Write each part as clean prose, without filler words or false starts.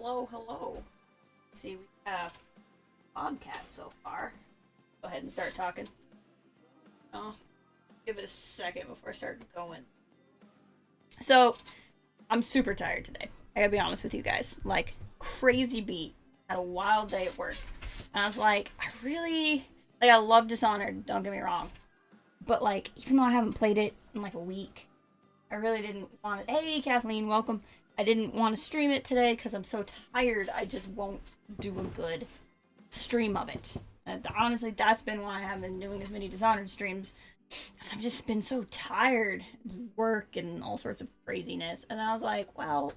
Hello, hello. Let's see, we have Bobcat so far. Go ahead and start talking. Oh, give it a second before I start going. So, I'm super tired today. I gotta be honest with you guys. Like, crazy beat. Had a wild day at work. And I was like, I love Dishonored, don't get me wrong. But, like, even though I haven't played it in like a week, I really didn't want to. Hey, Kathleen, welcome. I didn't want to stream it today because I'm so tired. I just won't do a good stream of it. And honestly, that's been why I haven't been doing as many Dishonored streams. Because I've just been so tired. Work and all sorts of craziness. And I was like, well,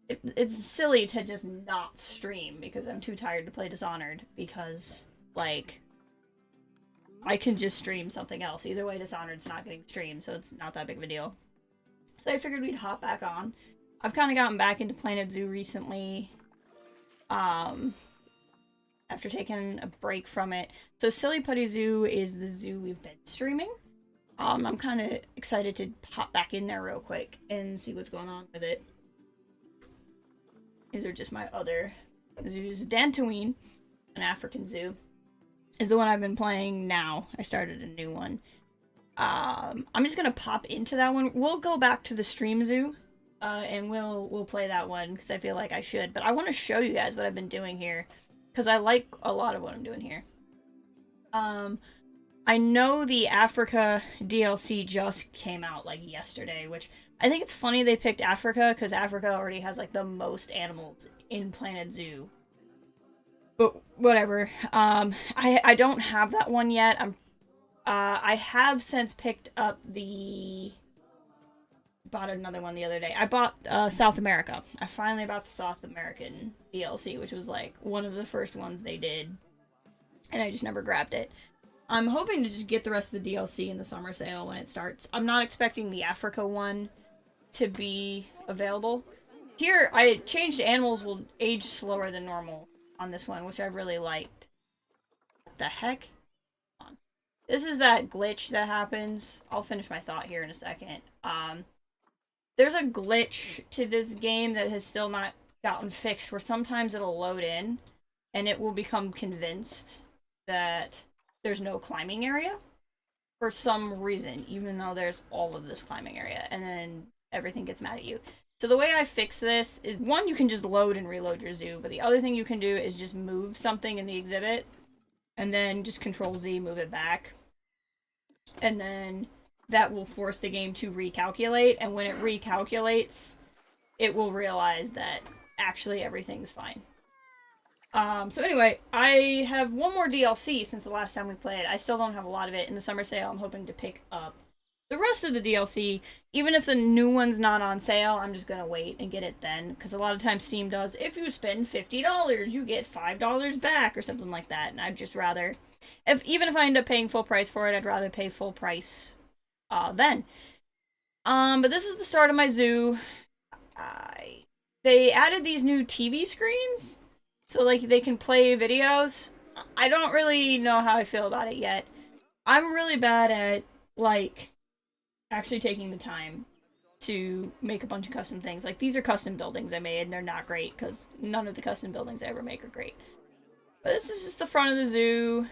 it's silly to just not stream because I'm too tired to play Dishonored. Because, like, I can just stream something else. Either way, Dishonored's not getting streamed, so it's not that big of a deal. So I figured we'd hop back on. I've kind of gotten back into Planet Zoo recently. After taking a break from it. So Silly Putty Zoo is the zoo we've been streaming. I'm kind of excited to hop back in there real quick and see what's going on with it. These are just my other zoos. Dantooine, an African zoo, is the one I've been playing now. I started a new one. I'm just gonna pop into that one. We'll go back to the stream zoo, and we'll play that one because I feel like I should. But I want to show you guys what I've been doing here because I like a lot of what I'm doing here. I know the Africa DLC just came out like yesterday, which I think it's funny they picked Africa because Africa already has like the most animals in Planet Zoo. But whatever. I don't have that one yet. I have since picked up bought another one the other day. I bought South America. I finally bought the South American DLC, which was like one of the first ones they did. And I just never grabbed it. I'm hoping to just get the rest of the DLC in the summer sale when it starts. I'm not expecting the Africa one to be available. Here, I changed animals will age slower than normal on this one, which I really liked. What the heck? This is that glitch that happens. I'll finish my thought here in a second. There's a glitch to this game that has still not gotten fixed where sometimes it'll load in and it will become convinced that there's no climbing area for some reason, even though there's all of this climbing area, and then everything gets mad at you. So the way I fix this is, one, you can just load and reload your zoo, but the other thing you can do is just move something in the exhibit and then just Control Z, move it back. And then that will force the game to recalculate, and when it recalculates, it will realize that actually everything's fine. So anyway, I have one more DLC since the last time we played. I still don't have a lot of it. In the summer sale, I'm hoping to pick up the rest of the DLC. Even if the new one's not on sale, I'm just gonna wait and get it then. Because a lot of times Steam does, if you spend $50, you get $5 back or something like that. And I'd just rather, even if I end up paying full price for it, I'd rather pay full price then. But this is the start of my zoo. They added these new TV screens. So, like, they can play videos. I don't really know how I feel about it yet. I'm really bad at, like, actually taking the time to make a bunch of custom things. Like, these are custom buildings I made, and they're not great, because none of the custom buildings I ever make are great. But this is just the front of the zoo.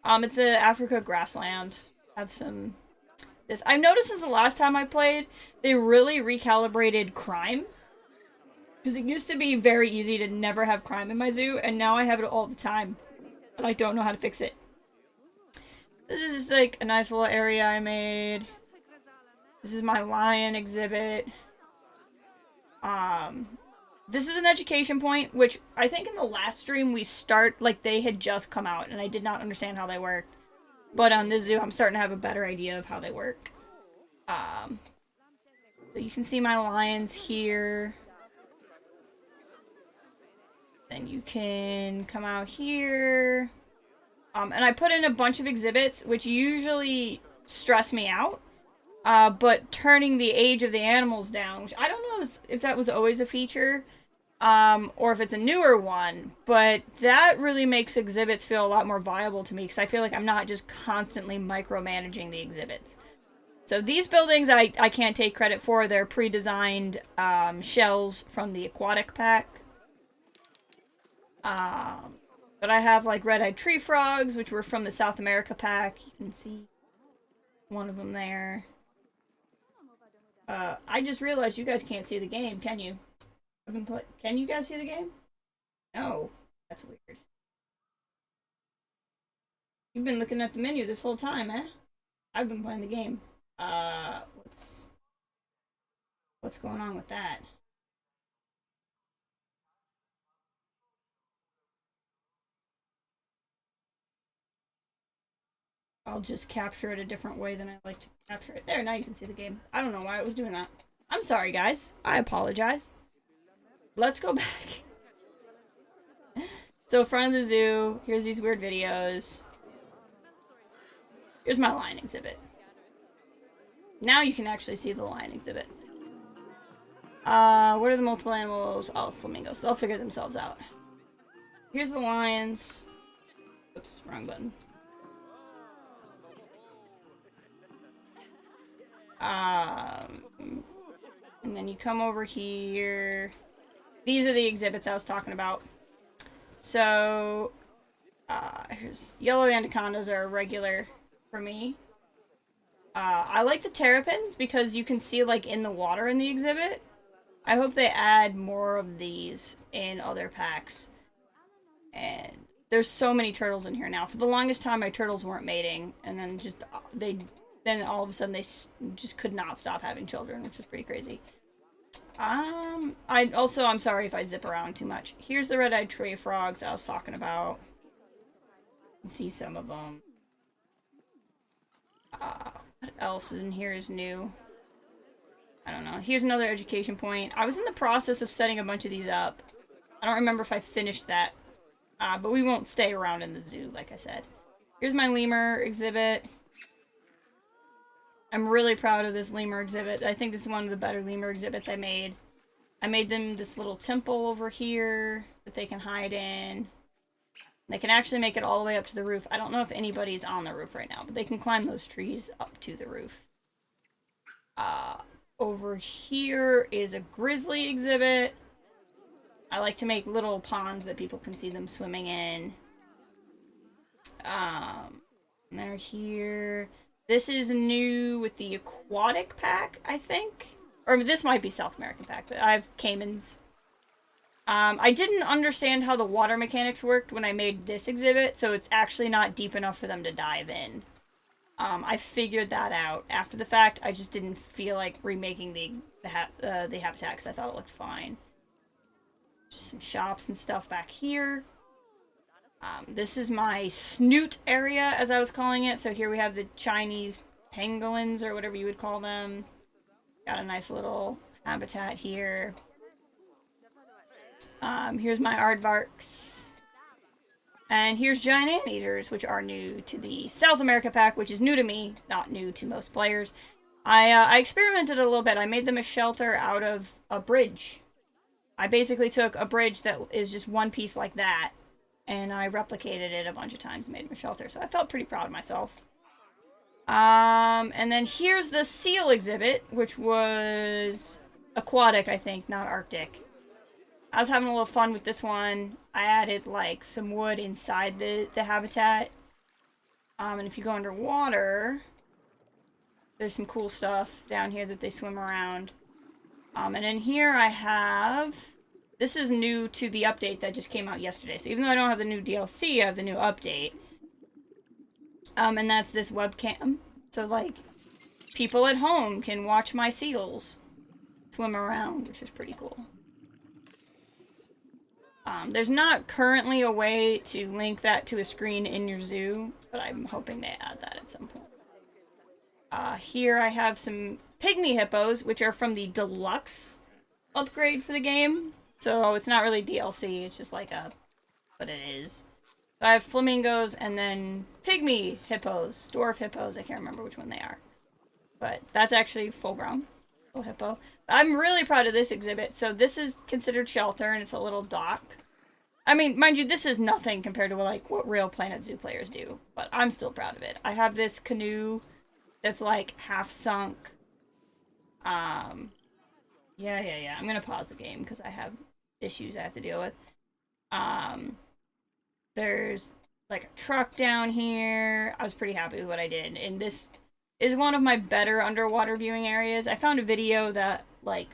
It's a Africa grassland. Have some... I've noticed since the last time I played, they really recalibrated crime. Because it used to be very easy to never have crime in my zoo, and now I have it all the time. And I don't know how to fix it. This is just like a nice little area I made. This is my lion exhibit. This is an education point, which I think in the last stream like they had just come out, and I did not understand how they worked. But on this zoo, I'm starting to have a better idea of how they work. So you can see my lions here. Then you can come out here. And I put in a bunch of exhibits, which usually stress me out. But turning the age of the animals down, which I don't know if that was always a feature, or if it's a newer one, but that really makes exhibits feel a lot more viable to me, because I feel like I'm not just constantly micromanaging the exhibits. So these buildings I can't take credit for. They're pre-designed shells from the aquatic pack. But I have like red-eyed tree frogs, which were from the South America pack. You can see one of them there. I just realized you guys can't see the game, can you? Can you guys see the game? No. That's weird. You've been looking at the menu this whole time, eh? I've been playing the game. What's going on with that? I'll just capture it a different way than I like to capture it. There, now you can see the game. I don't know why it was doing that. I'm sorry, guys. I apologize. Let's go back. So, front of the zoo. Here's these weird videos. Here's my lion exhibit. Now you can actually see the lion exhibit. What are the multiple animals? Oh, flamingos. They'll figure themselves out. Here's the lions. Oops, wrong button. And then you come over here. These are the exhibits I was talking about. So, here's yellow anacondas are regular for me. I like the terrapins because you can see like in the water in the exhibit. I hope they add more of these in other packs. And there's so many turtles in here now. For the longest time, my turtles weren't mating, and then all of a sudden they just could not stop having children, which was pretty crazy. I'm sorry if I zip around too much. Here's the red-eyed tree frogs I was talking about. You can see some of them. What else in here is new? I don't know. Here's another education point. I was in the process of setting a bunch of these up. I don't remember if I finished that. But we won't stay around in the zoo, like I said. Here's my lemur exhibit. I'm really proud of this lemur exhibit. I think this is one of the better lemur exhibits I made. I made them this little temple over here that they can hide in. They can actually make it all the way up to the roof. I don't know if anybody's on the roof right now, but they can climb those trees up to the roof. Over here is a grizzly exhibit. I like to make little ponds that people can see them swimming in. They're here. This is new with the aquatic pack, I think. Or this might be South American pack, but I have caimans. I didn't understand how the water mechanics worked when I made this exhibit, so it's actually not deep enough for them to dive in. I figured that out after the fact. I just didn't feel like remaking the habitat because I thought it looked fine. Just some shops and stuff back here. This is my snoot area, as I was calling it. So here we have the Chinese pangolins, or whatever you would call them. Got a nice little habitat here. Here's my aardvarks. And here's giant anteaters, which are new to the South America pack, which is new to me, not new to most players. I experimented a little bit. I made them a shelter out of a bridge. I basically took a bridge that is just one piece like that, and I replicated it a bunch of times and made them a shelter. So I felt pretty proud of myself. And then here's the seal exhibit, which was aquatic, I think, not Arctic. I was having a little fun with this one. I added, like, some wood inside the habitat. And if you go underwater, there's some cool stuff down here that they swim around. And in here I have... This is new to the update that just came out yesterday. So even though I don't have the new DLC, I have the new update. And that's this webcam. So, like, people at home can watch my seals swim around, which is pretty cool. There's not currently a way to link that to a screen in your zoo, but I'm hoping they add that at some point. Here I have some pygmy hippos, which are from the deluxe upgrade for the game. So it's not really DLC, it's just like what it is. So I have flamingos and then pygmy hippos, dwarf hippos, I can't remember which one they are. But that's actually full grown, full hippo. I'm really proud of this exhibit. So this is considered shelter, and it's a little dock. I mean, mind you, this is nothing compared to what real Planet Zoo players do, but I'm still proud of it. I have this canoe that's like half sunk. Yeah. I'm gonna pause the game because I have issues I have to deal with. Um, there's like a truck down here. I was pretty happy with what I did. And this is one of my better underwater viewing areas. I found a video that like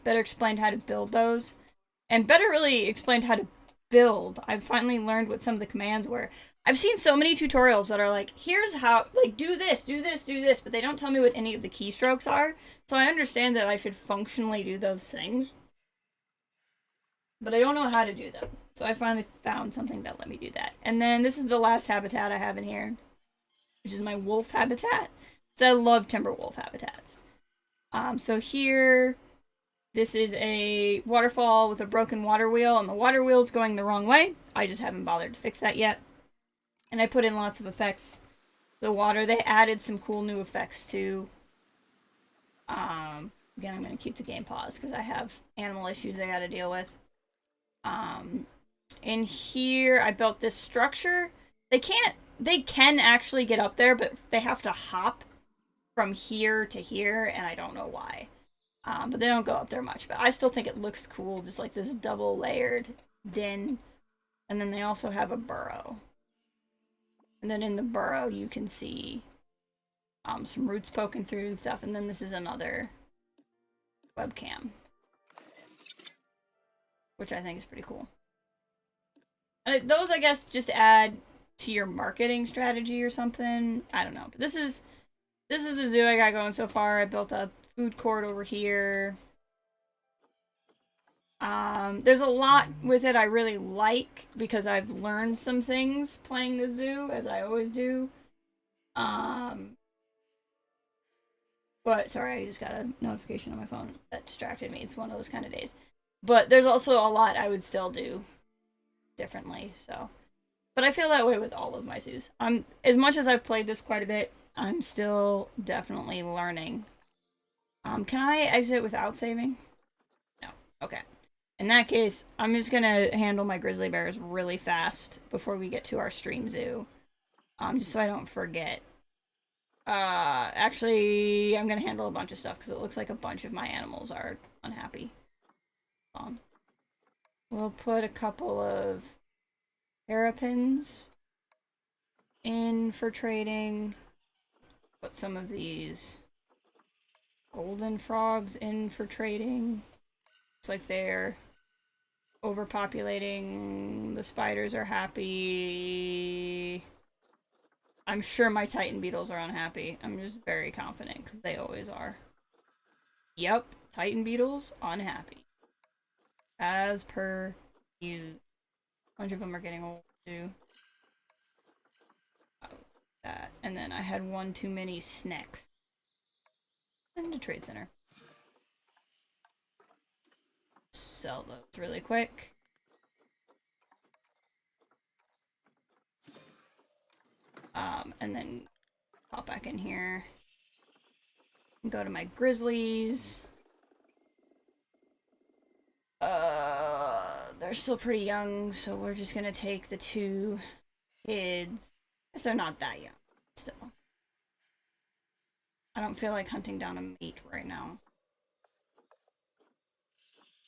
better explained how to build those. And better really explained how to build. I've finally learned what some of the commands were. I've seen so many tutorials that are like, here's how, like, do this, do this, do this, but they don't tell me what any of the keystrokes are. So I understand that I should functionally do those things, but I don't know how to do them. So I finally found something that let me do that. And then this is the last habitat I have in here, which is my wolf habitat. So I love timber wolf habitats. So here, this is a waterfall with a broken water wheel, and the water wheel's going the wrong way. I just haven't bothered to fix that yet. And I put in lots of effects. The water, they added some cool new effects too. Again, I'm going to keep the game paused because I have animal issues I got to deal with. In here, I built this structure. They can actually get up there, but they have to hop from here to here, and I don't know why. But they don't go up there much. But I still think it looks cool, just like this double layered den. And then they also have a burrow. And then in the burrow, you can see some roots poking through and stuff. And then this is another webcam, which I think is pretty cool. And those, I guess, just add to your marketing strategy or something. I don't know. But this is the zoo I got going so far. I built a food court over here. There's a lot with it I really like because I've learned some things playing the zoo, as I always do. But sorry, I just got a notification on my phone that distracted me. It's one of those kind of days. But there's also a lot I would still do differently, so. But I feel that way with all of my zoos. As much as I've played this quite a bit, I'm still definitely learning. Can I exit without saving? No. Okay. In that case, I'm just gonna handle my grizzly bears really fast before we get to our stream zoo. Just so I don't forget. Actually, I'm gonna handle a bunch of stuff because it looks like a bunch of my animals are unhappy. We'll put a couple of terrapins in for trading. Put some of these golden frogs in for trading. Looks like they're overpopulating. The spiders are happy. I'm sure my titan beetles are unhappy. I'm just very confident because they always are. Yep, titan beetles unhappy. As per you. A bunch of them are getting old too. Oh, that. And then I had one too many snacks. And the trade center. Sell those really quick. And then pop back in here. Go to my grizzlies. They're still pretty young, so we're just gonna take the two kids. I guess they're not that young, still. I don't feel like hunting down a mate right now.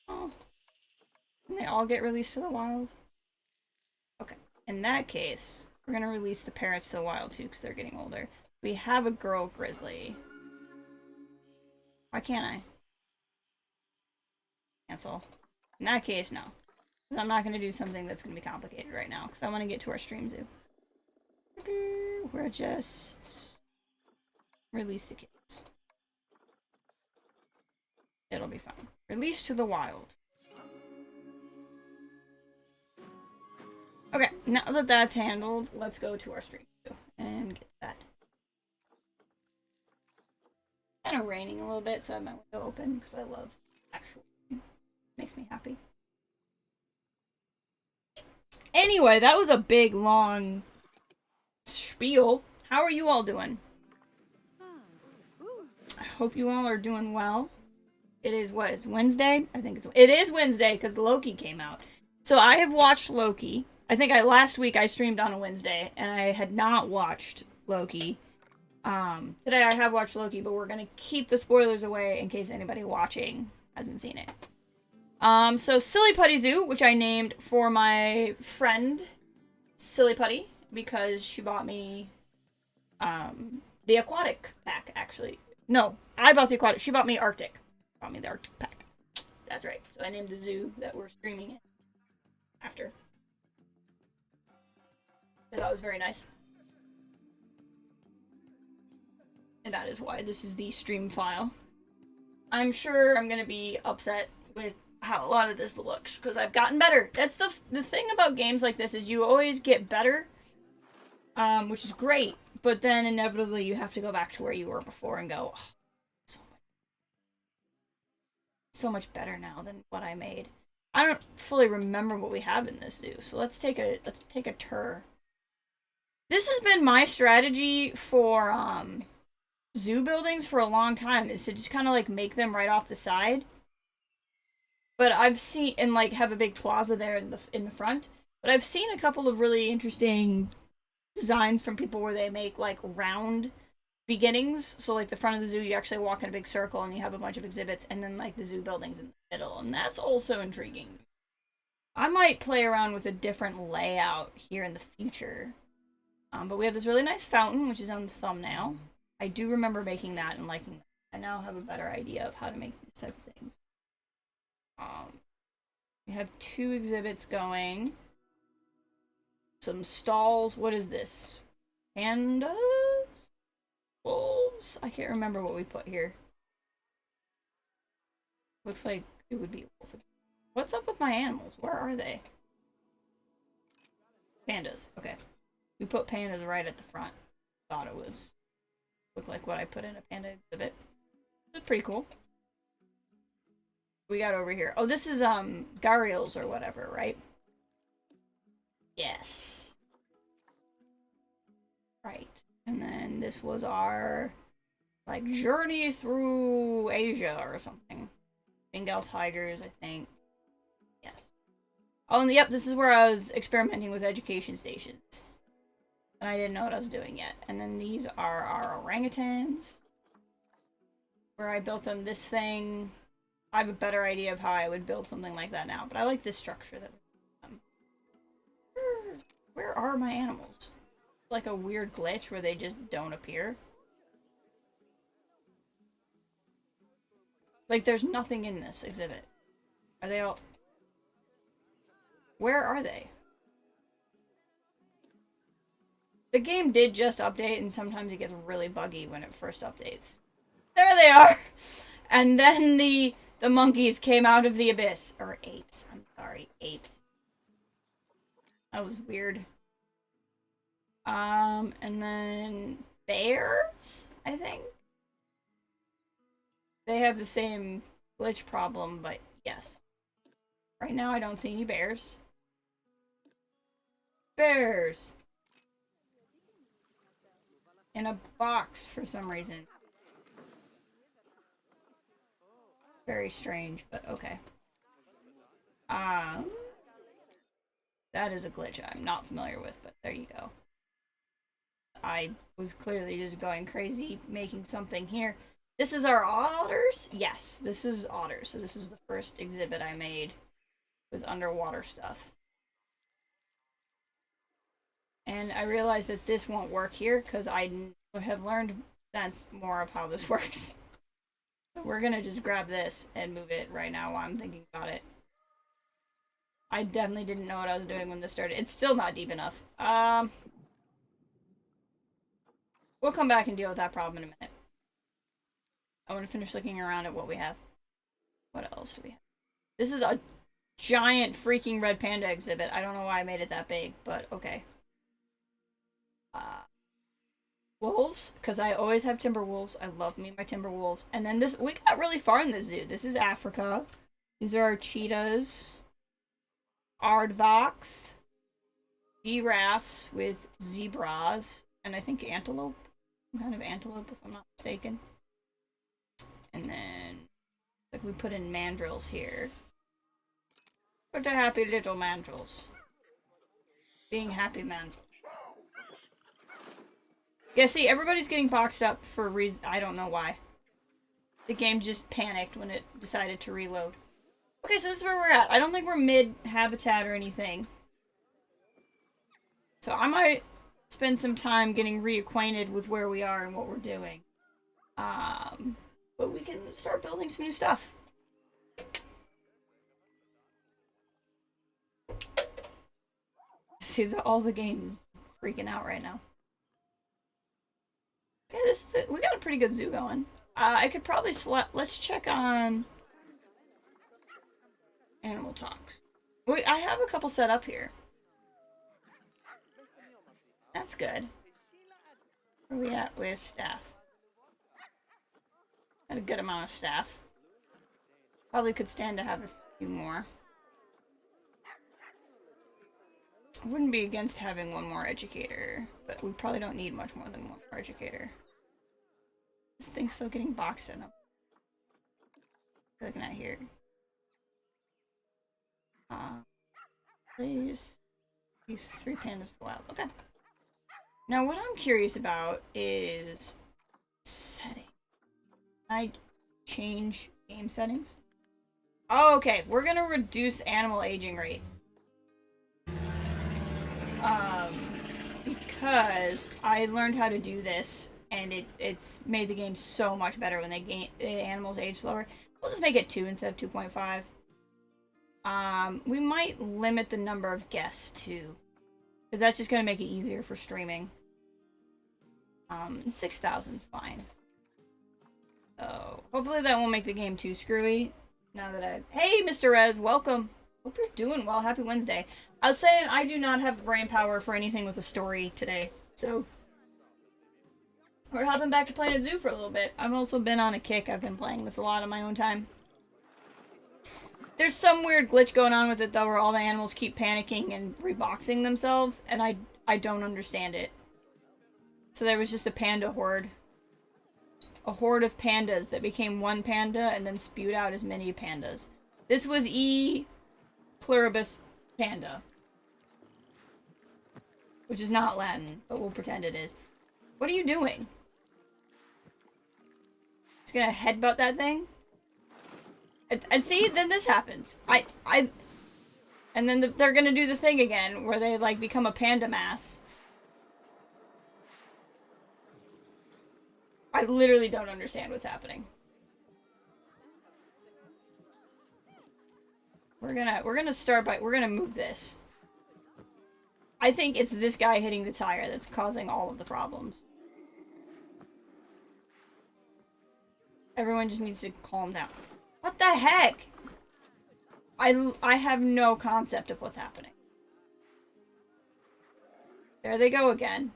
Oh. Can they all get released to the wild? Okay. In that case, we're gonna release the parrots to the wild too, because they're getting older. We have a girl grizzly. Why can't I? Cancel. In that case, no. Because I'm not gonna do something that's gonna be complicated right now, because I want to get to our stream zoo. We're just... release the kids. It'll be fine. Release to the wild. Okay, now that that's handled, let's go to our stream and get that. Kind of raining a little bit, so I have my window open because I love actual rain. Makes me happy. Anyway, that was a big, long spiel. How are you all doing? I hope you all are doing well. It is what? It's Wednesday? I think it is Wednesday because Loki came out. So I have watched Loki. I think last week I streamed on a Wednesday and I had not watched Loki. Today I have watched Loki, but we're gonna keep the spoilers away in case anybody watching hasn't seen it. So Silly Putty Zoo, which I named for my friend Silly Putty because she bought me the aquatic pack, actually. No, I bought the aquatic. She bought me Arctic. Bought me the Arctic pack. That's right. So I named the zoo that we're streaming it after. So that was very nice. And that is why this is the stream file. I'm sure I'm gonna be upset with how a lot of this looks because I've gotten better. That's the thing about games like this is you always get better, which is great. But then inevitably you have to go back to where you were before and go, oh, so much better now than what I made. I don't fully remember what we have in this zoo, so let's take a tour. This has been my strategy for zoo buildings for a long time, is to just kind of like make them right off the side. But I've seen, and like have a big plaza there in the front. But I've seen a couple of really interesting designs from people where they make like round beginnings. So like the front of the zoo, you actually walk in a big circle and you have a bunch of exhibits, and then like the zoo buildings in the middle, and that's also intriguing. I might play around with a different layout here in the future. But we have this really nice fountain, which is on the thumbnail. I do remember making that and liking that. I now have a better idea of how to make these type of things. We have 2 exhibits going. Some stalls. What is this? Pandas? Wolves? I can't remember what we put here. Looks like it would be a wolf. What's up with my animals? Where are they? Pandas. Okay. We put pandas right at the front. Thought it was looked like what I put in a panda exhibit. It's pretty cool. We got over here. Oh, this is gharials or whatever, right? Yes. Right. And then this was our like journey through Asia or something. Bengal tigers, I think. Yes. Oh, and yep, this is where I was experimenting with education stations. And I didn't know what I was doing yet. And then these are our orangutans. Where I built them this thing. I have a better idea of how I would build something like that now. But I like this structure that where are my animals? It's like a weird glitch where they just don't appear. Like there's nothing in this exhibit. Are they all... Where are they? The game did just update, and sometimes it gets really buggy when it first updates. There they are! And then the monkeys came out of the abyss. Or apes. I'm sorry, apes. That was weird. And then bears, I think? They have the same glitch problem, but yes. Right now I don't see any bears. Bears! In a box for some reason. Very strange, but okay. That is a glitch I'm not familiar with, but there you go. I was clearly just going crazy making something here. This is our otters? Yes, this is otters. So this was the first exhibit I made with underwater stuff. And I realized that this won't work here because I have learned sense more of how this works. So we're gonna just grab this and move it right now while I'm thinking about it. I definitely didn't know what I was doing when this started. It's still not deep enough. We'll come back and deal with that problem in a minute. I want to finish looking around at what we have. What else do we have? This is a giant freaking red panda exhibit. I don't know why I made it that big, but okay. Wolves, because I always have timber wolves. I love me my timber wolves. And then this, we got really far in the zoo. This is Africa. These are our cheetahs. Aardvarks. Giraffes with zebras. And I think antelope. Some kind of antelope, if I'm not mistaken. And then, like, we put in mandrills here. What a happy little mandrills. Being happy mandrills. Yeah, see, everybody's getting boxed up for a reason. I don't know why. The game just panicked when it decided to reload. Okay, so this is where we're at. I don't think we're mid-habitat or anything. So I might spend some time getting reacquainted with where we are and what we're doing. But we can start building some new stuff. See, all the game is freaking out right now. Okay, we got a pretty good zoo going. I could probably select. Let's check on animal talks. I have a couple set up here. That's good. Where are we at with staff? Got a good amount of staff. Probably could stand to have a few more. I wouldn't be against having one more educator, but we probably don't need much more than one more educator. This thing's still getting boxed in. Looking at here. Please. These 3 pandas to wild. Okay. Now what I'm curious about is setting. Can I change game settings? Oh, okay. We're gonna reduce animal aging rate. Because I learned how to do this, and it's made the game so much better when the animals age slower. We'll just make it 2 instead of 2.5. We might limit the number of guests too, because that's just gonna make it easier for streaming. 6,000 is fine. So hopefully that won't make the game too screwy. Now that hey, Mr. Rez, welcome. Hope you're doing well. Happy Wednesday. I was saying I do not have the brain power for anything with a story today, so we're hopping back to Planet Zoo for a little bit. I've also been on a kick. I've been playing this a lot on my own time. There's some weird glitch going on with it though, where all the animals keep panicking and reboxing themselves, and I don't understand it. So there was just a panda horde. A horde of pandas that became one panda and then spewed out as many pandas. This was E. pluribus panda. Which is not Latin, but we'll pretend it is. What are you doing? Just gonna headbutt that thing? And see, then this happens. And then they're gonna do the thing again, where they, like, become a panda mass. I literally don't understand what's happening. We're gonna start by, we're gonna move this. I think it's this guy hitting the tire that's causing all of the problems. Everyone just needs to calm down. What the heck? I have no concept of what's happening. There they go again.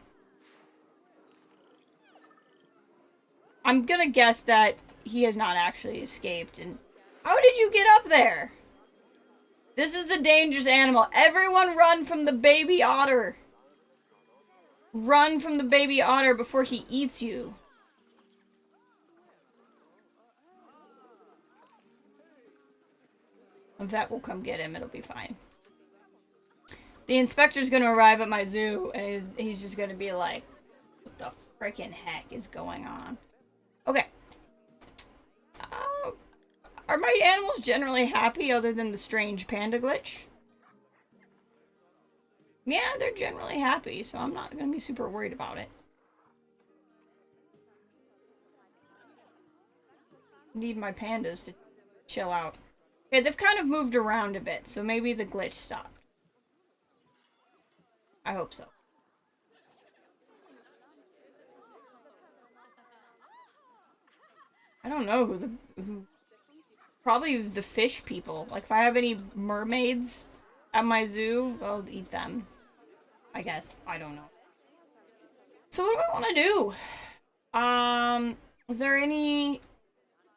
I'm gonna guess that he has not actually escaped. And how did you get up there? This is the dangerous animal. Everyone run from the baby otter. Run from the baby otter before he eats you. In fact, we'll come get him. It'll be fine. The inspector's gonna arrive at my zoo, and he's just gonna be like, what the freaking heck is going on? Okay. Are my animals generally happy other than the strange panda glitch? Yeah, they're generally happy, so I'm not gonna be super worried about it. Need my pandas to chill out. Okay, they've kind of moved around a bit, so maybe the glitch stopped. I hope so. I don't know who probably the fish people. Like, if I have any mermaids at my zoo, I'll eat them. I guess. I don't know. So what do I want to do? Is there any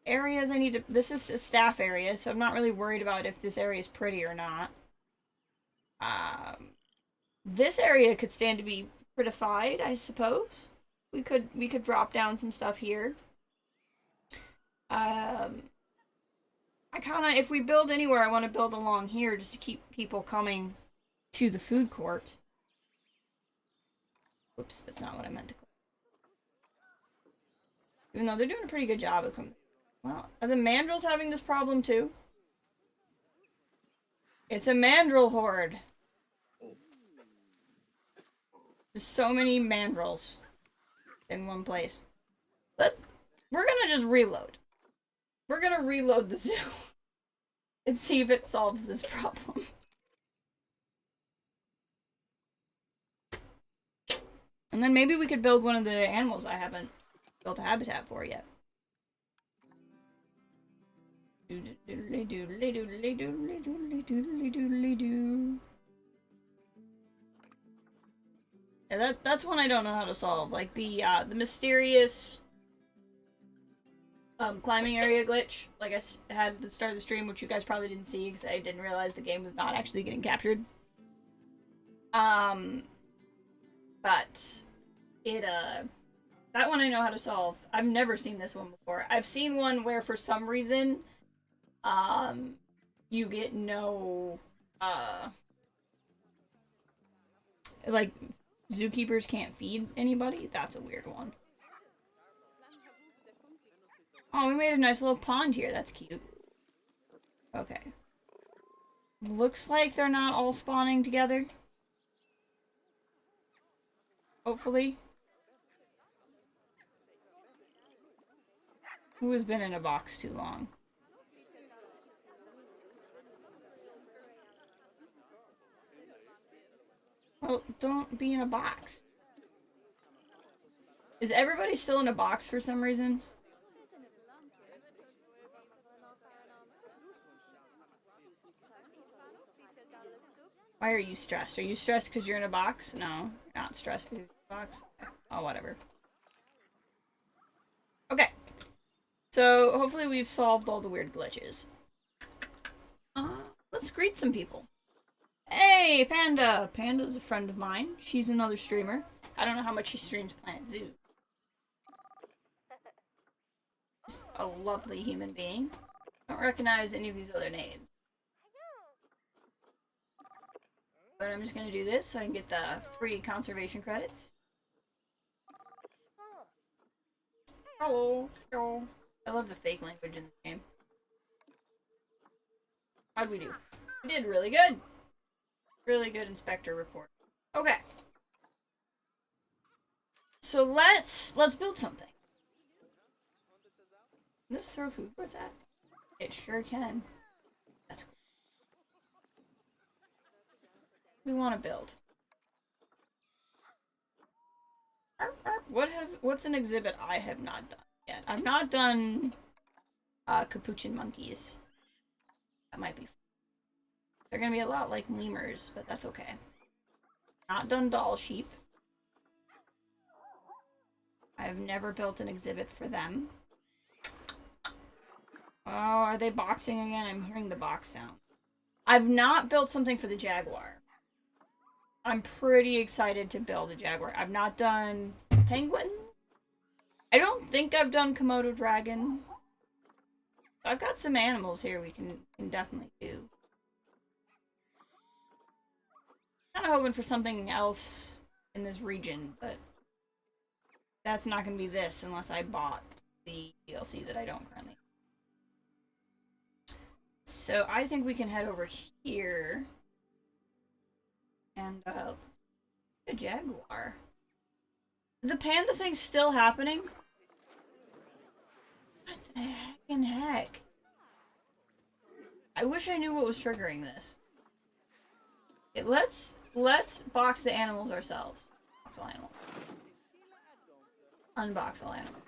areas I need to... This is a staff area, so I'm not really worried about if this area is pretty or not. This area could stand to be prettified, I suppose. We could drop down some stuff here. I kind of, if we build anywhere, I want to build along here just to keep people coming to the food court. Oops, that's not what I meant to click. Even though they're doing a pretty good job of coming. Well, are the mandrills having this problem too? It's a mandrill horde. There's so many mandrills in one place. We're gonna just reload. We're gonna reload the zoo and see if it solves this problem. And then maybe we could build one of the animals I haven't built a habitat for yet. Doodly doodly doodly doodly doodly doodly doodly doo. Yeah, that's one I don't know how to solve. Like the mysterious climbing area glitch, like I had at the start of the stream, which you guys probably didn't see because I didn't realize the game was not actually getting captured. But it that one I know how to solve. I've never seen this one before. I've seen one where for some reason you get no like zookeepers can't feed anybody. That's a weird one. Oh, we made a nice little pond here. That's cute. Okay. Looks like they're not all spawning together. Hopefully. Who has been in a box too long? Well, don't be in a box. Is everybody still in a box for some reason? Why are you stressed? Are you stressed because you're in a box? No, you're not stressed because you're in a box. Okay. Oh, whatever. Okay. So, hopefully we've solved all the weird glitches. Let's greet some people. Hey, Panda! Panda's a friend of mine. She's another streamer. I don't know how much she streams Planet Zoo. Just a lovely human being. I don't recognize any of these other names. But I'm just gonna do this so I can get the free conservation credits. Hello. Hello. I love the fake language in this game. How'd we do? We did really good. Really good inspector report. Okay. So let's build something. Can this throw food? What's that? It sure can. That's cool. We want to build. What's an exhibit I have not done yet? I've not done capuchin monkeys. That might be fun. They're gonna be a lot like lemurs, but that's okay. Not done doll sheep. I've never built an exhibit for them. Oh, are they boxing again? I'm hearing the box sound. I've not built something for the jaguar. I'm pretty excited to build a jaguar. I've not done penguin. I don't think I've done Komodo dragon. I've got some animals here we can definitely do. Kind of hoping for something else in this region, but that's not going to be this unless I bought the DLC that I don't currently. So I think we can head over here and a jaguar. The panda thing's still happening? What the heckin' heck? I wish I knew what was triggering this. Okay, let's box the animals ourselves. Box all animals. Unbox all animals.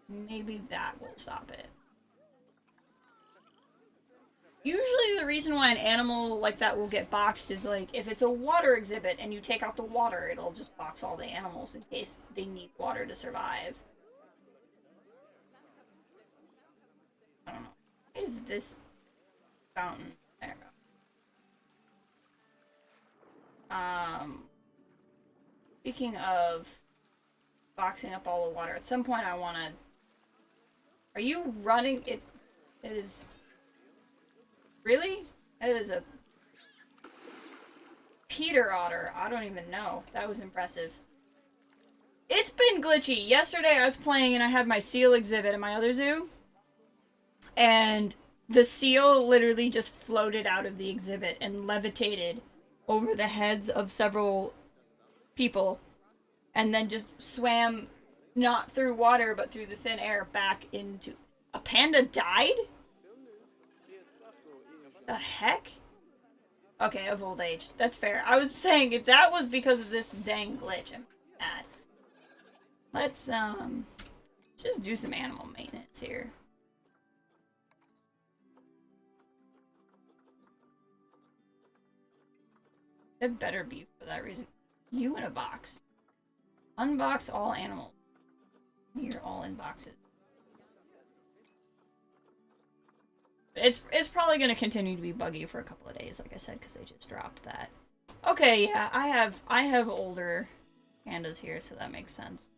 Maybe that will stop it. Usually the reason why an animal like that will get boxed is like if it's a water exhibit and you take out the water, it'll just box all the animals in case they need water to survive. I don't know. What is this fountain? There we go. Speaking of boxing up all the water, at some point I wanna... Are you running? It is... Really? It is a Peter otter. I don't even know. That was impressive. It's been glitchy. Yesterday I was playing and I had my seal exhibit in my other zoo. And The seal literally just floated out of the exhibit and levitated over the heads of several people and then just swam not through water but through the thin air back into. A panda died? The heck? Okay, of old age. That's fair. I was saying if that was because of this dang glitch, I'm mad. Let's just do some animal maintenance here. It better be for that reason. You in a box. Unbox all animals. You're all in boxes. It's probably gonna continue to be buggy for a couple of days, like I said, because they just dropped that. Okay, yeah, I have older pandas here, so that makes sense.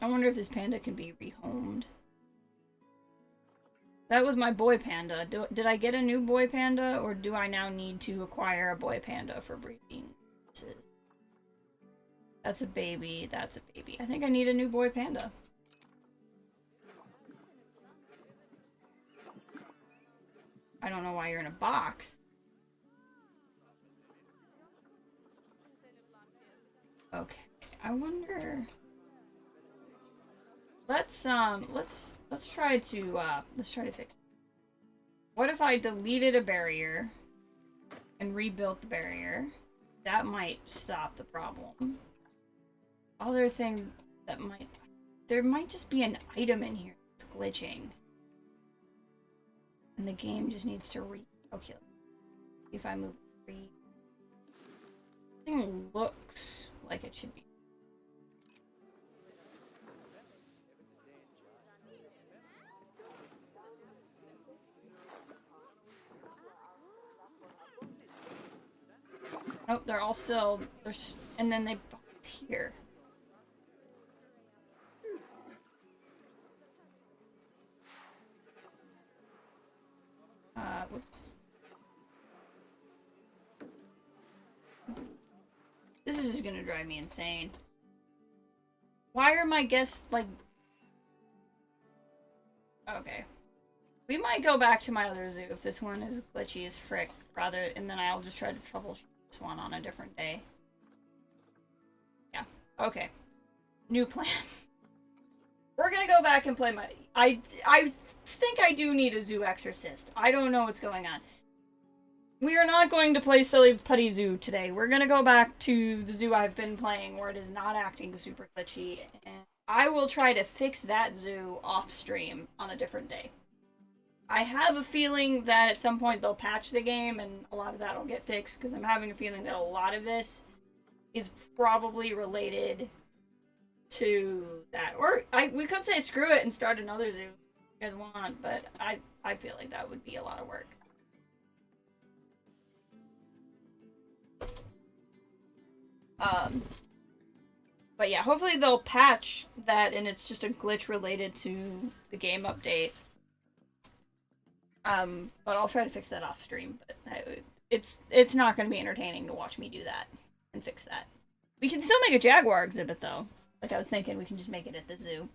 I wonder if this panda can be rehomed. That was my boy panda. Did I get a new boy panda, or do I now need to acquire a boy panda for breeding? That's a baby. That's a baby. I think I need a new boy panda. I don't know why you're in a box. Okay. I wonder... Let's try to fix it. What if I deleted a barrier and rebuilt the barrier? That might stop the problem. Other thing that might... There might just be an item in here that's glitching. And the game just needs to recalculate. If I move free. Thing looks like it should be. Nope, they're all still. And then they boxed here. Whoops. This is just gonna drive me insane. Why are my guests like... Okay. We might go back to my other zoo if this one is glitchy as frick, rather, and then I'll just try to troubleshoot this one on a different day. Yeah. Okay. New plan. We're gonna go back and play my... I think I do need a zoo exorcist. I don't know what's going on. We are not going to play Silly Putty Zoo today. We're gonna go back to the zoo I've been playing where it is not acting super glitchy. And I will try to fix that zoo off stream on a different day. I have a feeling that at some point they'll patch the game and a lot of that will get fixed because I'm having a feeling that a lot of this is probably related to that. Or we could say screw it and start another zoo if you guys want, but I feel like that would be a lot of work. But yeah, hopefully they'll patch that and it's just a glitch related to the game update. But I'll try to fix that off stream. But it's not going to be entertaining to watch me do that and fix that. We can still make a jaguar exhibit though. Like I was thinking, we can just make it at the zoo.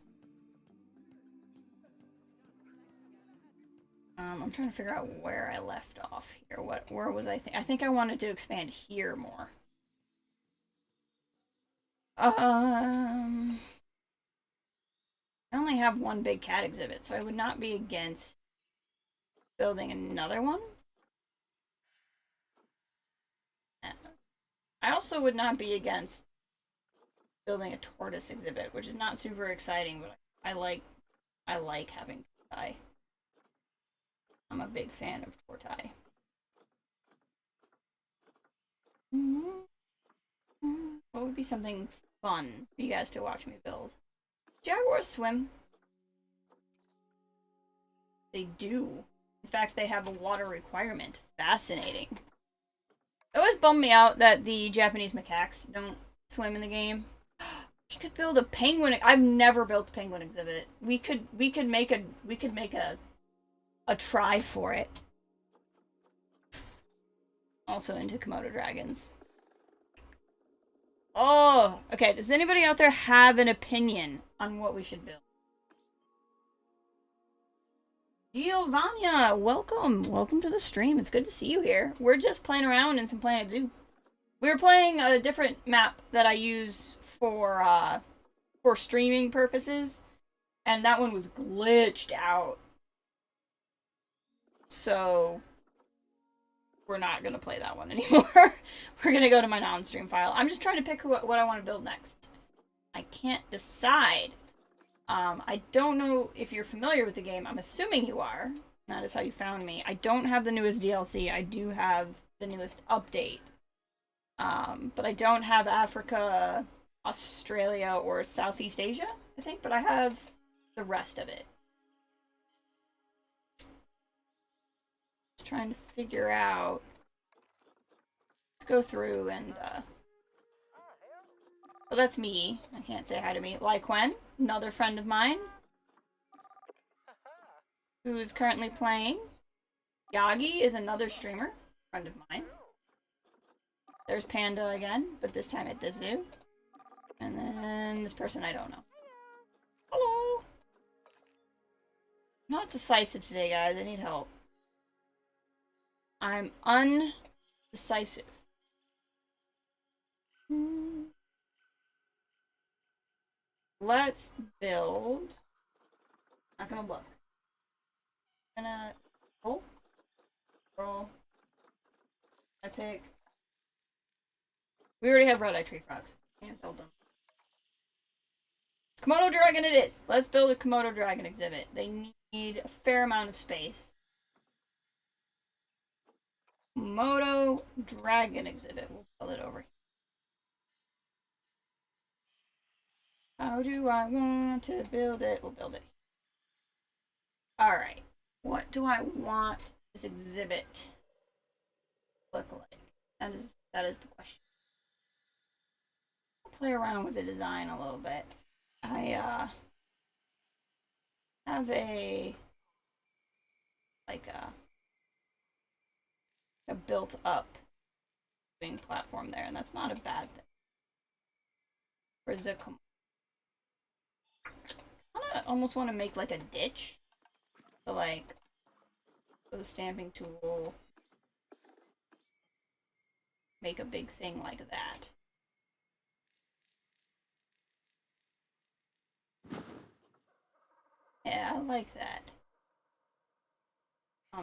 I'm trying to figure out where I left off here. Where was I? I think I wanted to expand here more. I only have one big cat exhibit, so I would not be against building another one. I also would not be against building a tortoise exhibit, which is not super exciting, but I like having tortoise. I'm a big fan of tortoise. What would be something fun for you guys to watch me build? Jaguars swim. They do. In fact, they have a water requirement. Fascinating. It always bummed me out that the Japanese macaques don't swim in the game. We could build a penguin. I've never built a penguin exhibit. We could make a try for it. Also into Komodo dragons. Oh, okay. Does anybody out there have an opinion on what we should build? Giovanna, welcome. Welcome to the stream. It's good to see you here. We're just playing around in some Planet Zoo. We were playing a different map that I use for streaming purposes, and that one was glitched out. So we're not gonna play that one anymore. We're gonna go to my non-stream file. I'm just trying to pick what I want to build next. I can't decide. I don't know if you're familiar with the game. I'm assuming you are. That is how you found me. I don't have the newest DLC. I do have the newest update. But I don't have Africa, Australia, or Southeast Asia, I think, but I have the rest of it. Just trying to figure out. Let's go through and, well, that's me. I can't say hi to me. Lyquen, another friend of mine, who is currently playing. Yagi is another streamer, friend of mine. There's Panda again, but this time at the zoo. And then this person I don't know. Hello! Not decisive today, guys. I need help. I'm undecisive. Let's build. Not gonna look. Gonna. Oh. Roll. I pick. We already have red-eye tree frogs. Can't build them. Komodo dragon it is. Let's build a Komodo dragon exhibit. They need a fair amount of space. Komodo dragon exhibit. We'll build it over here. How do I want to build it? We'll build it. Alright. What do I want this exhibit to look like? That is the question. I'll play around with the design a little bit. I have a built up platform there, and that's not a bad thing. Where's the I almost want to make like a ditch. So like the stamping tool. Make a big thing like that. Yeah, I like that.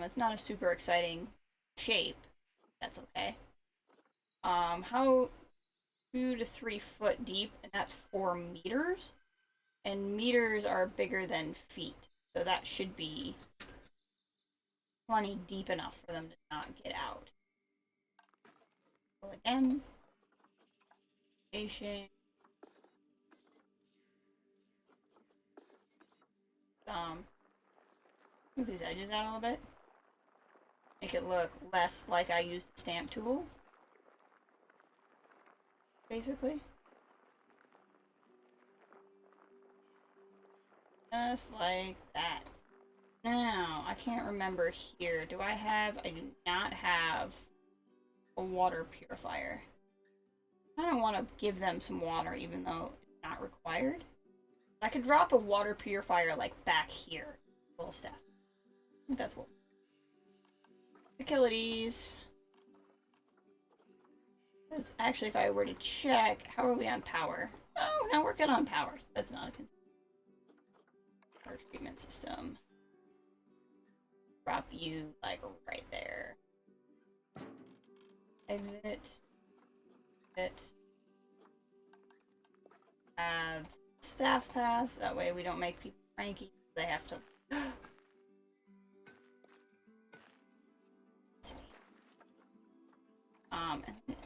It's not a super exciting shape. That's okay. How 2 to 3 foot deep, and that's 4 meters. And meters are bigger than feet, so that should be plenty deep enough for them to not get out. Well, again, station. Move these edges out a little bit. Make it look less like I used a stamp tool. Basically. Just like that. Now, I can't remember here. Do I have... I do not have a water purifier. I don't want to give them some water even though it's not required. I could drop a water purifier like back here. Little stuff. I think that's what... Facilities. Because actually, if I were to check, how are we on power? Oh, no, we're good on power. So that's not a concern. Water treatment system. Drop you like right there. Exit. Exit. Have staff paths. That way we don't make people cranky. They have to.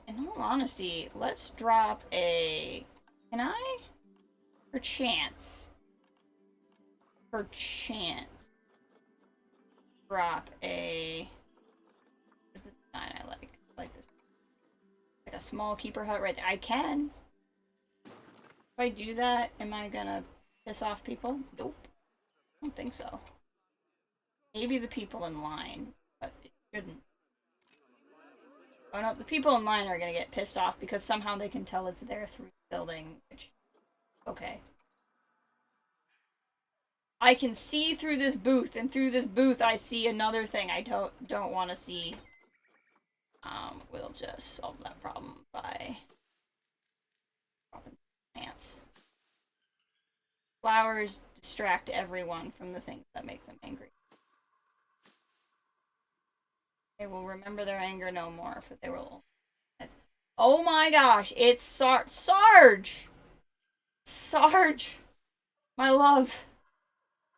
In all honesty, let's drop a... Can I? Perchance. Drop a... Where's the design I like? I like this. Like a small keeper hut right there. I can. If I do that, am I gonna piss off people? Nope. I don't think so. Maybe the people in line, but it shouldn't. Oh no, the people in line are gonna get pissed off because somehow they can tell it's there through the building, which... Okay. I can see through this booth, and through this booth I see another thing I don't want to see. We'll just solve that problem by dropping plants. Flowers distract everyone from the things that make them angry. They will remember their anger no more, for they will... Oh my gosh, it's Sarge! Sarge! My love.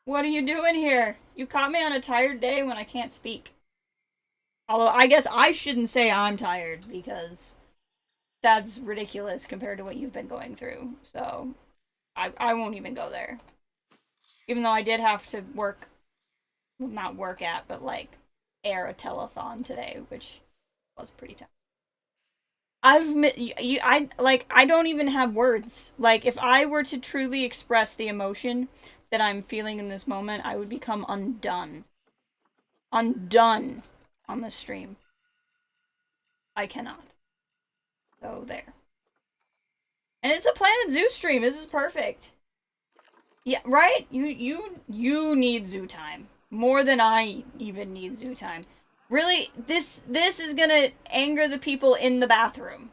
What are you doing here? You caught me on a tired day when I can't speak. Although, I guess I shouldn't say I'm tired, because that's ridiculous compared to what you've been going through. So, I won't even go there. Even though I did have to work, well, not work at, but like, air a telethon today, which was pretty tough. I don't even have words. Like, if I were to truly express the emotion that I'm feeling in this moment, I would become undone. Undone on the stream. I cannot. So, there. And it's a Planet Zoo stream. This is perfect. Yeah, right? You need zoo time. More than I even need zoo time. Really, this is gonna anger the people in the bathroom.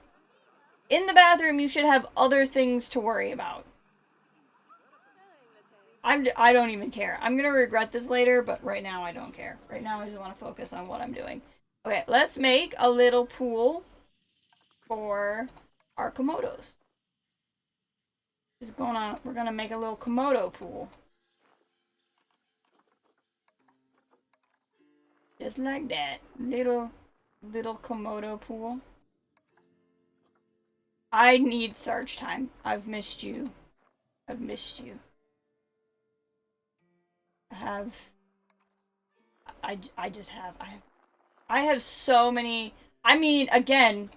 In the bathroom, you should have other things to worry about. I don't even care. I'm gonna regret this later, but right now I don't care. Right now I just want to focus on what I'm doing. Okay, let's make a little pool for our Komodos. We're gonna make a little Komodo pool. Just like that. Little Komodo pool. I need Sarge time. I've missed you. I've missed you. I have so many, I mean, again,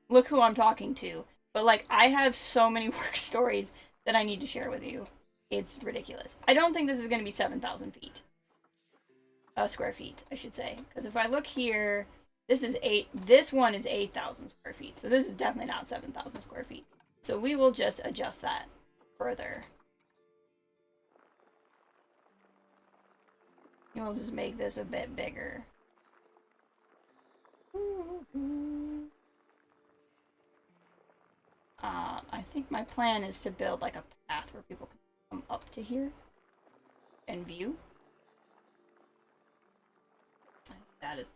look who I'm talking to. But like, I have so many work stories that I need to share with you. It's ridiculous. I don't think this is going to be 7,000 feet. Square feet, I should say. Because if I look here, this one is 8,000 square feet. So this is definitely not 7,000 square feet. So we will just adjust that further. And we'll just make this a bit bigger. I think my plan is to build like a path where people can come up to here and view. I think that is.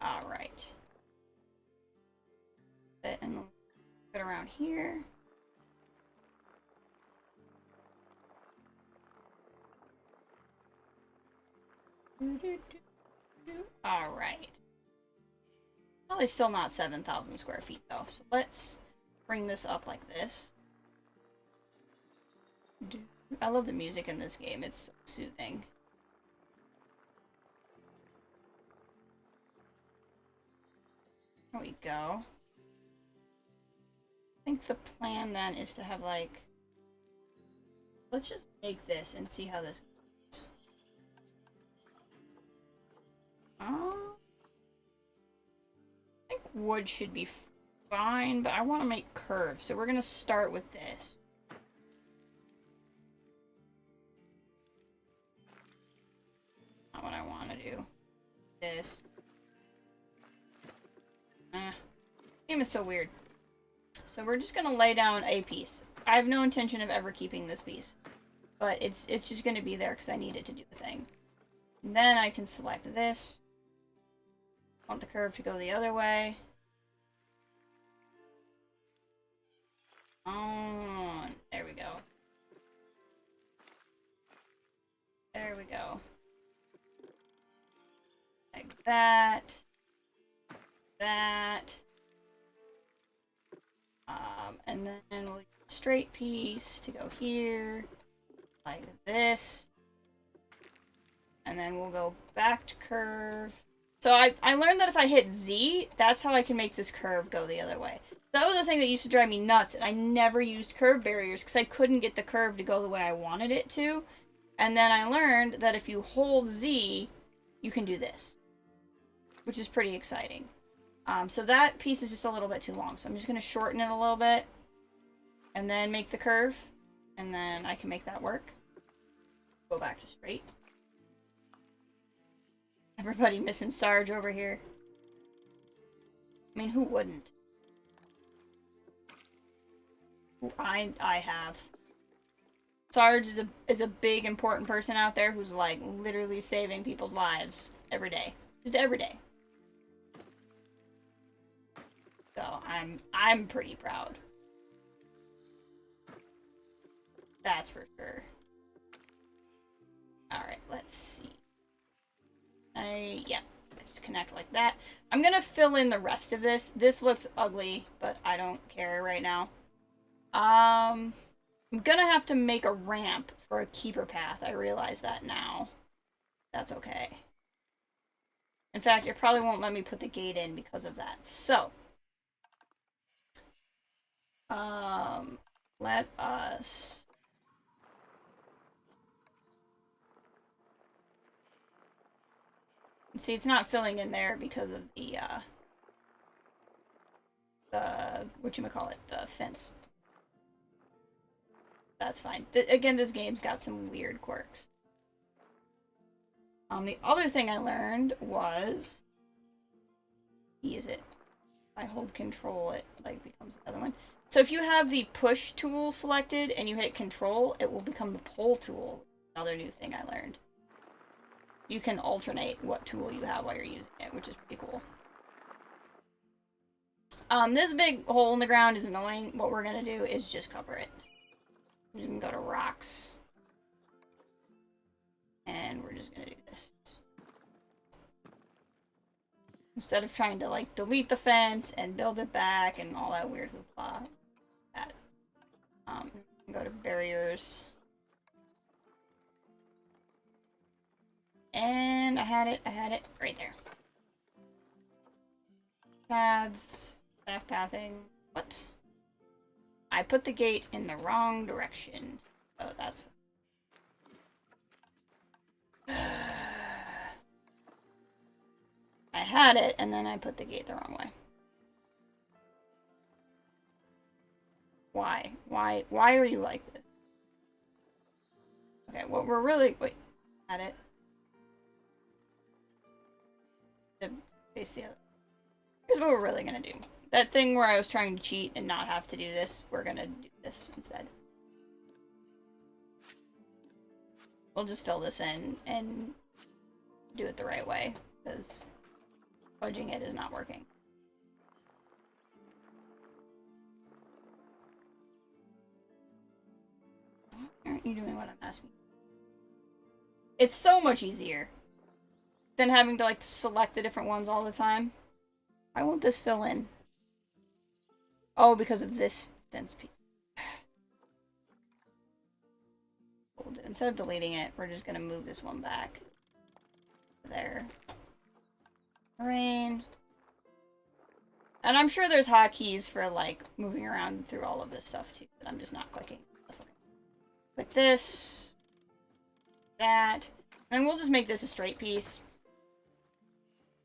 All right. And put it around here. All right. Probably still not 7,000 square feet though. So let's bring this up like this. I love the music in this game. It's so soothing. There we go. I think the plan then is to have like... Let's just make this and see how this goes. I think wood should be fine, but I want to make curves. So we're going to start with this. Not what I want to do. This. Game is so weird. So we're just gonna lay down a piece. I have no intention of ever keeping this piece, but it's just gonna be there because I need it to do the thing. And then I can select this. I want the curve to go the other way. Oh, there we go. There we go. Like that. That. And then we'll use a straight piece to go here, like this. And then we'll go back to curve. So I learned that if I hit Z, that's how I can make this curve go the other way. That was the thing that used to drive me nuts, and I never used curve barriers because I couldn't get the curve to go the way I wanted it to. And then I learned that if you hold Z, you can do this. which is pretty exciting. So that piece is just a little bit too long, so I'm just going to shorten it a little bit and then make the curve, and then I can make that work. Go back to straight. Everybody missing Sarge over here. I mean, who wouldn't? I have. Sarge is a big important person out there who's like literally saving people's lives every day. Just every day. So I'm pretty proud. That's for sure. Alright, let's see. Yeah, just connect like that. I'm gonna fill in the rest of this. This looks ugly, but I don't care right now. I'm gonna have to make a ramp for a keeper path. I realize that now. That's okay. In fact, it probably won't let me put the gate in because of that. So, let us... See, it's not filling in there because of the whatchamacallit, the fence. That's fine. Again, this game's got some weird quirks. The other thing I learned was... Use it. If I hold control, it like becomes the other one. So if you have the push tool selected and you hit control, it will become the pull tool. Another new thing I learned. You can alternate what tool you have while you're using it, which is pretty cool. This big hole in the ground is annoying. What we're gonna do is just cover it. You can go to rocks. And we're just gonna do this. Instead of trying to, like, delete the fence and build it back and all that weird hoopla. That. Go to barriers. And I had it right there. Paths, staff pathing. What? I put the gate in the wrong direction. Oh, that's... I had it, and then I put the gate the wrong way. Why? Why are you like this? Okay, what we're really... Wait. Had it. Face the other. Here's what we're really gonna do. That thing where I was trying to cheat and not have to do this, we're gonna do this instead. We'll just fill this in and do it the right way, because fudging it is not working. Why aren't you doing what I'm asking? It's so much easier than having to, like, select the different ones all the time. Why won't this fill in? Oh, because of this fence piece. Instead of deleting it, we're just gonna move this one back. There. Terrain. And I'm sure there's hotkeys for, like, moving around through all of this stuff, too, but I'm just not clicking. That's okay. Click this. That. And we'll just make this a straight piece.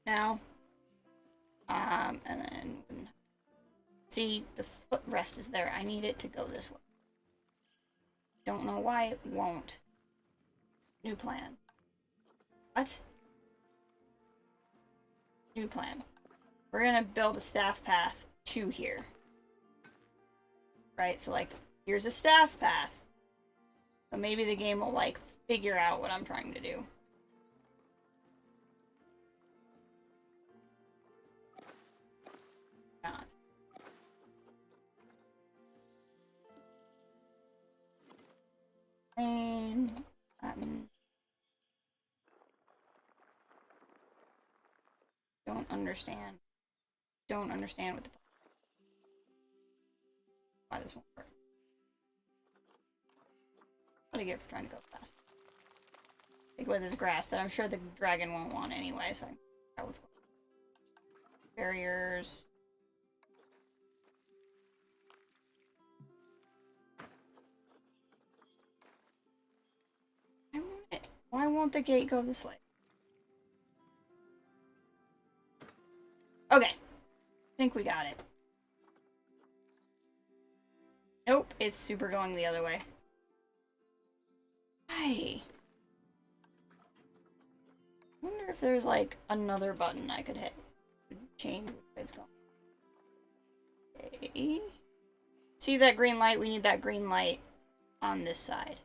Now. And then... See, the footrest is there. I need it to go this way. Don't know why it won't. New plan. What? New plan. We're gonna build a staff path to here. Right, so like, here's a staff path. So maybe the game will like figure out what I'm trying to do. Not. And don't understand. Don't understand what the why this won't work. What do I get for trying to go fast? Take away this grass that I'm sure the dragon won't want anyway, so I what's going on. Barriers. Why won't the gate go this way? Okay. I think we got it. Nope, it's super going the other way. Hey. I wonder if there's like another button I could hit. Change which way it's going. Okay. See that green light? We need that green light on this side.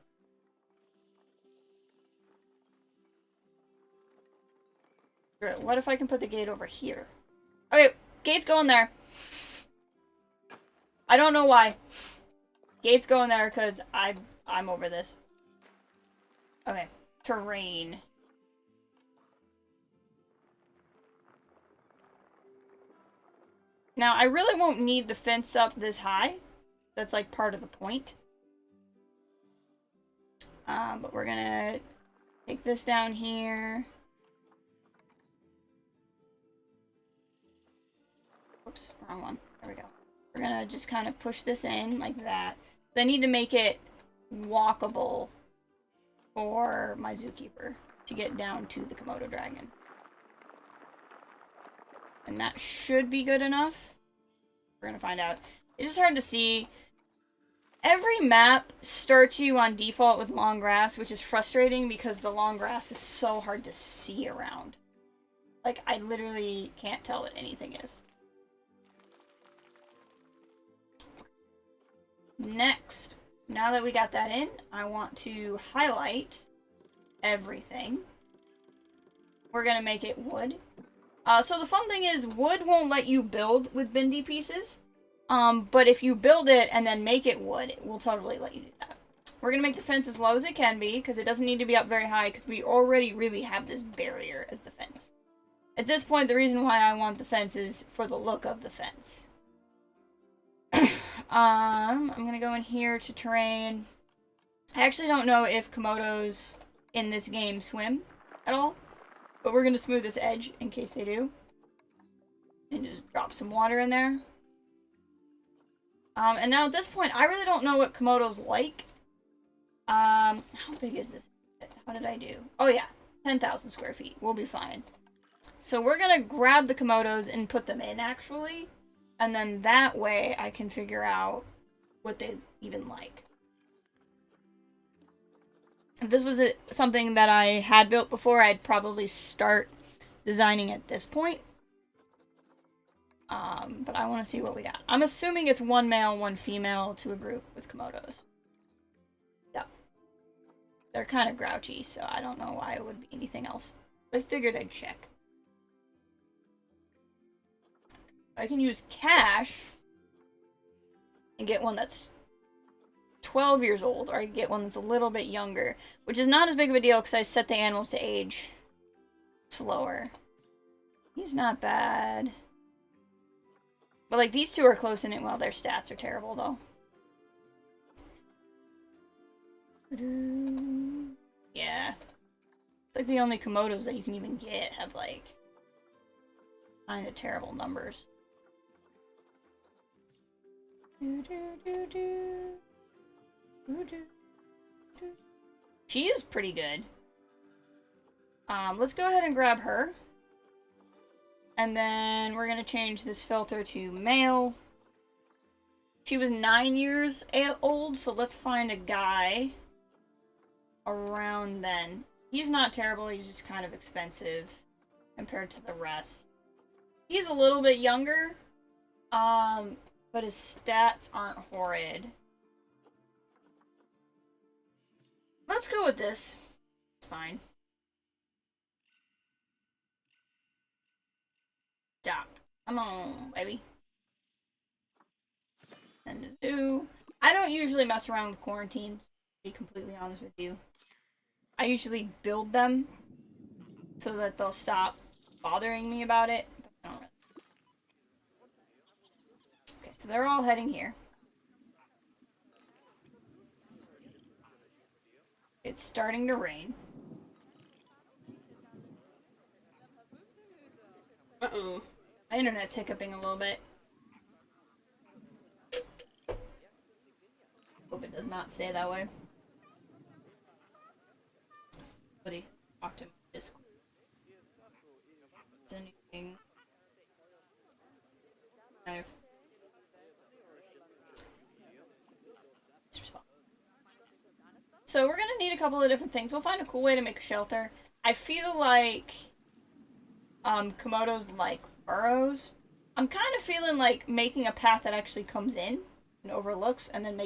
What if I can put the gate over here? Okay, gate's going there. I don't know why. Gate's going there because I'm over this. Okay, terrain. Now, I really won't need the fence up this high. That's like part of the point. But we're gonna take this down here. Oops, wrong one. There we go. We're gonna just kind of push this in like that. I need to make it walkable for my zookeeper to get down to the Komodo dragon. And that should be good enough. We're gonna find out. It's just hard to see. Every map starts you on default with long grass, which is frustrating because the long grass is so hard to see around. Like, I literally can't tell what anything is. Next, now that we got that in, I want to highlight everything. We're gonna make it wood. So the fun thing is, wood won't let you build with bendy pieces. But if you build it and then make it wood, it will totally let you do that. We're gonna make the fence as low as it can be, because it doesn't need to be up very high, because we already really have this barrier as the fence. At this point, the reason why I want the fence is for the look of the fence. I'm gonna go in here to terrain. I actually don't know if Komodos in this game swim at all, but we're gonna smooth this edge in case they do. And just drop some water in there. And now at this point, I really don't know what Komodos like. How big is this? How did I do? Oh yeah, 10,000 square feet. We'll be fine. So we're gonna grab the Komodos and put them in, actually. And then that way I can figure out what they even like. If this was something that I had built before, I'd probably start designing at this point. But I want to see what we got. I'm assuming it's one male, one female to a group with Komodos. Yep. They're kind of grouchy, so I don't know why it would be anything else. But I figured I'd check. I can use cash and get one that's 12 years old, or I can get one that's a little bit younger, which is not as big of a deal because I set the animals to age slower. He's not bad. But, like, these two are close in it. Well, their stats are terrible, though. Yeah. It's like the only Komodos that you can even get have, like, kind of terrible numbers. She is pretty good. Let's go ahead and grab her. And then we're going to change this filter to male. She was 9 years old, so let's find a guy around then. He's not terrible, he's just kind of expensive compared to the rest. He's a little bit younger, but his stats aren't horrid. Let's go with this. It's fine. Stop. Come on, baby. And the zoo. I don't usually mess around with quarantines, to be completely honest with you. I usually build them so that they'll stop bothering me about it. Okay, so they're all heading here. It's starting to rain. Uh-oh. My internet's hiccuping a little bit. Hope it does not stay that way. Somebody talk to me. Discord. Anything. So we're gonna need a couple of different things. We'll find a cool way to make a shelter. I feel like Komodo's like burrows. I'm kind of feeling like making a path that actually comes in and overlooks, and then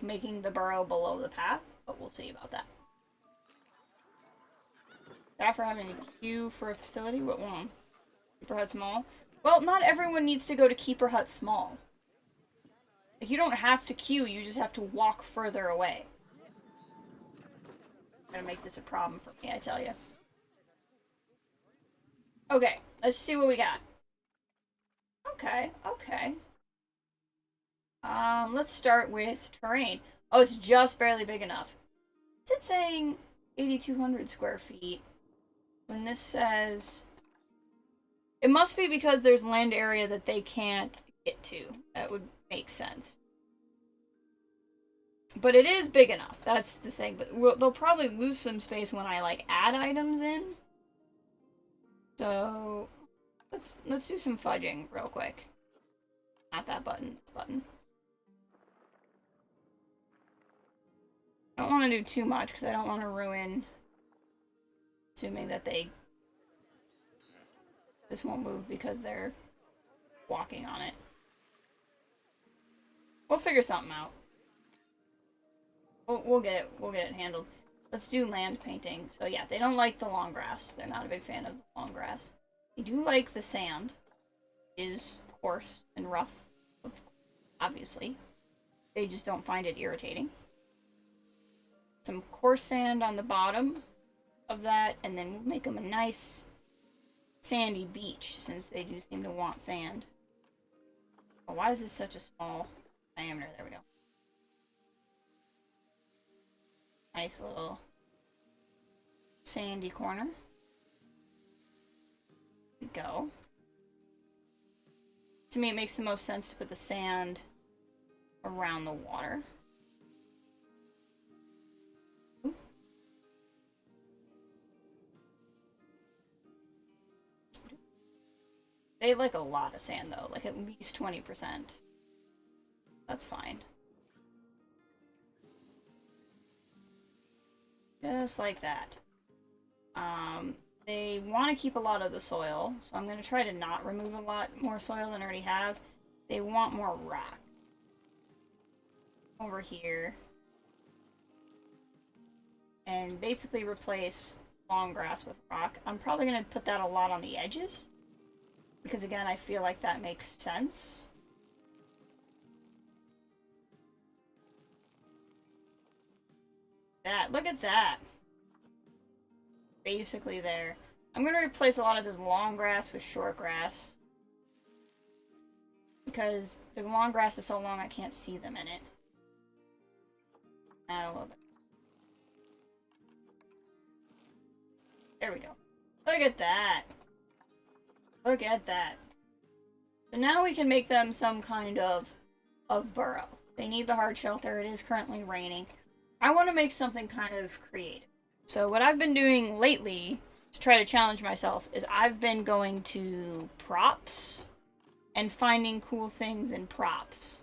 making the burrow below the path. But we'll see about that. Staff for having a queue for a facility. What one? Keeper Hut Small. Well, not everyone needs to go to Keeper Hut Small. Like, you don't have to queue. You just have to walk further away. I'm gonna make this a problem for me, I tell you. Okay, let's see what we got. Okay, okay. Let's start with terrain. Oh, it's just barely big enough. Is it saying 8,200 square feet? When this says... It must be because there's land area that they can't get to. That would make sense. But it is big enough. That's the thing. But they'll probably lose some space when I, like, add items in. So... Let's do some fudging real quick. Not that button. Button. I don't want to do too much because I don't want to ruin... Assuming that this won't move because they're walking on it. We'll figure something out. We'll get it handled. Let's do land painting. So yeah, they don't like the long grass. They're not a big fan of the long grass. They do like the sand. It is coarse and rough, obviously. They just don't find it irritating. Some coarse sand on the bottom of that, and then we'll make them a nice sandy beach, since they do seem to want sand. Oh, why is this such a small diameter? There we go. Nice little sandy corner. There we go. To me, it makes the most sense to put the sand around the water. They like a lot of sand, though. Like, at least 20%. That's fine. Just like that. They want to keep a lot of the soil, so I'm going to try to not remove a lot more soil than I already have. They want more rock. Over here. And basically replace long grass with rock. I'm probably going to put that a lot on the edges. Because again, I feel like that makes sense. Look at that. Basically there. I'm going to replace a lot of this long grass with short grass. Because the long grass is so long I can't see them in it. Add a little bit. There we go. Look at that. Look at that. So now we can make them some kind of burrow. They need the hard shelter. It is currently raining. I want to make something kind of creative. So what I've been doing lately to try to challenge myself is I've been going to props and finding cool things in props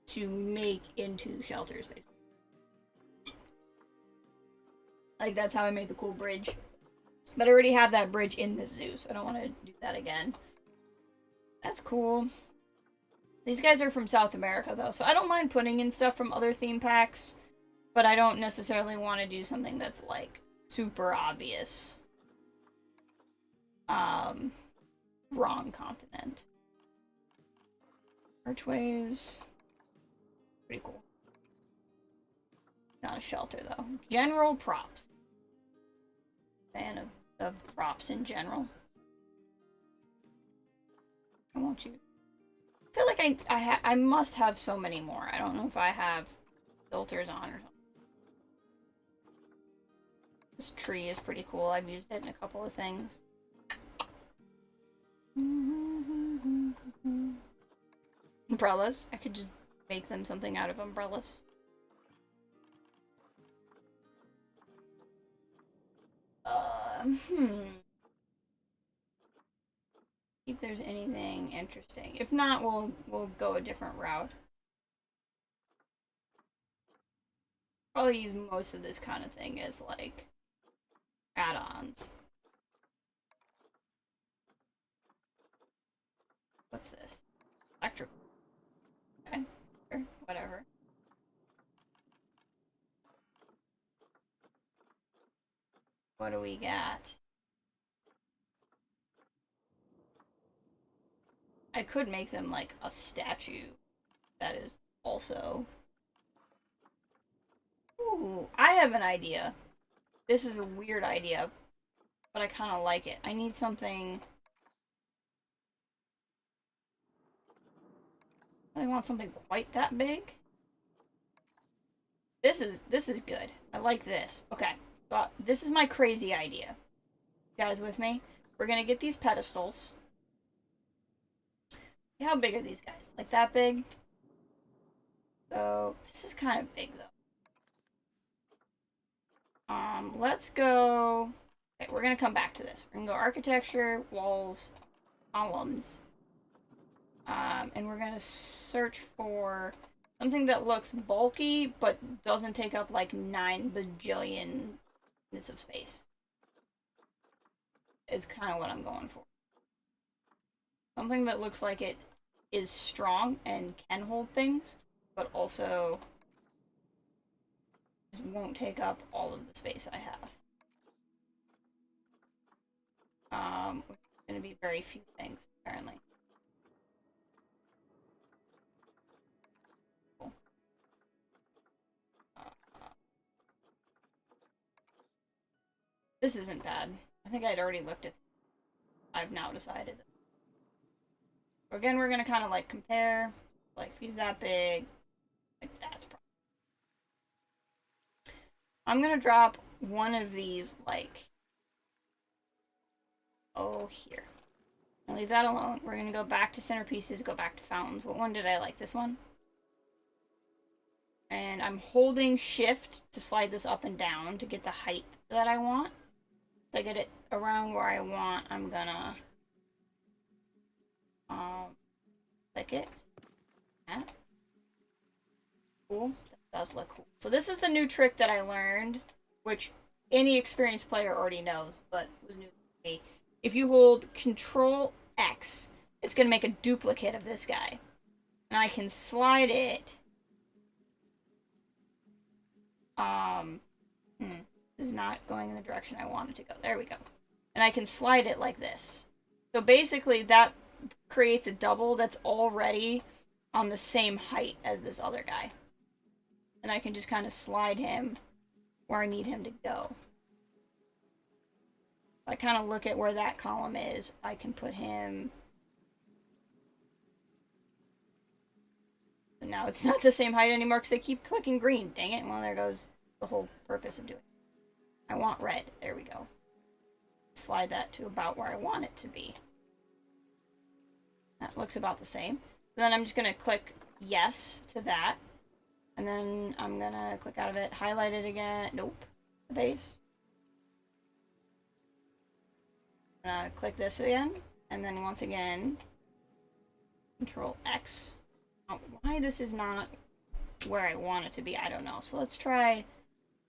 to make into shelters, basically. Like, that's how I made the cool bridge. But I already have that bridge in the zoo, so I don't want to do that again. That's cool. These guys are from South America, though, so I don't mind putting in stuff from other theme packs. But I don't necessarily want to do something that's, like, super obvious. Wrong continent. Archways. Pretty cool. Not a shelter, though. General props. Fan of props in general. I want you. I feel like I must have so many more. I don't know if I have filters on or something. This tree is pretty cool. I've used it in a couple of things. Umbrellas. I could just make them something out of umbrellas. See if there's anything interesting. If not, we'll go a different route. Probably use most of this kind of thing as like add-ons. What's this? Electrical. Okay, sure, whatever. What do we got? I could make them like a statue that is also. Ooh, I have an idea. This is a weird idea, but I kind of like it. I need something. I want something quite that big. This is good. I like this. Okay, so this is my crazy idea. You guys with me? We're gonna get these pedestals. How big are these guys? Like that big? So this is kind of big though. Let's go. Okay, we're gonna come back to this. We're gonna go architecture, walls, columns. And we're gonna search for something that looks bulky but doesn't take up like 9 bajillion minutes of space. Is kind of what I'm going for. Something that looks like it is strong and can hold things, but also won't take up all of the space I have. Which is going to be very few things, apparently. Cool. This isn't bad. I think I'd already looked at. I've now decided. Again, we're gonna kind of like compare. Like, if he's that big, like that's probably. I'm gonna drop one of these, like, oh, here. I'll leave that alone. We're gonna go back to centerpieces, go back to fountains. What one did I like? This one? And I'm holding shift to slide this up and down to get the height that I want. So I get it around where I want, I'm gonna click it. Yeah. Cool. That does look cool. So this is the new trick that I learned, which any experienced player already knows, but was new to me. If you hold Control X, it's gonna make a duplicate of this guy. And I can slide it. This is not going in the direction I want it to go. There we go. And I can slide it like this. So basically that creates a double that's already on the same height as this other guy. And I can just kind of slide him where I need him to go. If I kind of look at where that column is, I can put him. So now it's not the same height anymore because I keep clicking green. Dang it. Well, there goes the whole purpose of doing it. I want red. There we go. Slide that to about where I want it to be. That looks about the same. Then I'm just going to click yes to that. And then I'm going to click out of it, highlight it again. Nope. The base. I'm going to click this again. And then once again, Control X. Oh, why this is not where I want it to be, I don't know. So let's try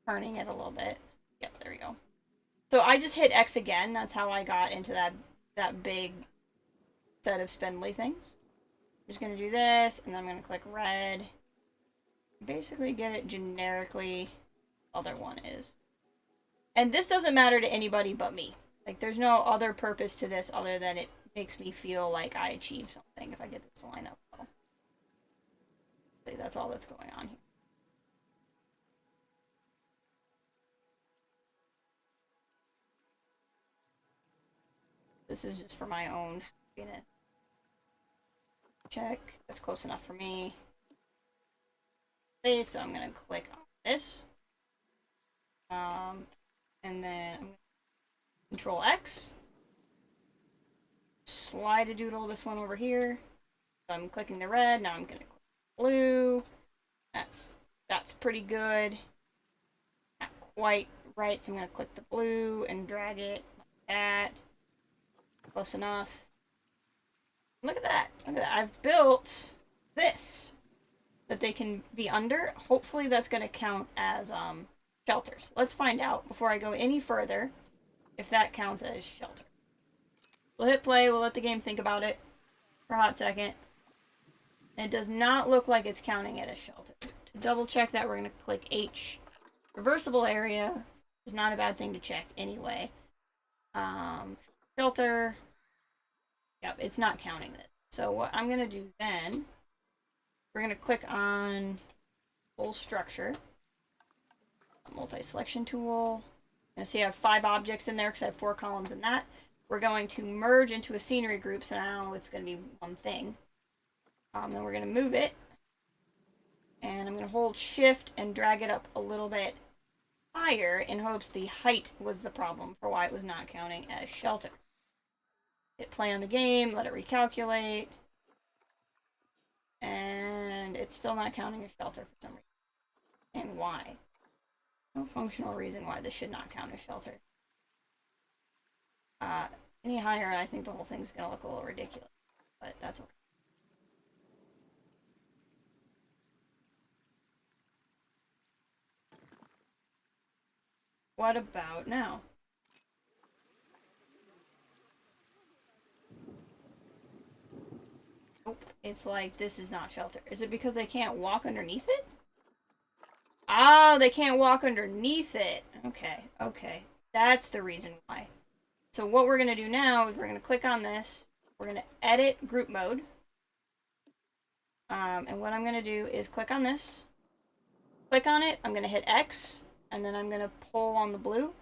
turning it a little bit. Yep, there we go. So I just hit X again. That's how I got into that big set of spindly things. I'm just going to do this, and then I'm going to click red. Basically get it generically. Other one is. And this doesn't matter to anybody but me. Like, there's no other purpose to this other than it makes me feel like I achieved something if I get this to line up well. That's all that's going on here. This is just for my own happiness. Check. That's close enough for me. Okay, so I'm going to click on this. And then I'm going to Control X. Slide a doodle this one over here. So I'm clicking the red. Now I'm going to click blue. That's pretty good. Not quite right, so I'm going to click the blue and drag it like that. Close enough. Look at that. Look at that. I've built this. that they can be under. Hopefully that's going to count as shelters. Let's find out before I go any further if that counts as shelter. We'll hit play, we'll let the game think about it for a hot second. And it does not look like it's counting it as shelter. To double check that, we're going to click H. Reversible area is not a bad thing to check anyway. Shelter. Yep, it's not counting this. So what I'm going to do then, we're going to click on full structure. Multi-selection tool. You see I have 5 objects in there because I have 4 columns in that. We're going to merge into a scenery group, so now it's going to be one thing. Then we're going to move it. And I'm going to hold shift and drag it up a little bit higher in hopes the height was the problem for why it was not counting as shelter. Hit play on the game, let it recalculate. And it's still not counting as shelter for some reason. And why? No functional reason why this should not count as shelter. Any higher, I think the whole thing's going to look a little ridiculous. But that's okay. What about now? Nope. It's like, this is not shelter. Is it because they can't walk underneath it? Oh, they can't walk underneath it. Okay, okay. That's the reason why. So what we're going to do now is we're going to click on this. We're going to edit group mode. And what I'm going to do is click on this. Click on it. I'm going to hit X. And then I'm going to pull on the blue.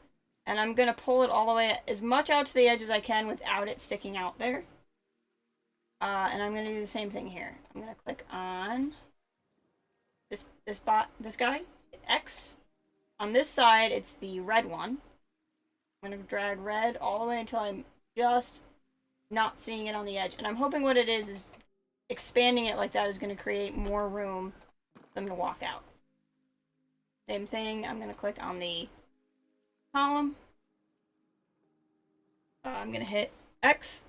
And I'm going to pull it all the way as much out to the edge as I can without it sticking out there. And I'm going to do the same thing here. I'm going to click on this guy, hit X. On this side, it's the red one. I'm going to drag red all the way until I'm just not seeing it on the edge. And I'm hoping what it is expanding it like that is going to create more room for them to walk out. Same thing, I'm going to click on the column. I'm going to hit X.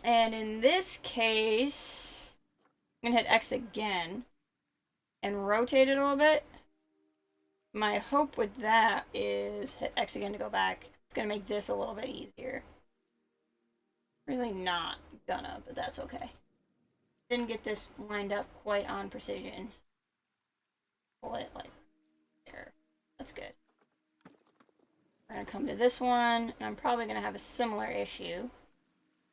And in this case, I'm going to hit X again and rotate it a little bit. My hope with that is hit X again to go back. It's going to make this a little bit easier. Really not gonna, but that's okay. Didn't get this lined up quite on precision. Pull it like there. That's good. We're going to come to this one, and I'm probably going to have a similar issue.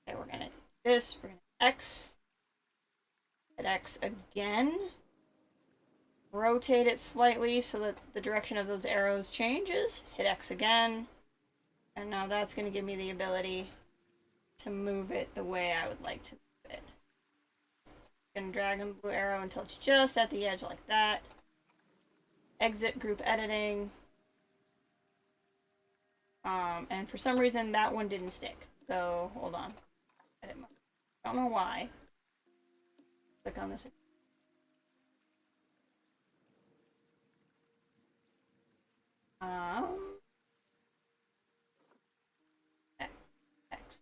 Okay, we're going to do this. We're going to X. Hit X again. Rotate it slightly so that the direction of those arrows changes. Hit X again. And now that's going to give me the ability to move it the way I would like to move it. I'm going to drag the blue arrow until it's just at the edge like that. Exit group editing. And for some reason that one didn't stick. So hold on. I don't know why. Click on this. X.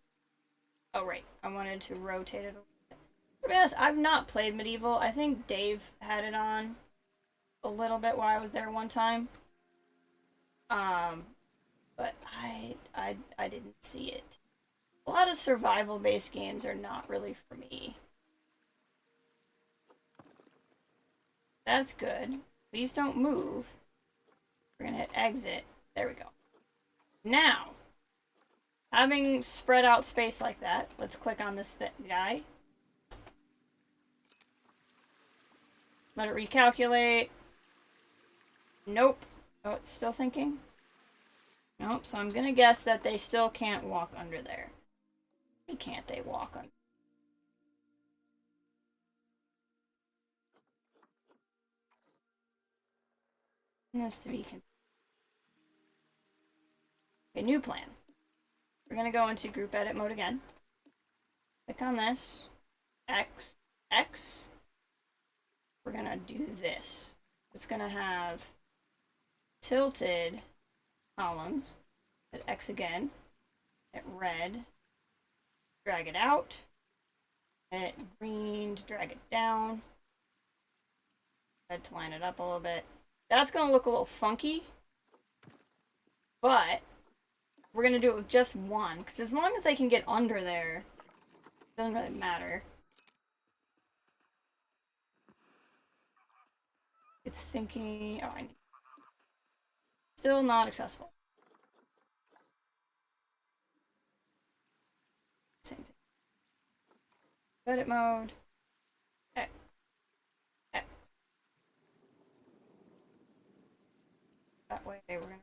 Oh right, I wanted to rotate it a little bit. To be honest, I've not played Medieval. I think Dave had it on a little bit while I was there one time. But I didn't see it. A lot of survival-based games are not really for me. That's good. These don't move. We're gonna hit exit. There we go. Now, having spread out space like that, let's click on this guy. Let it recalculate. Nope. Oh, it's still thinking? Nope, so I'm gonna guess that they still can't walk under there. Why can't they walk under? This to be confused. Okay, new plan. We're gonna go into group edit mode again. Click on this. X. X. We're gonna do this. It's gonna have tilted columns. Hit X again. Hit red. Drag it out. Hit green to drag it down. To line it up a little bit. That's gonna look a little funky, but we're gonna do it with just one, because as long as they can get under there, it doesn't really matter. It's thinking, oh, I need... Still not accessible. Same thing. Edit mode. Okay. Okay. That way we're gonna...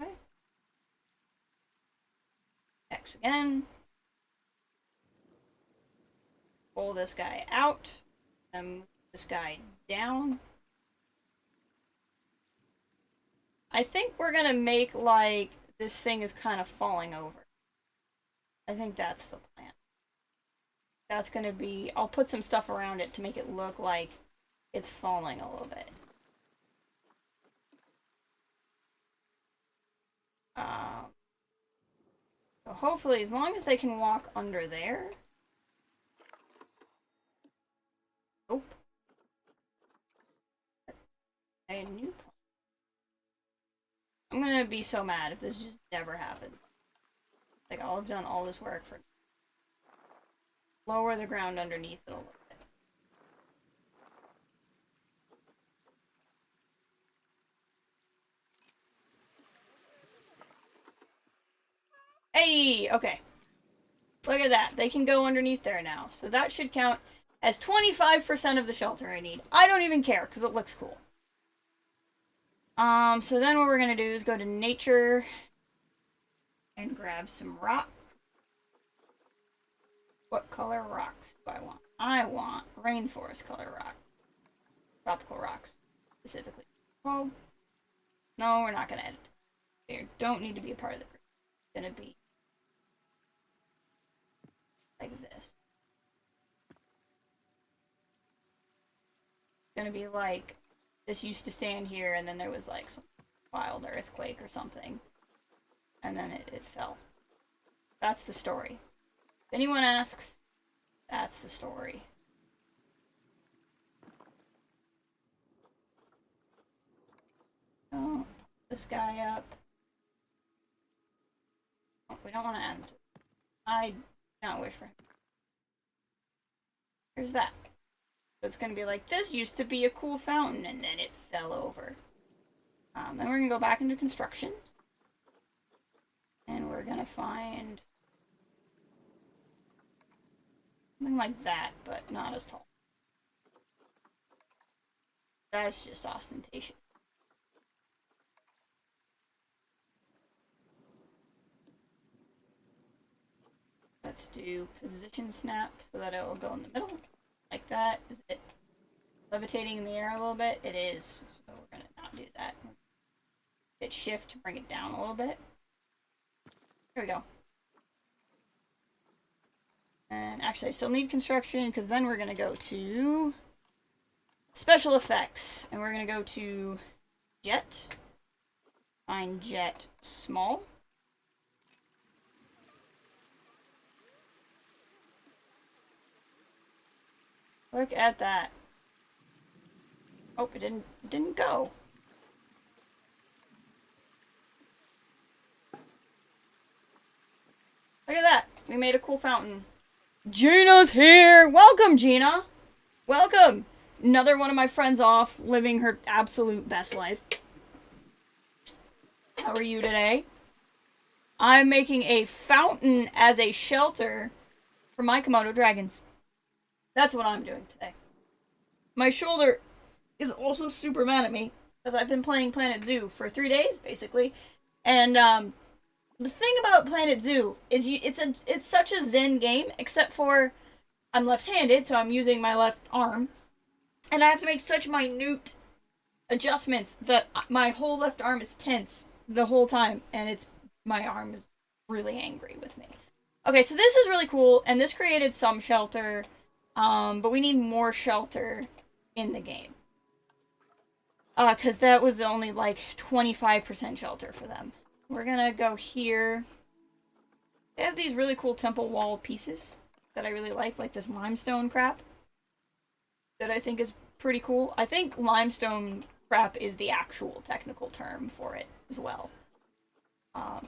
Okay. X again. Pull this guy out. And move this guy down. I think we're gonna make, like, this thing is kind of falling over. I think that's the plan. That's gonna be... I'll put some stuff around it to make it look like it's falling a little bit. So hopefully, as long as they can walk under there... Nope. A new plan. I'm gonna be so mad if this just never happens. Like, I'll have done all this work for... Lower the ground underneath it a little bit. Hey! Okay. Look at that. They can go underneath there now. So that should count as 25% of the shelter I need. I don't even care, because it looks cool. So then what we're gonna do is go to nature and grab some rocks. What color rocks do I want? I want rainforest color rock. Tropical rocks, specifically. Oh, no, we're not gonna edit. They don't need to be a part of the group. It's gonna be like this. It's gonna be like this used to stand here, and then there was like some wild earthquake or something, and then it fell. That's the story. If anyone asks, that's the story. Oh, this guy up. Oh, we don't want to add him to it. I do not wish for him. Here's that. So it's going to be like, this used to be a cool fountain, and then it fell over. Then we're going to go back into construction. And we're going to find something like that, but not as tall. That's just ostentation. Let's do position snap so that it will go in the middle. Like that. Is it levitating in the air a little bit? It is. So we're going to not do that. Hit shift to bring it down a little bit. There we go. And actually, I still need construction, because then we're going to go to special effects. And we're going to go to jet. Find jet small. Look at that. Oh, it didn't go. Look at that. We made a cool fountain. Gina's here! Welcome, Gina! Welcome! Another one of my friends off, living her absolute best life. How are you today? I'm making a fountain as a shelter for my Komodo dragons. That's what I'm doing today. My shoulder is also super mad at me, because I've been playing Planet Zoo for 3 days, basically. And, the thing about Planet Zoo is it's such a zen game, except for I'm left-handed, so I'm using my left arm. And I have to make such minute adjustments that my whole left arm is tense the whole time, and my arm is really angry with me. Okay, so this is really cool, and this created some shelter, but we need more shelter in the game. Because that was only like 25% shelter for them. We're gonna go here. They have these really cool temple wall pieces that I really like this limestone crap that I think is pretty cool. I think limestone crap is the actual technical term for it as well.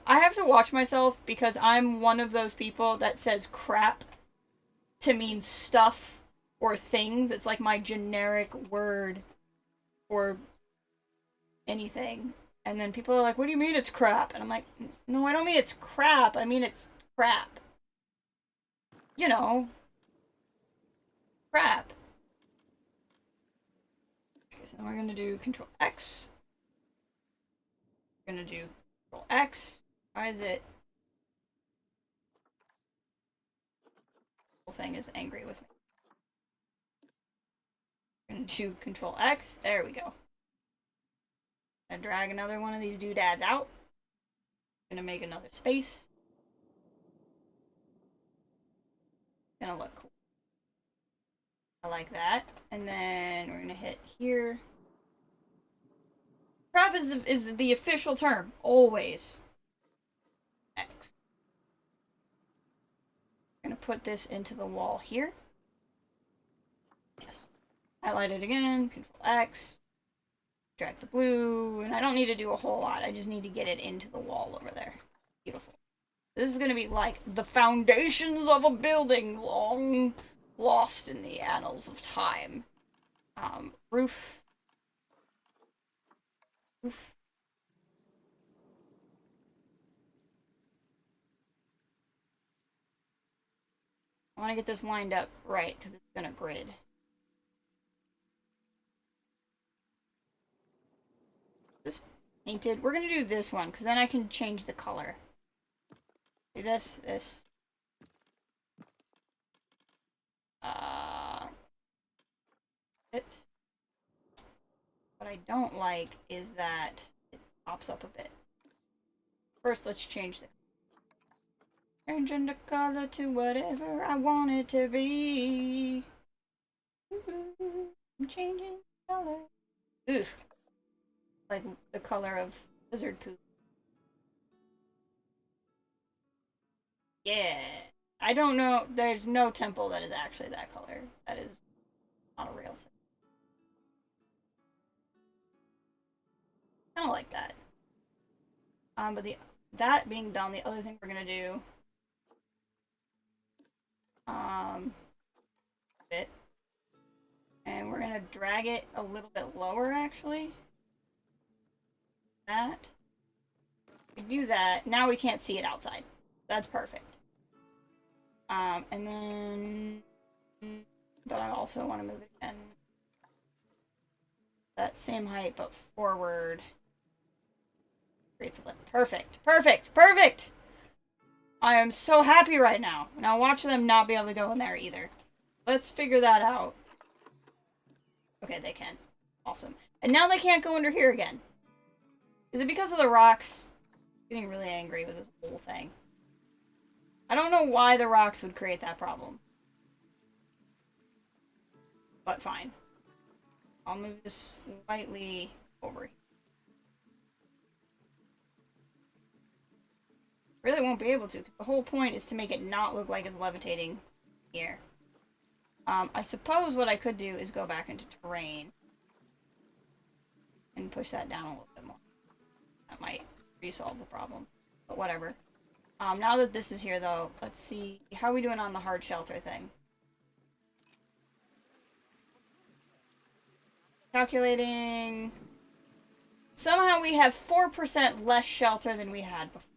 I have to watch myself because I'm one of those people that says crap to mean stuff or things. It's like my generic word for anything. And then people are like, what do you mean it's crap? And I'm like, no, I don't mean it's crap. I mean it's crap. You know, crap. Okay, so now we're going to do Control X. We're going to do Control X. Why is it? The whole thing is angry with me. We're going to do Control X. There we go. Gonna drag another one of these doodads out. Gonna make another space. Gonna look cool. I like that. And then we're gonna hit here. Crap is the official term. Always. X. I'm gonna put this into the wall here. Yes. Highlight it again. Control X. Drag the blue. And I don't need to do a whole lot. I just need to get it into the wall over there. Beautiful. This is gonna be like the foundations of a building long lost in the annals of time. Roof. Roof. I want to get this lined up right because it's gonna grid. This painted. We're gonna do this one because then I can change the color. Do this. It. What I don't like is that it pops up a bit. First, let's change the changing the color to whatever I want it to be. I'm changing color. Ooh, like the color of lizard poop. Yeah. I don't know. There's no temple that is actually that color. That is not a real thing. Kind of like that. But that being done, the other thing we're gonna do, bit, and we're gonna drag it a little bit lower actually. That. We do that. Now we can't see it outside. That's perfect. And then, but I also want to move it again. That same height, but forward. Creates a lift. Perfect. Perfect. Perfect! I am so happy right now. Now watch them not be able to go in there either. Let's figure that out. Okay, they can. Awesome. And now they can't go under here again. Is it because of the rocks? I'm getting really angry with this whole thing. I don't know why the rocks would create that problem. But fine. I'll move this slightly over here. Really won't be able to, because the whole point is to make it not look like it's levitating here. I suppose what I could do is go back into terrain. And push that down a little bit more. That might resolve the problem. But whatever. Now that this is here, though, let's see. How are we doing on the hard shelter thing? Calculating. Somehow we have 4% less shelter than we had before.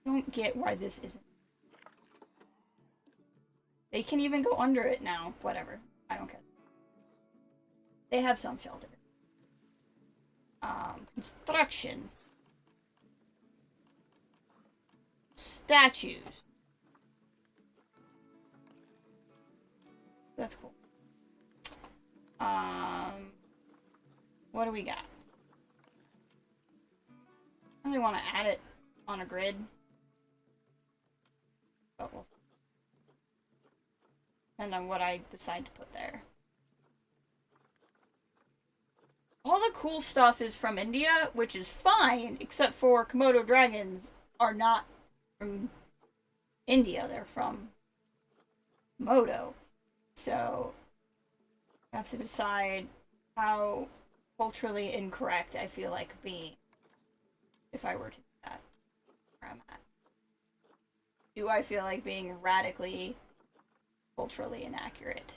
Don't get why this isn't. They can even go under it now. Whatever. I don't care. They have some shelter. Construction. Statues. That's cool. What do we got? I really want to add it on a grid. But we'll see. Depend on what I decide to put there. All the cool stuff is from India, which is fine, except for Komodo dragons are not from India. They're from Komodo. So I have to decide how culturally incorrect I feel like being if I were to do that where I'm at. Do I feel like being radically culturally inaccurate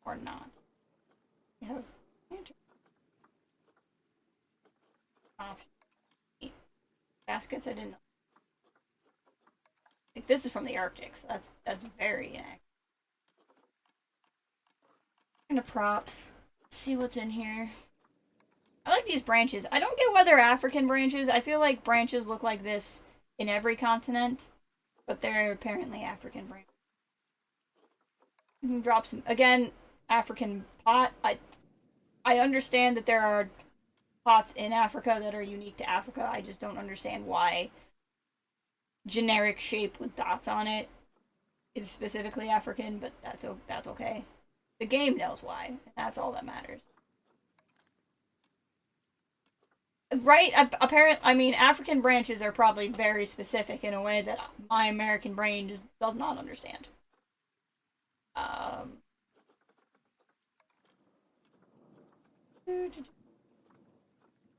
or not? We have options. Baskets I didn't know. Like this is from the Arctic, so that's very inaccurate. Kind of props. Let's see what's in here. I like these branches. I don't get why they're African branches. I feel like branches look like this in every continent, but they're apparently African branches. You can drop some again. African pot. I understand that there are pots in Africa that are unique to Africa. I just don't understand why generic shape with dots on it is specifically African, but that's okay. The game knows why, and that's all that matters. Right? Apparently, I mean, African branches are probably very specific in a way that my American brain just does not understand. Um,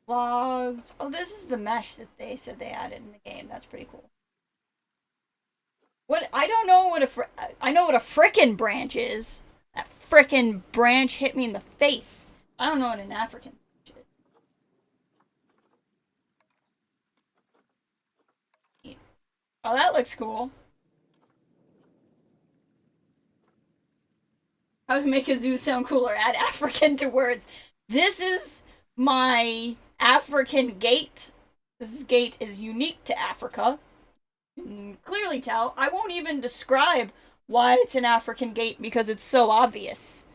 logs. Oh, this is the mesh that they said they added in the game. That's pretty cool. What I don't know what I know what a frickin' branch is. That frickin' branch hit me in the face. I don't know what an African branch is. Oh, that looks cool. How to make a zoo sound cooler? Add African to words. This is my African gate. This gate is unique to Africa. You can clearly tell. I won't even describe why it's an African gate because it's so obvious.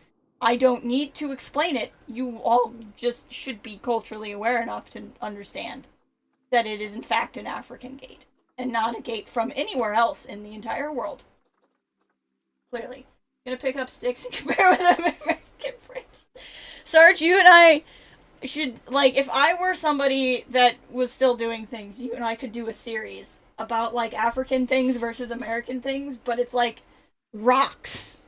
I don't need to explain it. You all just should be culturally aware enough to understand that it is in fact an African gate and not a gate from anywhere else in the entire world. Clearly. Gonna pick up sticks and compare with American branches. Sarge, you and I should, like, if I were somebody that was still doing things, you and I could do a series about, like, African things versus American things, but it's like rocks.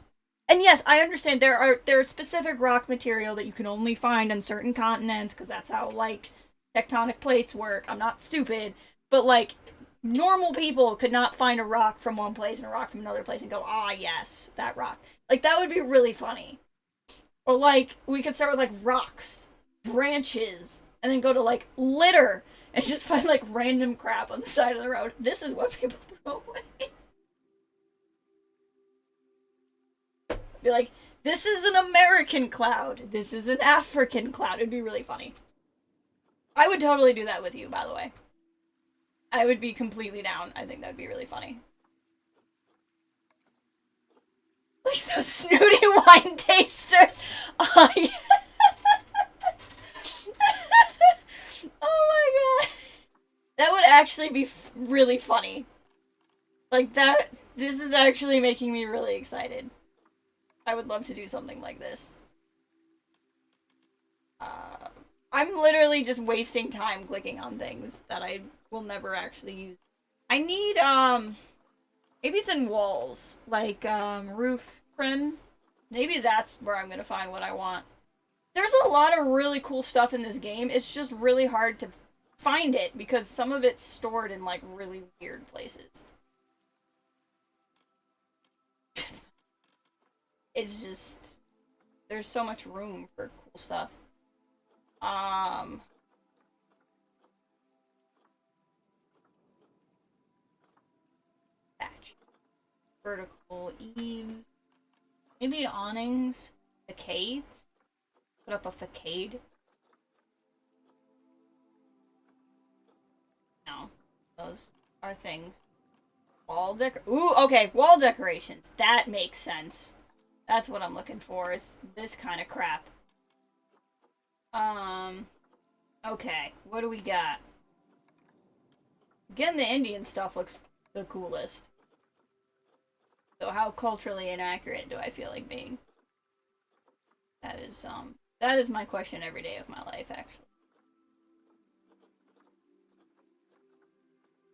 And yes, I understand there's specific rock material that you can only find on certain continents because that's how, like, tectonic plates work. I'm not stupid, but, like, normal people could not find a rock from one place and a rock from another place and go, ah, yes, that rock. Like, that would be really funny. Or, like, we could start with, like, rocks, branches, and then go to, like, litter and just find, like, random crap on the side of the road. This is what people throw away. Be like, this is an American cloud. This is an African cloud. It'd be really funny. I would totally do that with you, by the way. I would be completely down. I think that would be really funny. Like those snooty wine tasters. Oh, yeah. Oh my god. That would actually be really funny. Like that. This is actually making me really excited. I would love to do something like this. I'm literally just wasting time clicking on things that I will never actually use. I need, maybe it's in walls. Like, roof trim. Maybe that's where I'm gonna find what I want. There's a lot of really cool stuff in this game. It's just really hard to find it because some of it's stored in, like, really weird places. It's just... there's so much room for cool stuff. Thatch. Vertical eaves. Maybe awnings. Facades. Put up a facade. No. Those are things. Ooh, okay, wall decorations. That makes sense. That's what I'm looking for, is this kind of crap. Okay, what do we got? Again, the Indian stuff looks the coolest. So how culturally inaccurate do I feel like being? That is my question every day of my life, actually.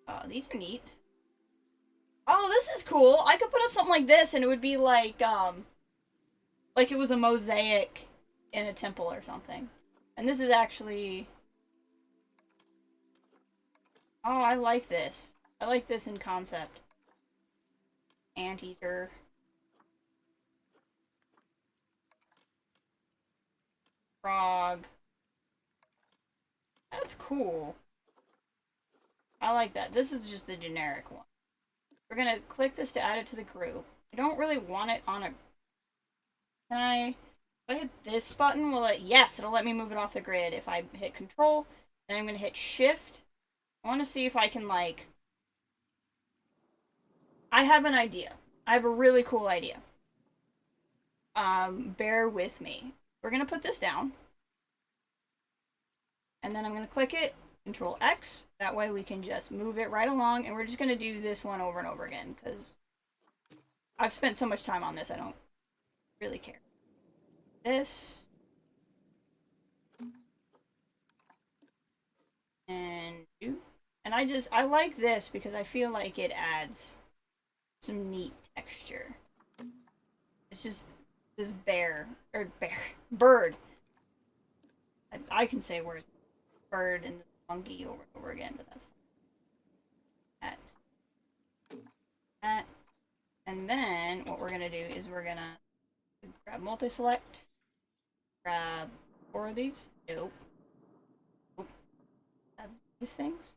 Oh, these are neat. Oh, this is cool. I could put up something like this and it would be like, Like it was a mosaic in a temple or something. And this is actually... Oh, I like this. I like this in concept. Anteater. Frog. That's cool. I like that. This is just the generic one. We're gonna click this to add it to the group. I don't really want it on a... Can I... If I hit this button, will it... Yes, it'll let me move it off the grid. If I hit Control, then I'm gonna hit Shift. I want to see if I can, like... I have an idea. I have a really cool idea. Bear with me. We're gonna put this down. And then I'm gonna click it, Control X. That way we can just move it right along, and we're just gonna do this one over and over again, because I've spent so much time on this, I don't really care. This. And do. And I like this because I feel like it adds some neat texture. It's just this bird. I can say words. Bird and the monkey over and over again, but that's fine. That. And then what we're gonna do is we're gonna grab multi-select, grab 4 of these. Nope. Grab these things.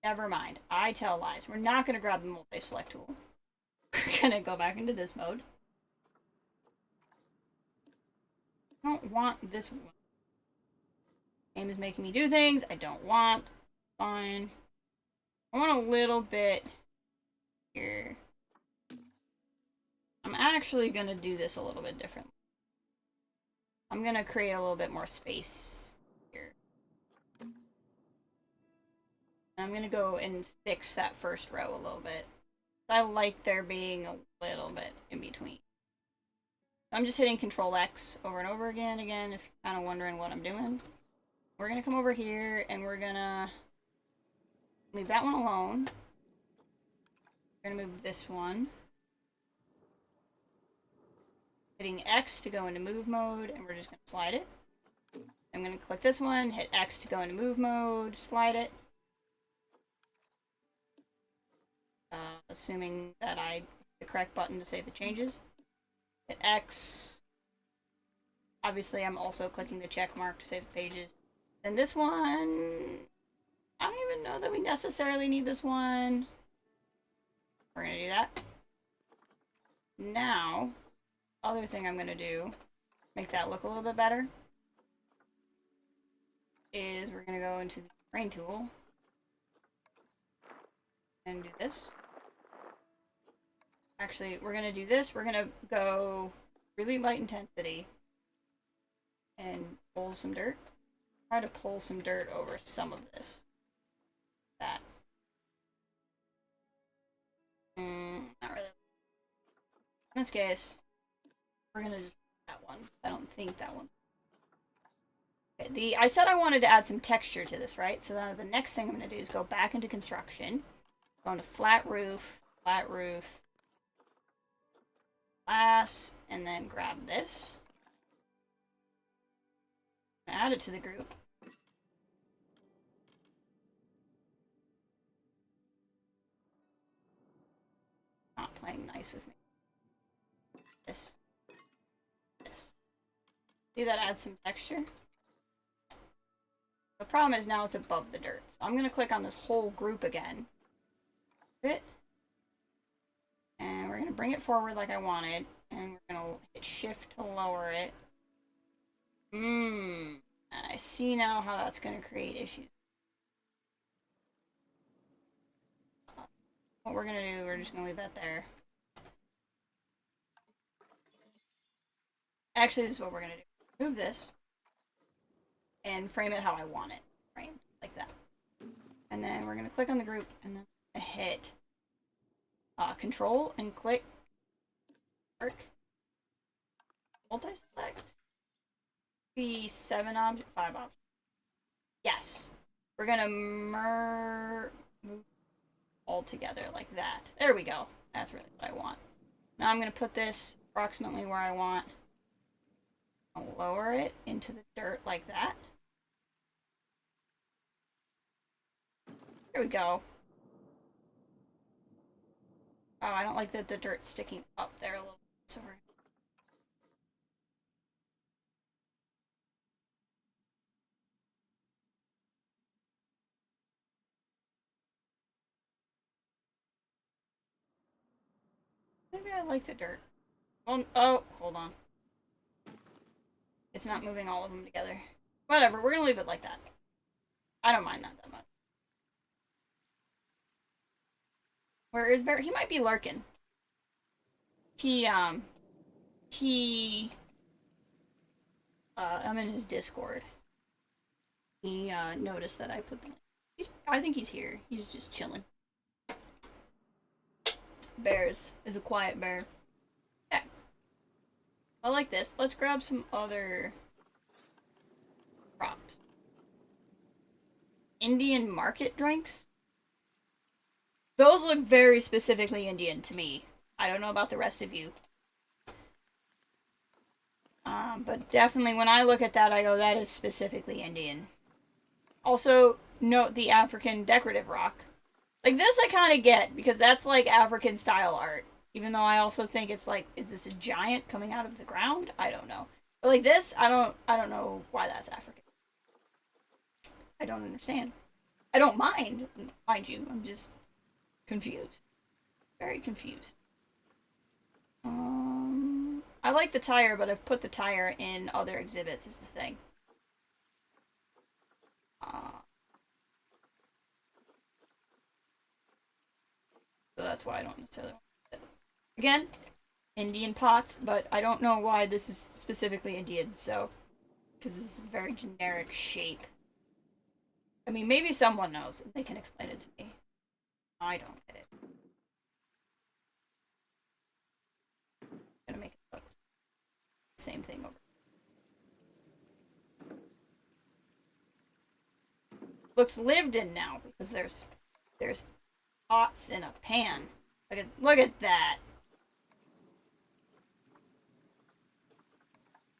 Never mind. I tell lies. We're not gonna grab the multi-select tool. We're gonna go back into this mode. I don't want this one. Game is making me do things I don't want. Fine. I want a little bit here. I'm actually gonna do this a little bit differently. I'm gonna create a little bit more space here. And I'm gonna go and fix that first row a little bit. I like there being a little bit in between. I'm just hitting Control X over and over again, if you're kind of wondering what I'm doing. We're gonna come over here and we're gonna leave that one alone. We're gonna move this one. Hitting X to go into move mode, and we're just gonna slide it. I'm gonna click this one, hit X to go into move mode, slide it. Assuming that I hit the correct button to save the changes. Hit X. Obviously, I'm also clicking the check mark to save the pages. Then this one... I don't even know that we necessarily need this one. We're gonna do that. Now, other thing I'm gonna do, make that look a little bit better, is we're gonna go into the terrain tool and do this. Actually, we're gonna do this. We're gonna go really light intensity and pull some dirt. Try to pull some dirt over some of this. That. Not really. In this case, we're gonna just do that one. I don't think that one's... Okay, I said I wanted to add some texture to this, right? So the next thing I'm gonna do is go back into construction, go into flat roof, glass, and then grab this. Add it to the group. Not playing nice with me. This. See, that adds some texture. The problem is now it's above the dirt. So I'm going to click on this whole group again. And we're going to bring it forward like I wanted. And we're going to hit shift to lower it. And I see now how that's going to create issues. What we're going to do, we're just going to leave that there. Actually, this is what we're going to do. Move this. And frame it how I want it. Framed like that. And then we're going to click on the group and then hit Control and click arc. Multi-select. Be 7 object, 5 object. Yes. We're going to move all together like that. There we go. That's really what I want. Now I'm going to put this approximately where I want. I'll lower it into the dirt like that. There we go. Oh, I don't like that the dirt's sticking up there a little bit. Sorry. Maybe I like the dirt. Oh, hold on. It's not moving all of them together. Whatever, we're gonna leave it like that. I don't mind that much. Where is Bear? He might be lurking. He, I'm in his Discord. He, noticed that I put them. I think he's here. He's just chilling. Bears is a quiet bear. Yeah. I like this. Let's grab some other props. Indian market drinks? Those look very specifically Indian to me. I don't know about the rest of you. But definitely when I look at that, I go, that is specifically Indian. Also, note the African decorative rock. Like, this I kind of get, because that's, like, African style art. Even though I also think it's like, is this a giant coming out of the ground? I don't know. But, like, this, I don't know why that's African. I don't understand. I don't mind you. I'm just confused. Very confused. I like the tire, but I've put the tire in other exhibits is the thing. So that's why I don't necessarily want it. Again, Indian pots, but I don't know why this is specifically Indian, so... Because this is a very generic shape. I mean, maybe someone knows, and they can explain it to me. I don't get it. I'm gonna make it look the same thing over. Looks lived in now, because there's pots in a pan. Look at that.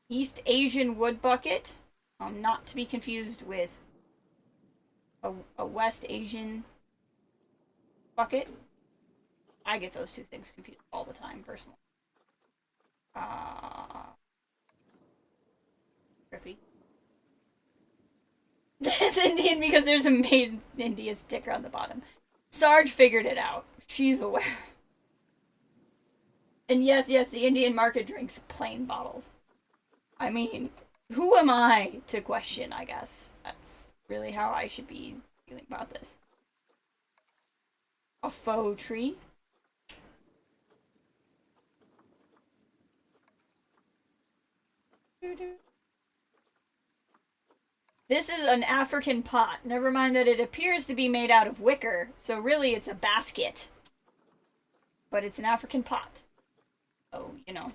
East Asian wood bucket. Not to be confused with a West Asian bucket. I get those two things confused all the time, personally. Trippy. It's Indian because there's a Made in India sticker on the bottom. Sarge figured it out. She's aware. And yes, the Indian market drinks plain bottles. I mean, who am I to question, I guess? That's really how I should be feeling about this. A faux tree? This is an African pot. Never mind that it appears to be made out of wicker, so really it's a basket. But it's an African pot. Oh, you know.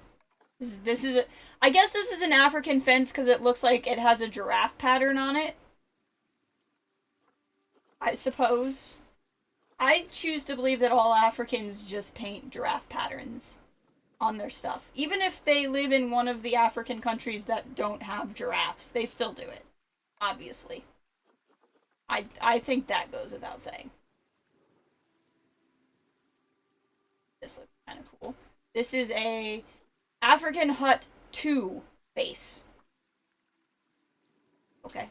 This is I guess this is an African fence because it looks like it has a giraffe pattern on it. I suppose. I choose to believe that all Africans just paint giraffe patterns on their stuff. Even if they live in one of the African countries that don't have giraffes, they still do it. Obviously. I think that goes without saying. This looks kind of cool. This is a African Hut 2 base. Okay.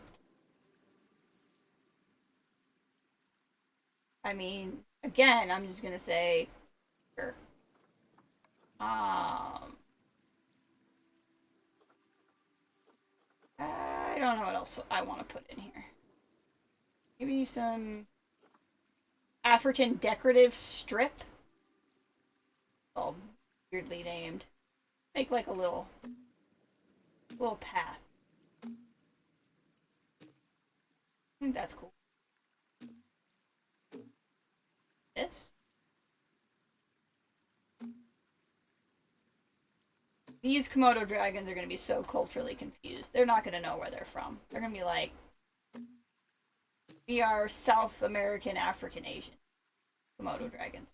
I mean, again, I'm just gonna say, sure. I don't know what else I want to put in here. Maybe some African decorative strip. All weirdly named. Make like a little path. I think that's cool. This. These Komodo dragons are going to be so culturally confused. They're not going to know where they're from. They're going to be like, we are South American, African, Asian Komodo dragons.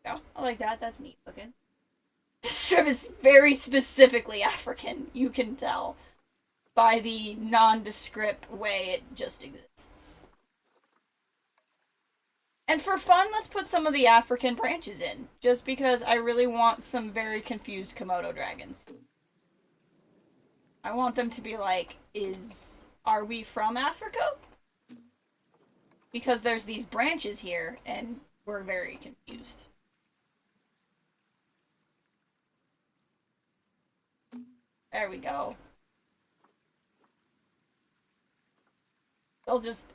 Yeah, I like that. That's neat looking. This strip is very specifically African. You can tell by the nondescript way it just exists. And for fun, let's put some of the African branches in, just because I really want some very confused Komodo dragons. I want them to be like, are we from Africa? Because there's these branches here, and we're very confused. There we go. They'll just...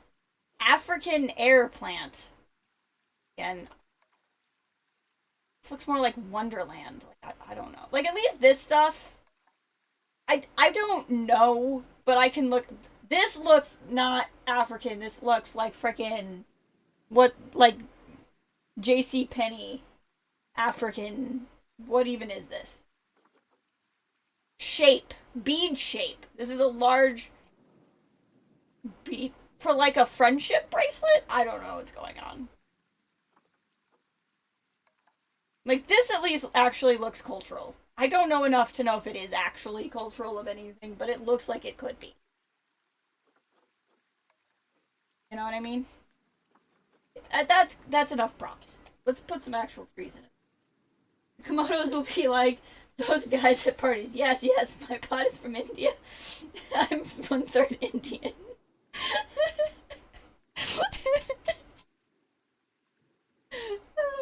African air plant. And this looks more like Wonderland. Like, I don't know. Like, at least this stuff... I don't know, but I can look... This looks not African. This looks like frickin'... What, like... J.C. Penney African... What even is this? Shape. Bead shape. This is a large... bead... For like a friendship bracelet? I don't know what's going on. Like, this at least actually looks cultural. I don't know enough to know if it is actually cultural of anything, but it looks like it could be. You know what I mean? That's enough props. Let's put some actual trees in it. Komodos will be like those guys at parties. Yes, yes, my pod is from India. I'm 1/3 Indian.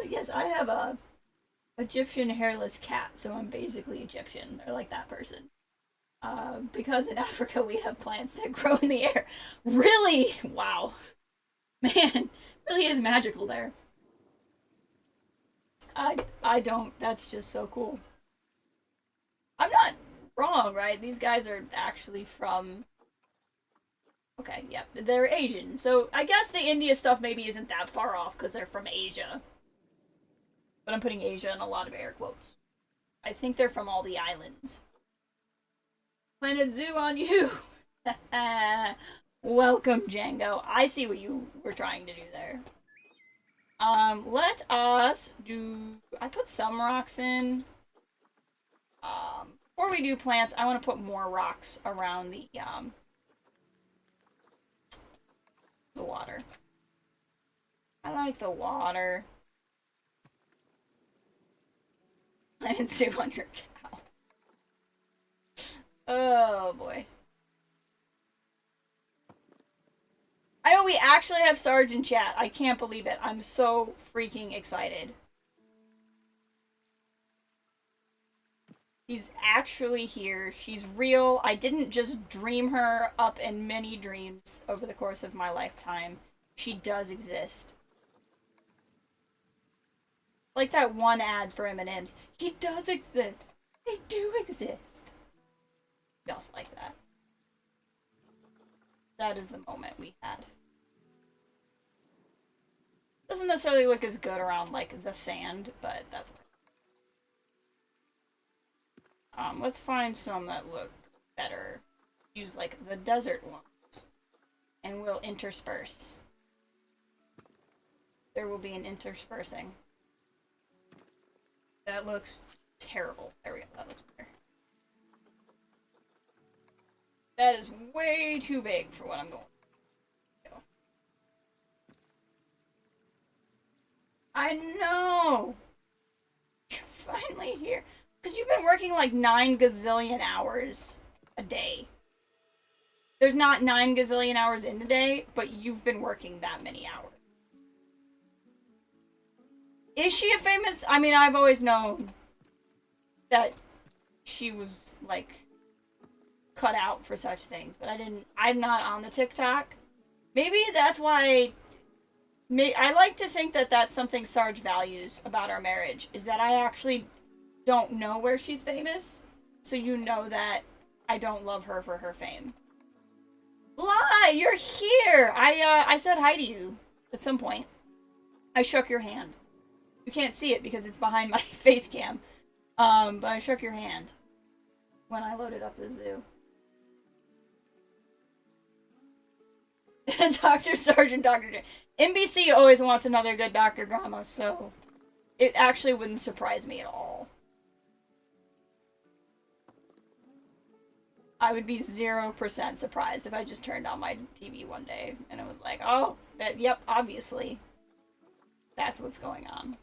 Yes, I have a Egyptian hairless cat, so I'm basically Egyptian. They're like that person. Because in Africa we have plants that grow in the air. Really? Wow. Man, really is magical there. I don't, that's just so cool. I'm not wrong, right? These guys are actually from... Okay, yep, they're Asian. So I guess the India stuff maybe isn't that far off because they're from Asia. But I'm putting Asia in a lot of air quotes. I think they're from all the islands. Planet Zoo on you! Welcome, Django. I see what you were trying to do there. Let us do... I put some rocks in. Before we do plants, I want to put more rocks around the water. I like the water. Planet Zoo on your cow. Oh boy. I know we actually have Sarge in chat. I can't believe it. I'm so freaking excited. She's actually here. She's real. I didn't just dream her up in many dreams over the course of my lifetime. She does exist. Like that one ad for M&M's. He does exist. They do exist. Just like that. That is the moment we had. Doesn't necessarily look as good around, like, the sand, but that's... let's find some that look better. Use, like, the desert ones. And we'll intersperse. There will be an interspersing. That looks terrible. There we go, that looks better. That is way too big for what I'm going to do. I know! You're finally here. Because you've been working like 9 gazillion hours a day. There's not 9 gazillion hours in the day, but you've been working that many hours. Is she a famous... I mean, I've always known that she was, like, cut out for such things, but I'm not on the TikTok. Maybe that's why... I like to think that that's something Sarge values about our marriage, is that I actually don't know where she's famous, so you know that I don't love her for her fame. Lie, you're here! I said hi to you at some point. I shook your hand. You can't see it because it's behind my face cam. But I shook your hand when I loaded up the zoo. Dr. Sargent, Dr. NBC always wants another good Dr. drama, so It actually wouldn't surprise me at all. I would be 0% surprised if I just turned on my TV one day and it was like, oh, yep, obviously. That's what's going on.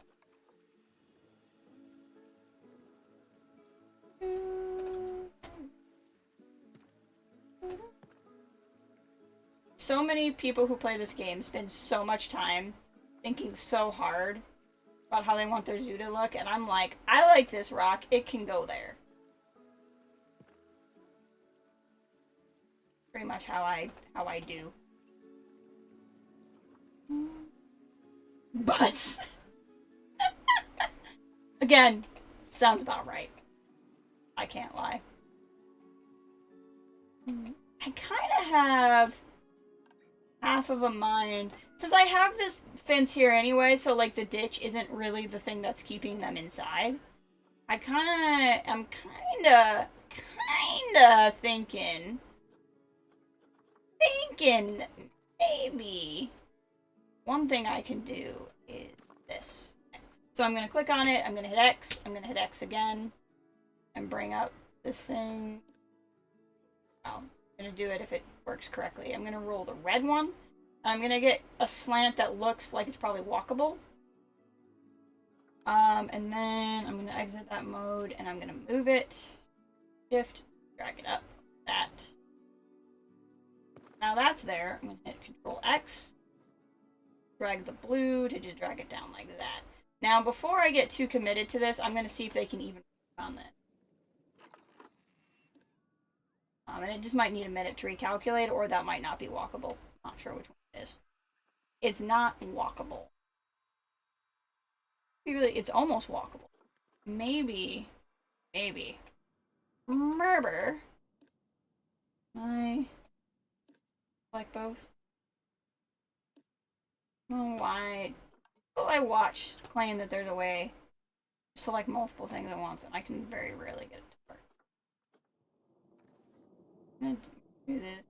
So many people who play this game spend so much time thinking so hard about how they want their zoo to look, and I'm like, I like this rock, it can go there. Pretty much how I do. Butts. Again, sounds about right. I can't lie. I kind of have half of a mind. Since I have this fence here anyway, so like the ditch isn't really the thing that's keeping them inside. I'm kinda thinking maybe one thing I can do is this. So I'm gonna click on it, I'm gonna hit X, I'm gonna hit X again, and bring up this thing. Oh, I'm gonna do it if it works correctly. I'm gonna roll the red one. I'm gonna get a slant that looks like it's probably walkable. And then I'm gonna exit that mode and I'm gonna move it. Shift, drag it up. That. Now that's there. I'm gonna hit Control X. Drag the blue to just drag it down like that. Now before I get too committed to this, I'm gonna see if they can even work on that. And it just might need a minute to recalculate, or that might not be walkable. Not sure which one it is. It's not walkable. It's almost walkable. Maybe. Murder. I like both. Oh, why? Well, I watched claim that there's a way to select multiple things at once, and I can very rarely get it to work. I'm gonna do this.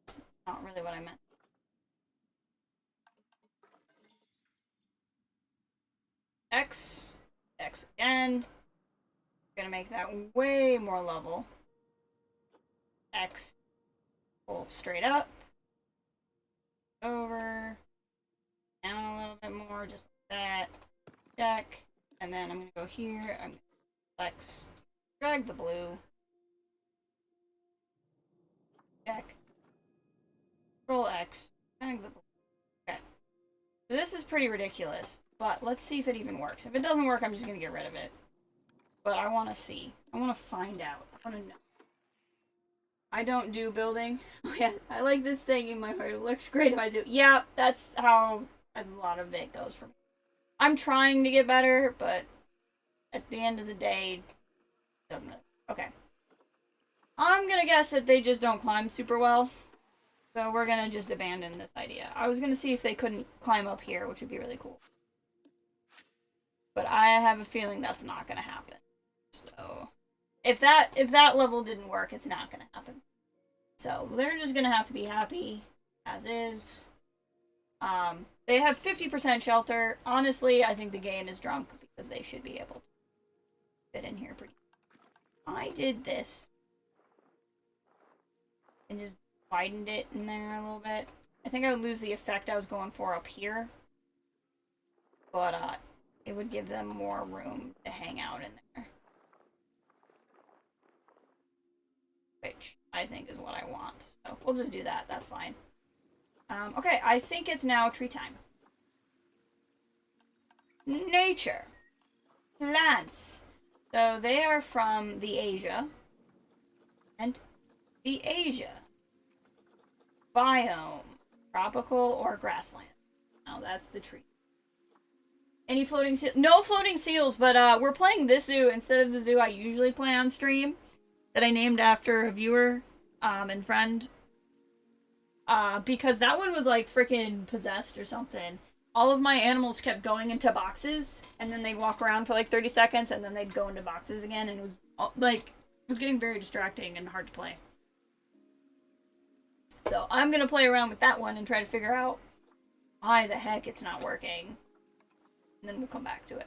It's not really what I meant. X again. Gonna make that way more level. X, pull straight up, over, down a little bit more, just like that. Check, and then I'm gonna go here. I'm gonna flex, drag the blue. Check. Control X, drag the blue. Okay. So this is pretty ridiculous. But let's see if it even works. If it doesn't work, I'm just gonna get rid of it. But I want to see. I want to find out. I want to know. I don't do building. Oh yeah, I like this thing in my heart. It looks great if I do. Yeah, that's how a lot of it goes for me. I'm trying to get better, but at the end of the day, it doesn't matter. Okay. I'm gonna guess that they just don't climb super well. So we're gonna just abandon this idea. I was gonna see if they couldn't climb up here, which would be really cool. But I have a feeling that's not gonna happen. So if that level didn't work, it's not gonna happen. So they're just gonna have to be happy as is. They have 50% shelter. Honestly, I think the game is drunk because they should be able to fit in here pretty. I did this and just widened it in there a little bit. I think I would lose the effect I was going for up here. But it would give them more room to hang out in there. Which I think is what I want. So we'll just do that. That's fine. Okay, I think it's now tree time. Nature. Plants. So they are from the Asia. And the Asia biome. Tropical or grassland. Now that's the tree. Any floating seals? No floating seals, but we're playing this zoo instead of the zoo I usually play on stream that I named after a viewer and friend. Because that one was like freaking possessed or something. All of my animals kept going into boxes, and then they'd walk around for like 30 seconds, and then they'd go into boxes again, and it was like, it was getting very distracting and hard to play. So I'm gonna play around with that one and try to figure out why the heck it's not working. and then we'll come back to it.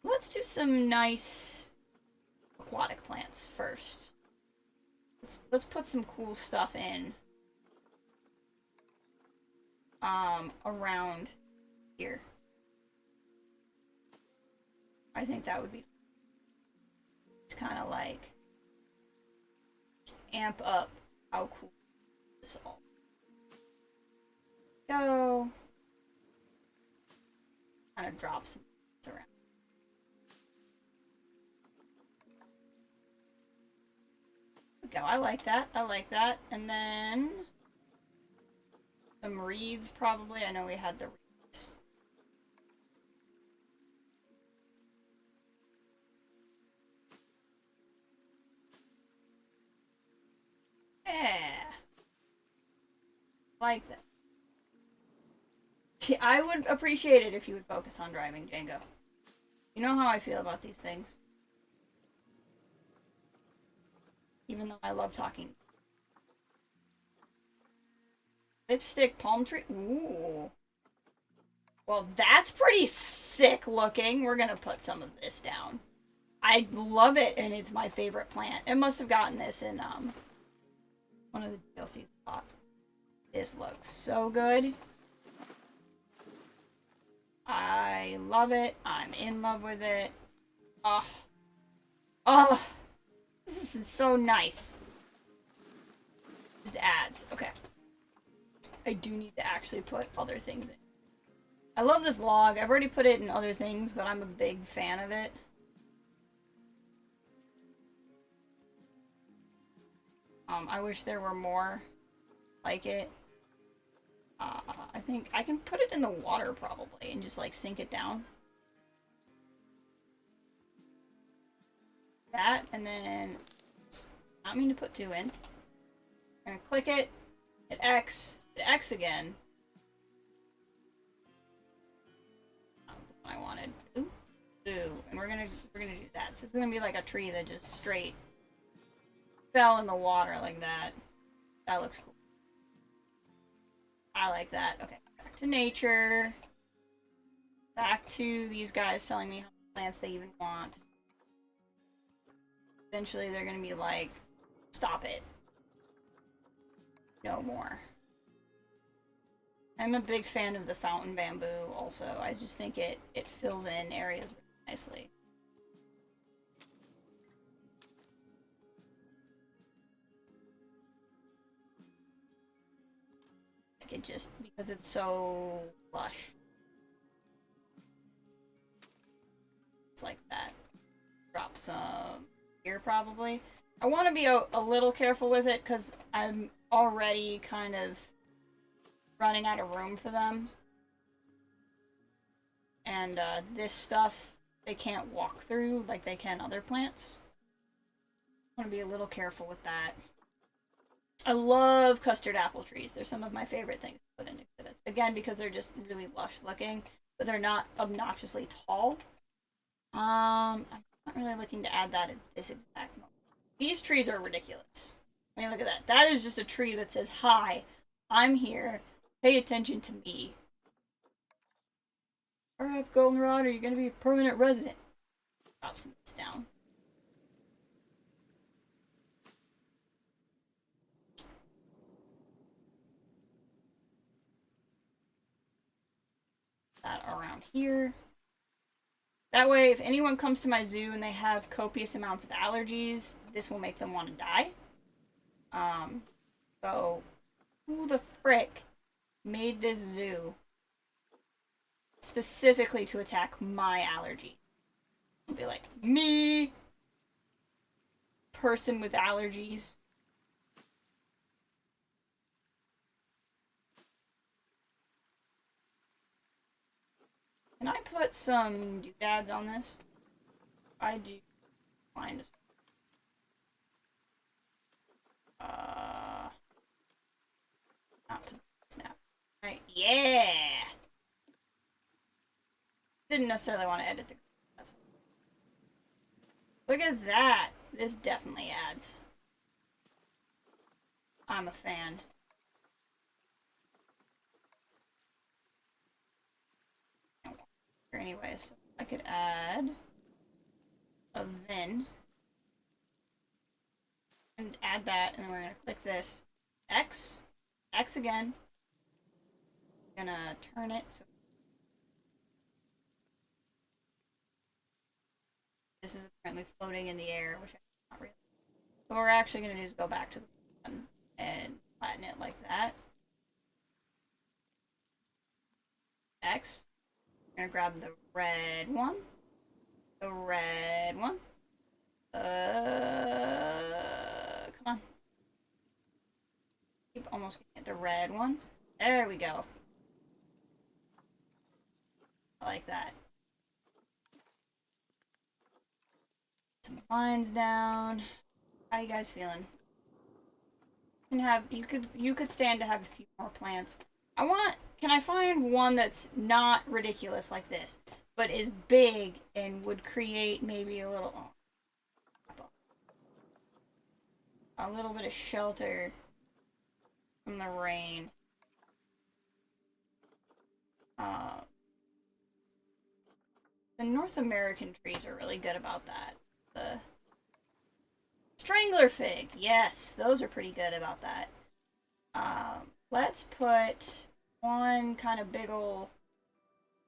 Let's do some nice aquatic plants first. Let's put some cool stuff in. Around here. I think that would be just kind of like amp up how cool this all go. Kind of drop some around. Go. I like that. I like that. And then some reeds, probably. I know we had the reeds. Yeah. Like that. I would appreciate it if you would focus on driving, Django. You know how I feel about these things. Even though I love talking. Lipstick palm tree. Ooh. Well, that's pretty sick looking. We're gonna put some of this down. I love it, and it's my favorite plant. It must have gotten this in one of the DLCs I bought. This looks so good. I love it. I'm in love with it. Oh. Oh. This is so nice. Just adds. Okay. I do need to actually put other things in. I love this log. I've already put it in other things, but I'm a big fan of it. I wish there were more like it. I think I can put it in the water probably and just like sink it down. That, and then not mean to put 2 in. I'm gonna click it, hit X, hit X again. I wanted ooh, and we're gonna do that. So it's gonna be like a tree that just straight fell in the water like that. That looks cool. I like that. Okay, back to nature. Back to these guys telling me how many plants they even want. Eventually they're gonna be like, stop it. No more. I'm a big fan of the fountain bamboo also. I just think it fills in areas really nicely. Like it just, because it's so lush. It's like that. Drop some here probably. I want to be a little careful with it because I'm already kind of running out of room for them. And this stuff, they can't walk through like they can other plants. I want to be a little careful with that. I love custard apple trees. They're some of my favorite things to put in exhibits. Again, because they're just really lush looking, but they're not obnoxiously tall. I'm not really looking to add that at this exact moment. These trees are ridiculous. I mean, look at that. That is just a tree that says, hi, I'm here. Pay attention to me. Alright, Goldenrod, are you going to be a permanent resident? Drop some of this down. That around here. That way, if anyone comes to my zoo and they have copious amounts of allergies, this will make them want to die. So, who the frick made this zoo specifically to attack my allergy? I'll be like, me! Person with allergies. Can I put some doodads on this? I do find a not snap. Right, yeah. Didn't necessarily want to edit the. That's fine. Look at that. This definitely adds. I'm a fan. anyway, so I could add a VIN and add that, and then we're gonna click this X, X again. Gonna turn it so this is apparently floating in the air, which I'm not really. So what we're actually gonna do is go back to the one and flatten it like that. X. We're gonna grab the red one. The red one. Come on. Keep almost getting the red one. There we go. I like that. Some vines down. How you guys feeling? You could stand to have a few more plants. Can I find one that's not ridiculous like this, but is big and would create maybe a little bit of shelter from the rain. The North American trees are really good about that. The Strangler fig, yes, those are pretty good about that. Let's put one kind of big ol'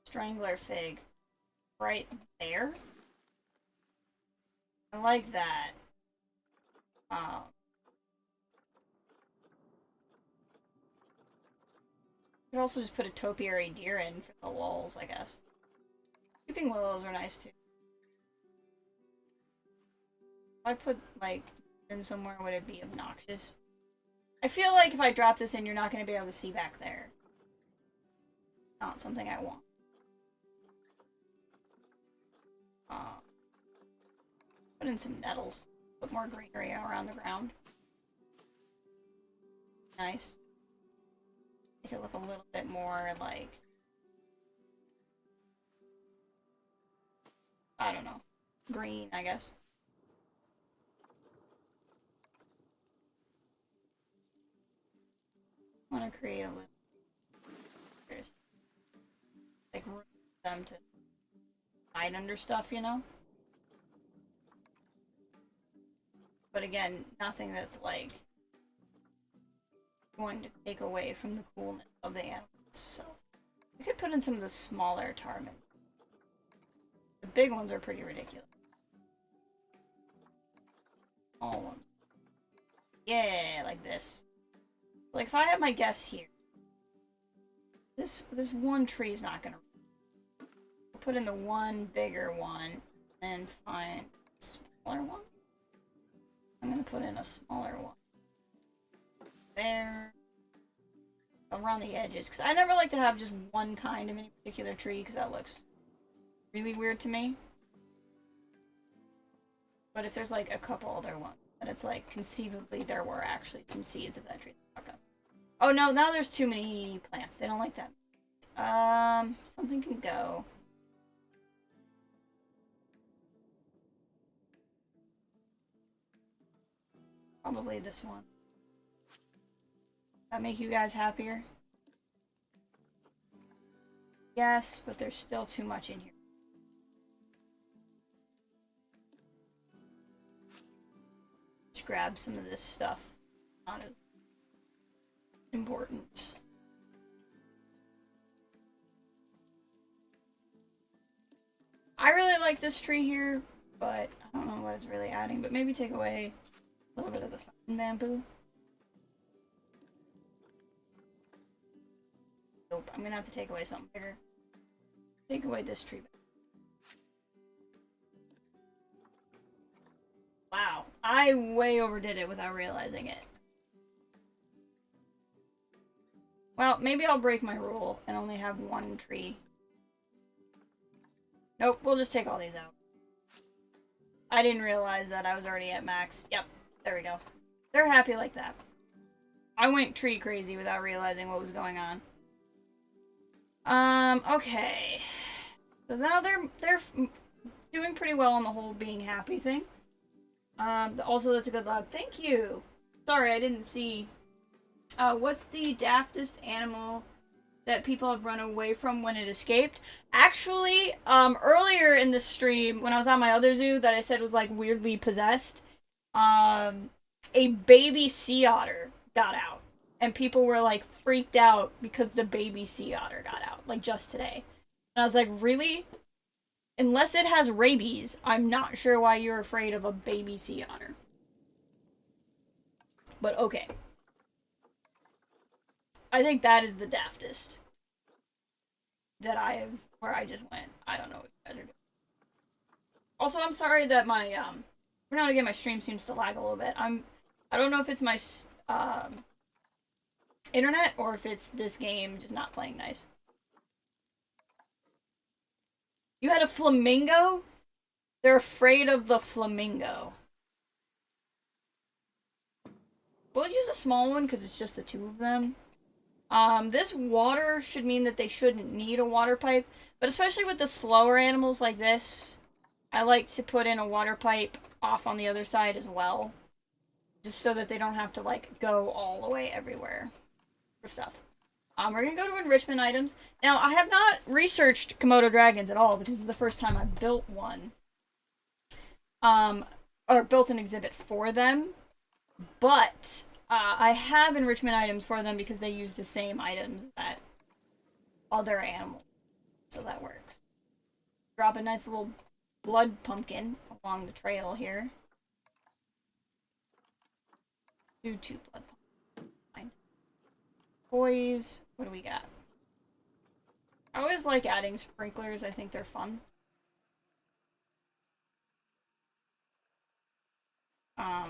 strangler fig right there. I like that. Could also just put a topiary deer in for the lulz, I guess. Weeping willows are nice too. If I put, like, in somewhere, would it be obnoxious? I feel like if I drop this in, you're not going to be able to see back there. Not something I want. Put in some nettles. Put more greenery around the ground. Nice. Make it look a little bit more like... I don't know. Green, I guess. I want to create a little... like, room for them to hide under stuff, you know? But again, nothing that's, like, going to take away from the coolness of the animal itself. I could put in some of the smaller ptarmigan. The big ones are pretty ridiculous. Small ones. Yeah, like this. Like, if I have my guess here, this one tree is not gonna... I'll put in the one bigger one and find a smaller one. I'm gonna put in a smaller one. There. Around the edges. Because I never like to have just one kind of any particular tree, because that looks really weird to me. But if there's like a couple other ones, and it's like conceivably there were actually some seeds of that tree that popped up. Oh no, now there's too many plants. They don't like that. Something can go. Probably this one. That make you guys happier? Yes, but there's still too much in here. Let's grab some of this stuff. Not as important. I really like this tree here, but I don't know what it's really adding. But maybe take away a little bit of the fountain bamboo. Nope, I'm gonna have to take away something bigger. Take away this tree. Wow, I way overdid it without realizing it. Well, maybe I'll break my rule and only have one tree. Nope, we'll just take all these out. I didn't realize that I was already at max. Yep, there we go. They're happy like that. I went tree crazy without realizing what was going on. Okay. So now they're doing pretty well on the whole being happy thing. Also, that's a good log. Thank you! Sorry, I didn't see. What's the daftest animal that people have run away from when it escaped. Actually, earlier in the stream, when I was on my other zoo that I said was like weirdly possessed, a baby sea otter got out. And people were like freaked out because the baby sea otter got out, like just today. And I was like, really? Unless it has rabies, I'm not sure why you're afraid of a baby sea otter. But okay. I think that is the daftest that I have, where I just went, I don't know what you guys are doing. Also, I'm sorry that my, every now and again my stream seems to lag a little bit. I don't know if it's my, internet or if it's this game just not playing nice. You had a flamingo? They're afraid of the flamingo. We'll use a small one because it's just the two of them. This water should mean that they shouldn't need a water pipe, but especially with the slower animals like this, I like to put in a water pipe off on the other side as well, just so that they don't have to, like, go all the way everywhere for stuff. We're gonna go to enrichment items. Now, I have not researched Komodo dragons at all, because this is the first time I've built one. Or built an exhibit for them. But, I have enrichment items for them because they use the same items that other animals. So that works. Drop a nice little blood pumpkin along the trail here. Do 2 blood pumpkins. Fine. Toys. What do we got? I always like adding sprinklers. I think they're fun.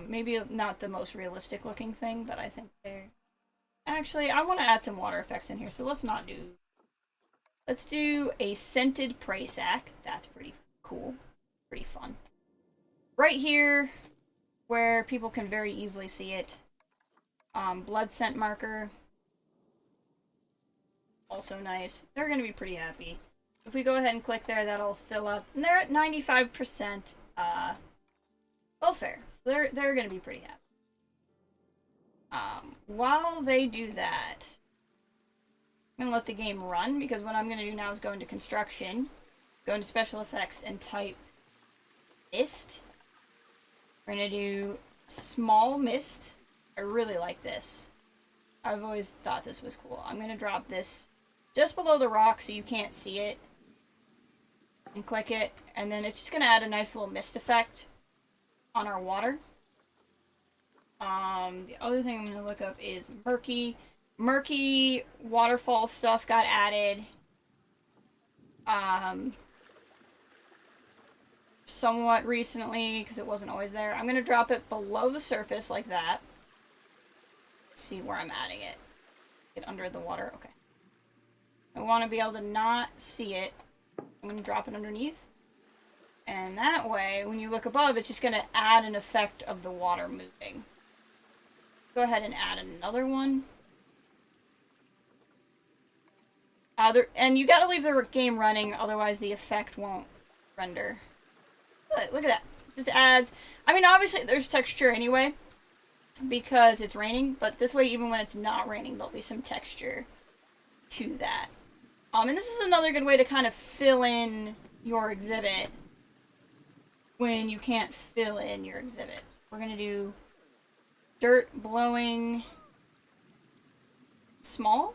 Maybe not the most realistic looking thing, but I think they're... Actually, I want to add some water effects in here, so let's not do... Let's do a scented prey sack. That's pretty cool. Pretty fun. Right here, where people can very easily see it. Blood scent marker. Also nice. They're going to be pretty happy. If we go ahead and click there, that'll fill up. And they're at 95% welfare. So they're going to be pretty happy. While they do that, I'm going to let the game run, because what I'm going to do now is go into construction, go into special effects, and type mist. We're going to do small mist. I really like this. I've always thought this was cool. I'm going to drop this just below the rock so you can't see it. And click it. And then it's just going to add a nice little mist effect on our water. The other thing I'm going to look up is murky. Murky waterfall stuff got added. Somewhat recently, because it wasn't always there. I'm going to drop it below the surface like that. See where I'm adding it. Get under the water. Okay. I want to be able to not see it. I'm going to drop it underneath. And that way, when you look above, it's just going to add an effect of the water moving. Go ahead and add another one. And you gotta leave the game running, otherwise the effect won't render. Look at that. Just adds... I mean, obviously there's texture anyway, because it's raining, but this way, even when it's not raining, there'll be some texture to that. And this is another good way to kind of fill in your exhibit when you can't fill in your exhibits. We're gonna do dirt blowing small.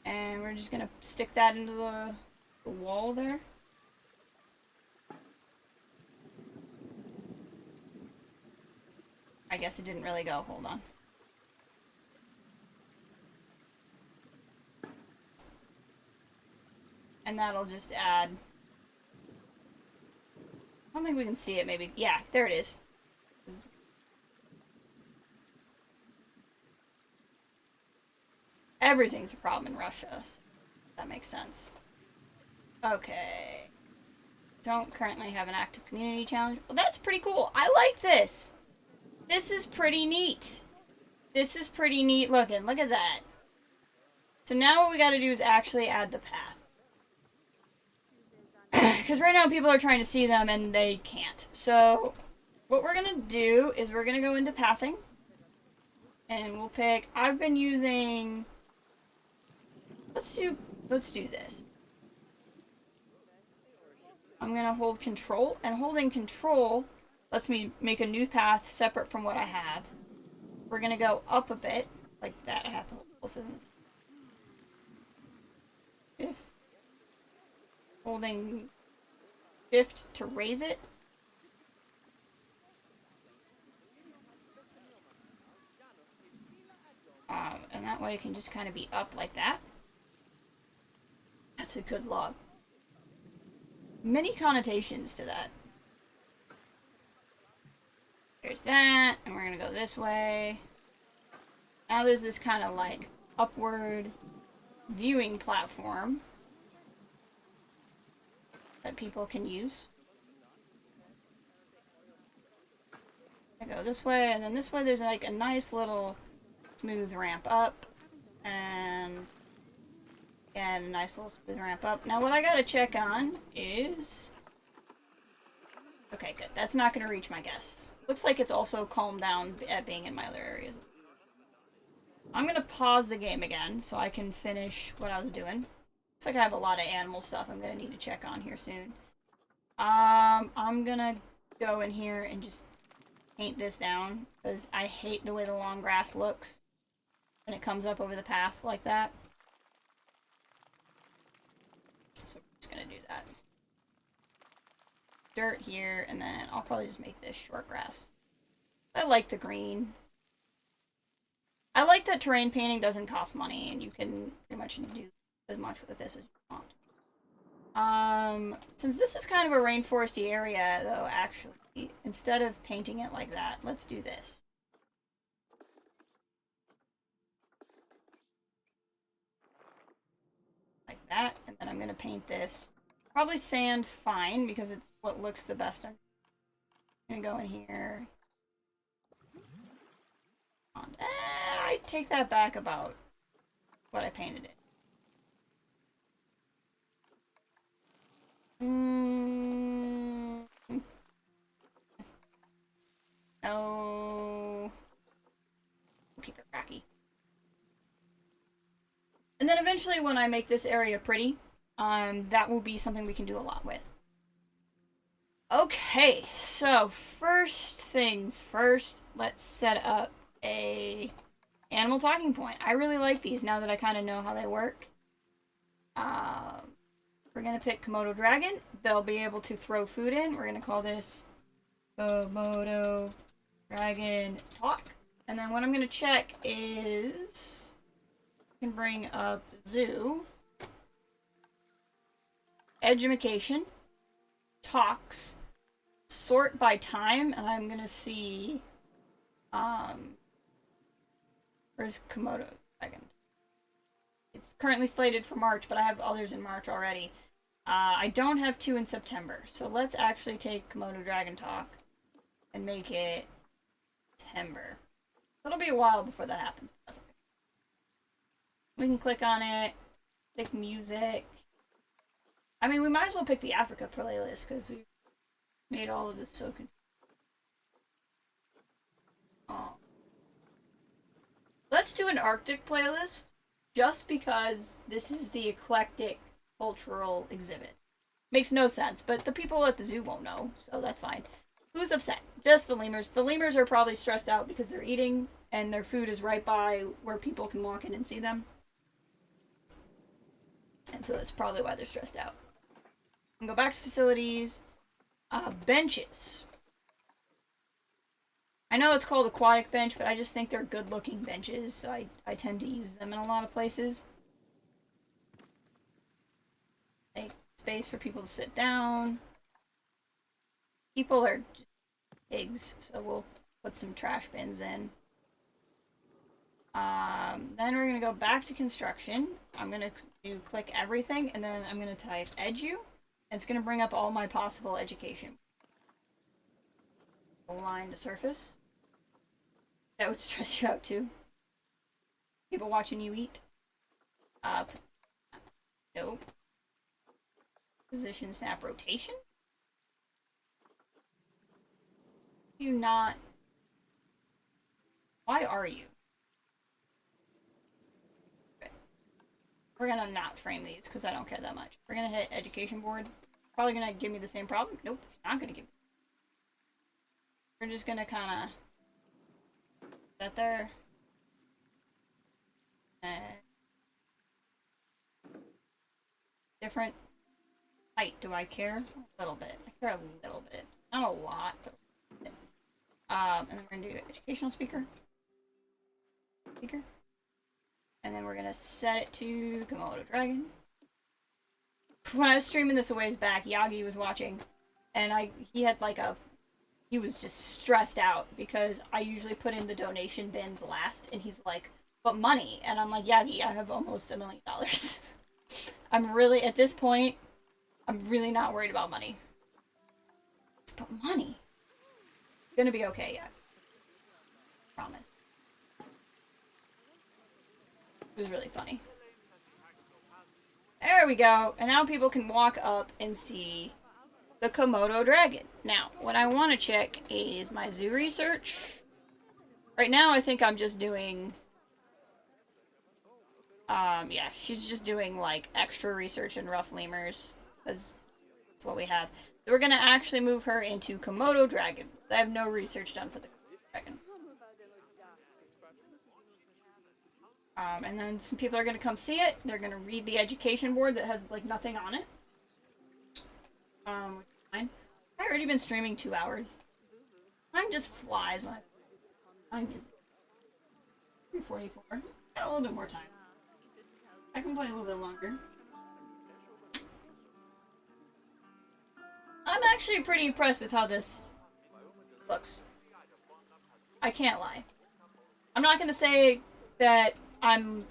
And we're just gonna stick that into the wall there. I guess it didn't really go. Hold on. And that'll just add... I don't think we can see it, maybe. Yeah, there it is. Everything's a problem in Russia. That makes sense. Okay. Don't currently have an active community challenge. Well, that's pretty cool. I like this. This is pretty neat. This is pretty neat looking. Look at that. So now what we gotta do is actually add the path. Because right now people are trying to see them and they can't. So what we're gonna do is we're gonna go into pathing. And we'll pick... I've been using... let's do this. I'm gonna hold control, and holding control lets me make a new path separate from what I have. We're gonna go up a bit, like that. I have to hold both of them. If holding shift to raise it. And that way it can just kind of be up like that. That's a good log. Many connotations to that. There's that, and we're gonna go this way. Now there's this kind of like upward viewing platform that people can use. I go this way, and then this way there's like a nice little smooth ramp up, and again, a nice little smooth ramp up. Now what I gotta check on is... Okay, good. That's not gonna reach my guests. Looks like it's also calmed down at being in my other areas. I'm gonna pause the game again so I can finish what I was doing. Looks like I have a lot of animal stuff I'm gonna need to check on here soon. I'm gonna go in here and just paint this down, because I hate the way the long grass looks when it comes up over the path like that. So I'm just gonna do that. Dirt here, and then I'll probably just make this short grass. I like the green. I like that terrain painting doesn't cost money, and you can pretty much do as much with this as you want. Since this is kind of a rainforesty area, though, actually, instead of painting it like that, let's do this. Like that, and then I'm gonna paint this. Probably sand fine, because it's what looks the best. I'm gonna go in here. I take that back about what I painted it. No. We'll keep it cracky. And then eventually when I make this area pretty, that will be something we can do a lot with. Okay, so first things first, let's set up a animal talking point. I really like these now that I kind of know how they work. We're gonna pick Komodo Dragon. They'll be able to throw food in. We're gonna call this Komodo Dragon Talk. And then what I'm gonna check is I can bring up Zoo, Education, Talks, sort by time, and I'm gonna see where's Komodo Dragon? It's currently slated for March, but I have others in March already. I don't have 2 in September, so let's actually take Komodo Dragon Talk and make it September. It'll be a while before that happens, but that's okay. We can click on it, pick music. I mean, we might as well pick the Africa playlist, because we made all of this so confusing. Oh. Let's do an Arctic playlist, just because this is the eclectic cultural exhibit. Makes no sense, but the people at the zoo won't know, so that's fine. Who's upset? Just the lemurs. The lemurs are probably stressed out because they're eating, and their food is right by where people can walk in and see them. And so that's probably why they're stressed out. And go back to facilities. Benches. I know it's called aquatic bench, but I just think they're good looking benches, so I tend to use them in a lot of places. Make space for people to sit down. People are pigs, so we'll put some trash bins in. Then we're gonna go back to construction. I'm gonna click everything, and then I'm gonna type edu. It's gonna bring up all my possible education. Line to surface. That would stress you out too. People watching you eat. Nope. Position, snap, rotation. Do not. Why are you? Okay. We're gonna not frame these because I don't care that much. We're gonna hit education board. Probably gonna give me the same problem. Nope, it's not gonna give me. We're just gonna kind of set there. And different height. Do I care? A little bit. I care a little bit. Not a lot, but a bit. And then we're gonna do educational speaker. And then we're gonna set it to Komodo Dragon. When I was streaming this a ways back, Yagi was watching, and he was just stressed out because I usually put in the donation bins last, and he's like, but money. And I'm like, Yagi, I have almost $1 million. I'm really, at this point, I'm really not worried about money. But money. It's gonna be okay, yeah. Promise. It was really funny. There we go. And now people can walk up and see the Komodo dragon. Now, what I want to check is my zoo research. Right now, I think I'm just doing... yeah, she's just doing, like, extra research in rough lemurs. Because that's what we have. So we're going to actually move her into Komodo dragon. I have no research done for the dragon. And then some people are going to come see it. They're going to read the education board that has, like, nothing on it. Which is fine. I've already been streaming 2 hours. Time just flies when I'm busy. 3:44. Got a little bit more time. I can play a little bit longer. I'm actually pretty impressed with how this looks. I can't lie. I'm not going to say that I'm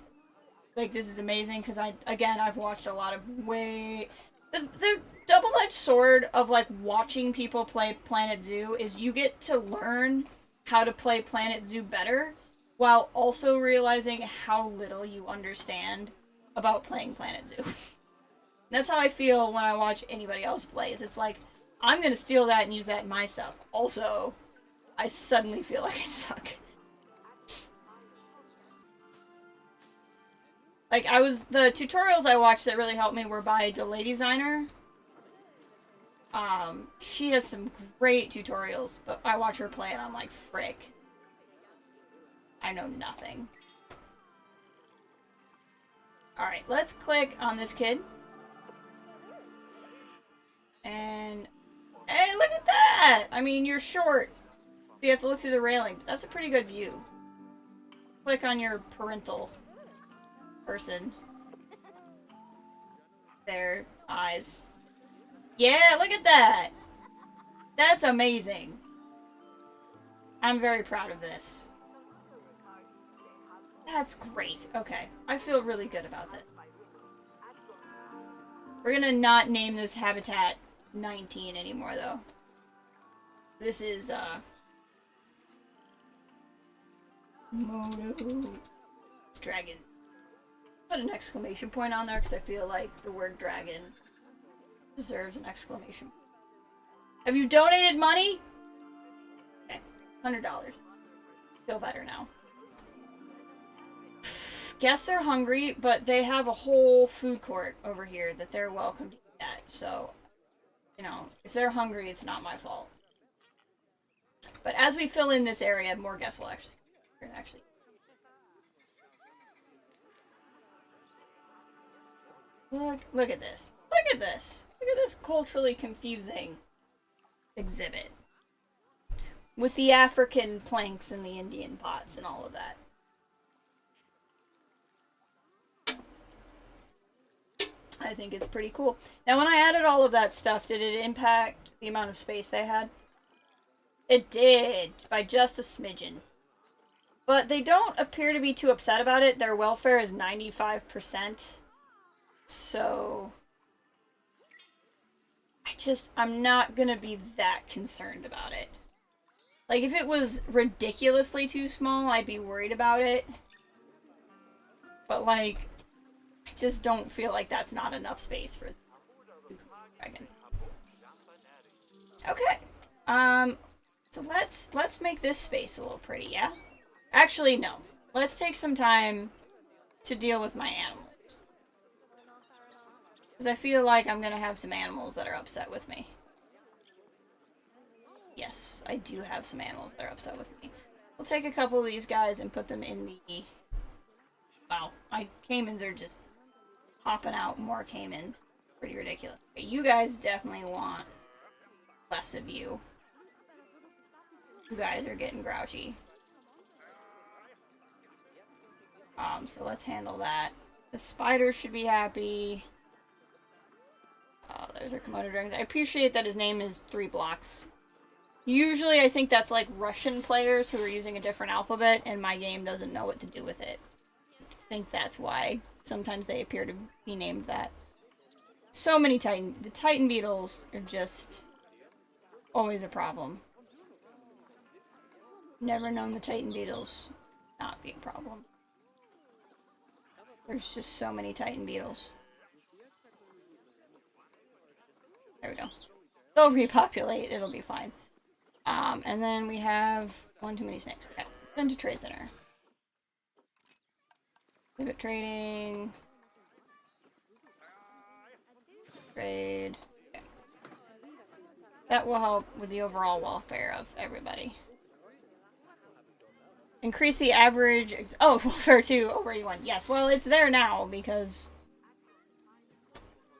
like this is amazing because I've watched a lot of the double-edged sword of like watching people play Planet Zoo is you get to learn how to play Planet Zoo better while also realizing how little you understand about playing Planet Zoo. That's how I feel when I watch anybody else plays. It's like I'm gonna steal that and use that in my stuff. Also, I suddenly feel like I suck. Like, the tutorials I watched that really helped me were by Delay Designer. She has some great tutorials, but I watch her play and I'm like, frick. I know nothing. Alright, let's click on this kid. And, hey, look at that! I mean, you're short. You have to look through the railing, but that's a pretty good view. Click on your parental person. Their eyes. Yeah, look at that! That's amazing. I'm very proud of this. That's great. Okay. I feel really good about that. We're gonna not name this Habitat 19 anymore, though. This is, Mono Dragon. Put an exclamation point on there because I feel like the word dragon deserves an exclamation. Have you donated money? Okay, $100. Feel better now. Guess they're hungry, but they have a whole food court over here that they're welcome to eat at. So, you know, if they're hungry, it's not my fault. But as we fill in this area, more guests will actually. Look at this. Look at this. Look at this culturally confusing exhibit. With the African planks and the Indian pots and all of that. I think it's pretty cool. Now, when I added all of that stuff, did it impact the amount of space they had? It did, by just a smidgen. But they don't appear to be too upset about it. Their welfare is 95%. So, I'm not gonna be that concerned about it. Like, if it was ridiculously too small, I'd be worried about it. But, like, I just don't feel like that's not enough space for dragons. Okay. So let's make this space a little pretty, yeah? Actually, no. Let's take some time to deal with my animals. Because I feel like I'm gonna have some animals that are upset with me. Yes, I do have some animals that are upset with me. We'll take a couple of these guys and put them in the... Wow, my caimans are just popping out more caimans. Pretty ridiculous. Okay, you guys definitely want less of you. You guys are getting grouchy. So let's handle that. The spiders should be happy. There's our Komodo dragons. I appreciate that his name is 3 blocks. Usually I think that's like Russian players who are using a different alphabet and my game doesn't know what to do with it. I think that's why sometimes they appear to be named that. So many the Titan beetles are just always a problem. Never known the Titan beetles not be a problem. There's just so many Titan beetles. There we go. They'll repopulate, it'll be fine. And then we have one too many snakes. Okay, send to trade center. Leave it trading. Trade. Okay. That will help with the overall welfare of everybody. Increase the average... Oh, welfare 2 over 81. Yes, well, it's there now because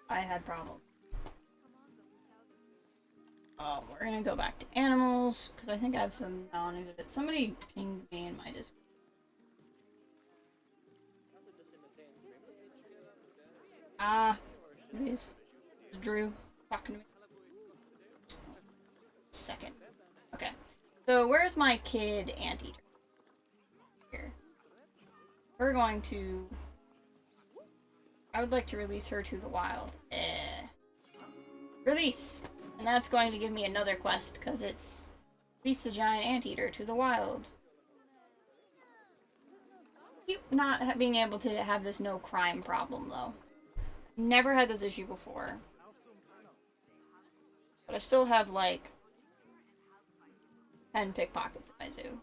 I had problems. We're gonna go back to animals, because I think I have some non-exhibits. Somebody pinged me in my Discord. Please. It's Drew talking to me. Second. Okay. So, where's my kid anteater? Here. We're going to... I would like to release her to the wild. Release! And that's going to give me another quest, because it's release the giant anteater to the wild. Keep not being able to have this no crime problem, though. Never had this issue before. But I still have, like, 10 pickpockets in my zoo.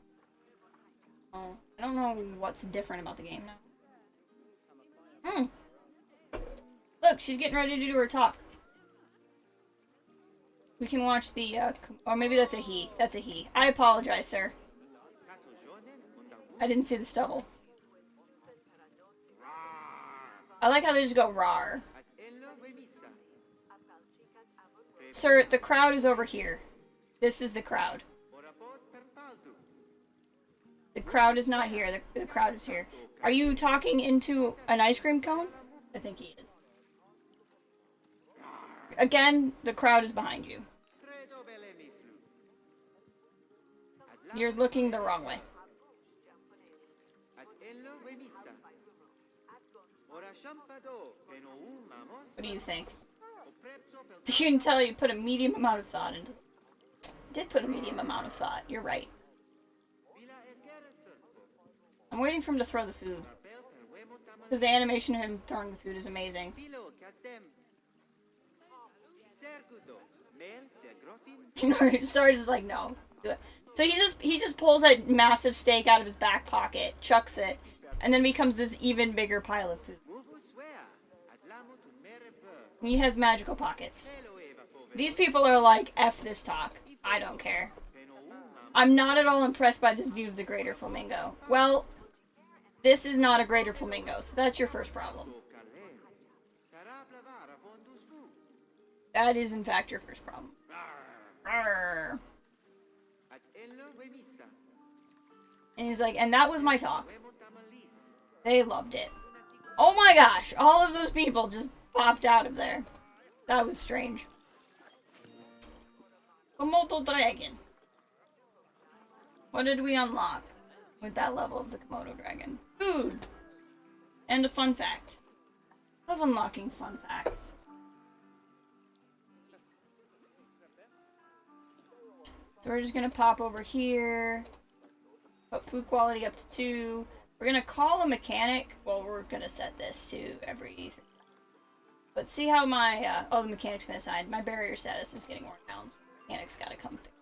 Oh, I don't know what's different about the game now. Look, she's getting ready to do her talk. We can watch the, or maybe that's a he. That's a he. I apologize, sir. I didn't see the stubble. I like how they just go rawr. Sir, the crowd is over here. This is the crowd. The crowd is not here. The crowd is here. Are you talking into an ice cream cone? I think he is. Again, the crowd is behind you. You're looking the wrong way. What do you think? You can tell you put a medium amount of thought into... Did put a medium amount of thought. You're right. I'm waiting for him to throw the food. Because the animation of him throwing the food is amazing. Sarge is like, no, do it. So he just pulls that massive steak out of his back pocket, chucks it, and then becomes this even bigger pile of food. He has magical pockets. These people are like, F this talk. I don't care. I'm not at all impressed by this view of the greater flamingo. Well, this is not a greater flamingo, so that's your first problem. That is, in fact, your first problem. Arr. And he's like, and that was my talk. They loved it. Oh my gosh, all of those people just popped out of there. That was strange. Komodo dragon. What did we unlock with that level of the Komodo dragon? Food! And a fun fact. Love unlocking fun facts. So we're just gonna pop over here. Put food quality up to 2. We're gonna call a mechanic. Well, we're gonna set this to every 3. But see how my, oh, the mechanic's been assigned. My barrier status is getting worn down, so the mechanic's gotta come fix.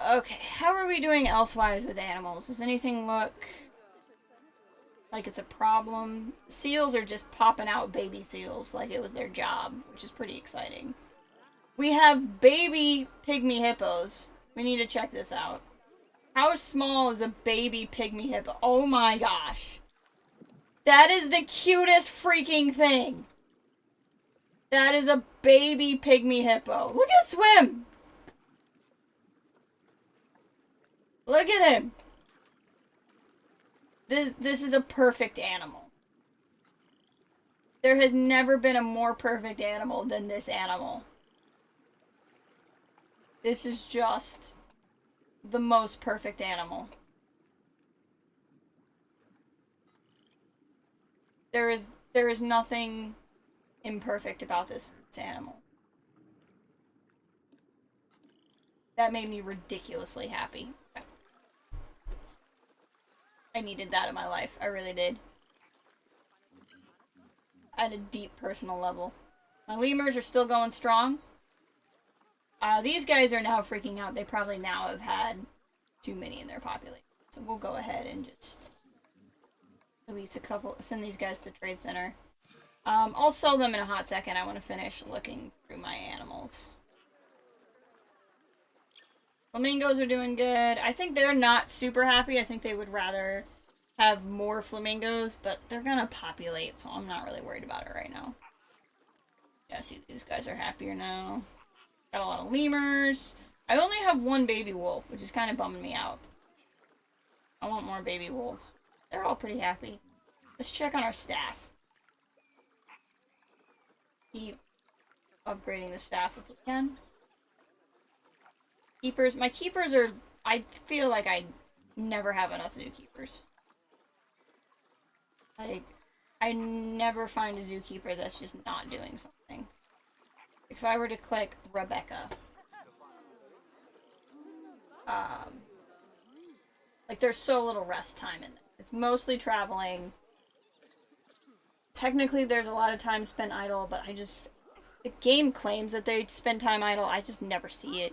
Okay, how are we doing elsewise with animals? Does anything look like it's a problem. Seals are just popping out baby seals like it was their job, which is pretty exciting. We have baby pygmy hippos. We need to check this out. How small is a baby pygmy hippo? Oh my gosh. That is the cutest freaking thing. That is a baby pygmy hippo. Look at it swim. Look at him. This is a perfect animal. There has never been a more perfect animal than this animal. This is just the most perfect animal. There is nothing imperfect about this animal. That made me ridiculously happy. I needed that in my life. I really did. At a deep personal level. My lemurs are still going strong. These guys are now freaking out. They probably now have had too many in their population. So we'll go ahead and just release a couple, send these guys to the trade center. I'll sell them in a hot second. I want to finish looking through my animals. Flamingos are doing good. I think they're not super happy. I think they would rather have more flamingos, but they're gonna populate, so I'm not really worried about it right now. Yeah, see, these guys are happier now. Got a lot of lemurs. I only have one baby wolf, which is kind of bumming me out. I want more baby wolves. They're all pretty happy. Let's check on our staff. Keep upgrading the staff if we can. Keepers. My keepers are... I feel like I never have enough zookeepers. Like, I never find a zookeeper that's just not doing something. If I were to click Rebecca... like, there's so little rest time in it. It's mostly traveling. Technically, there's a lot of time spent idle, but I just... The game claims that they spend time idle. I just never see it.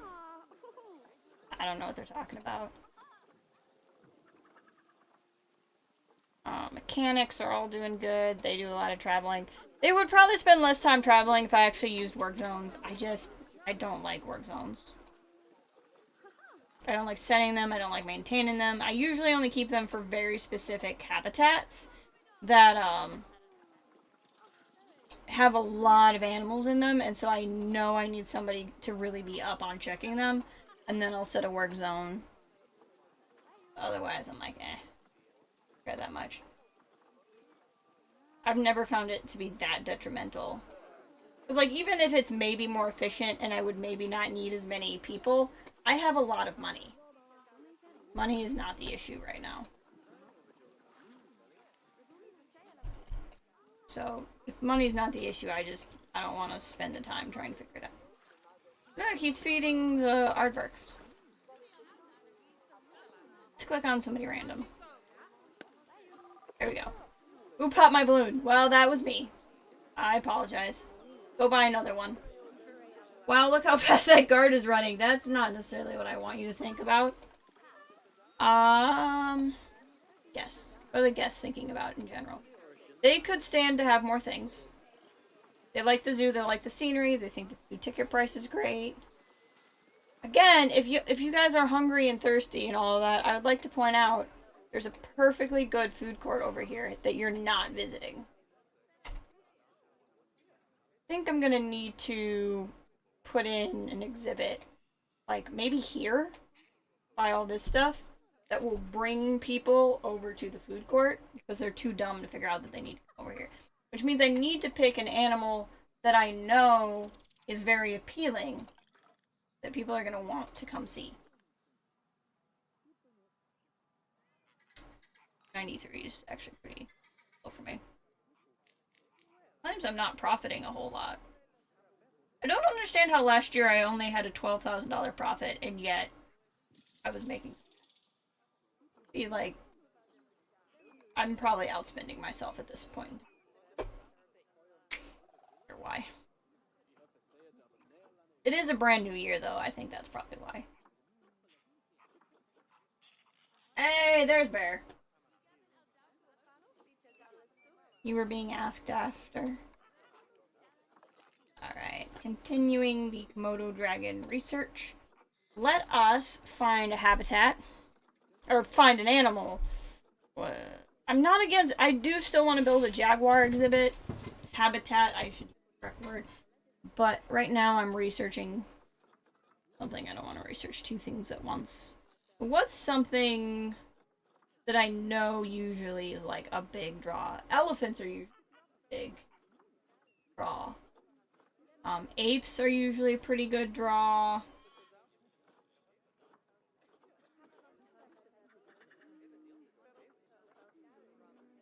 I don't know what they're talking about. Mechanics are all doing good. They do a lot of traveling. They would probably spend less time traveling if I actually used work zones. I don't like work zones. I don't like setting them. I don't like maintaining them. I usually only keep them for very specific habitats that, have a lot of animals in them, and so I know I need somebody to really be up on checking them, and then I'll set a work zone. Otherwise, I'm like, eh. Care that much. I've never found it to be that detrimental. Because, like, even if it's maybe more efficient and I would maybe not need as many people, I have a lot of money. Money is not the issue right now. So, if money's not the issue, I don't want to spend the time trying to figure it out. Look, he's feeding the aardvarks. Let's click on somebody random. There we go. Who popped my balloon? Well, that was me. I apologize. Go buy another one. Wow, look how fast that guard is running. That's not necessarily what I want you to think about. Guess. What are the guests thinking about in general? They could stand to have more things. They like the zoo, they like the scenery, they think the zoo ticket price is great. Again, if you guys are hungry and thirsty and all of that, I would like to point out there's a perfectly good food court over here that you're not visiting. I think I'm gonna need to put in an exhibit, like maybe here, buy all this stuff, that will bring people over to the food court because they're too dumb to figure out that they need to come over here. Which means I need to pick an animal that I know is very appealing that people are going to want to come see. 93 is actually pretty low for me. Sometimes I'm not profiting a whole lot. I don't understand how last year I only had a $12,000 profit and yet I was making... Be like... I'm probably outspending myself at this point. Or why. It is a brand new year, though. I think that's probably why. Hey, there's Bear. you were being asked after. Alright, continuing the Komodo dragon research. Let us find a habitat. Or find an animal. I'm not against... I do still want to build a jaguar exhibit. Habitat, I should use the correct word. But right now I'm researching something. I don't want to research two things at once. What's something that I know usually is like a big draw? Elephants are usually a big draw. Apes are usually a pretty good draw.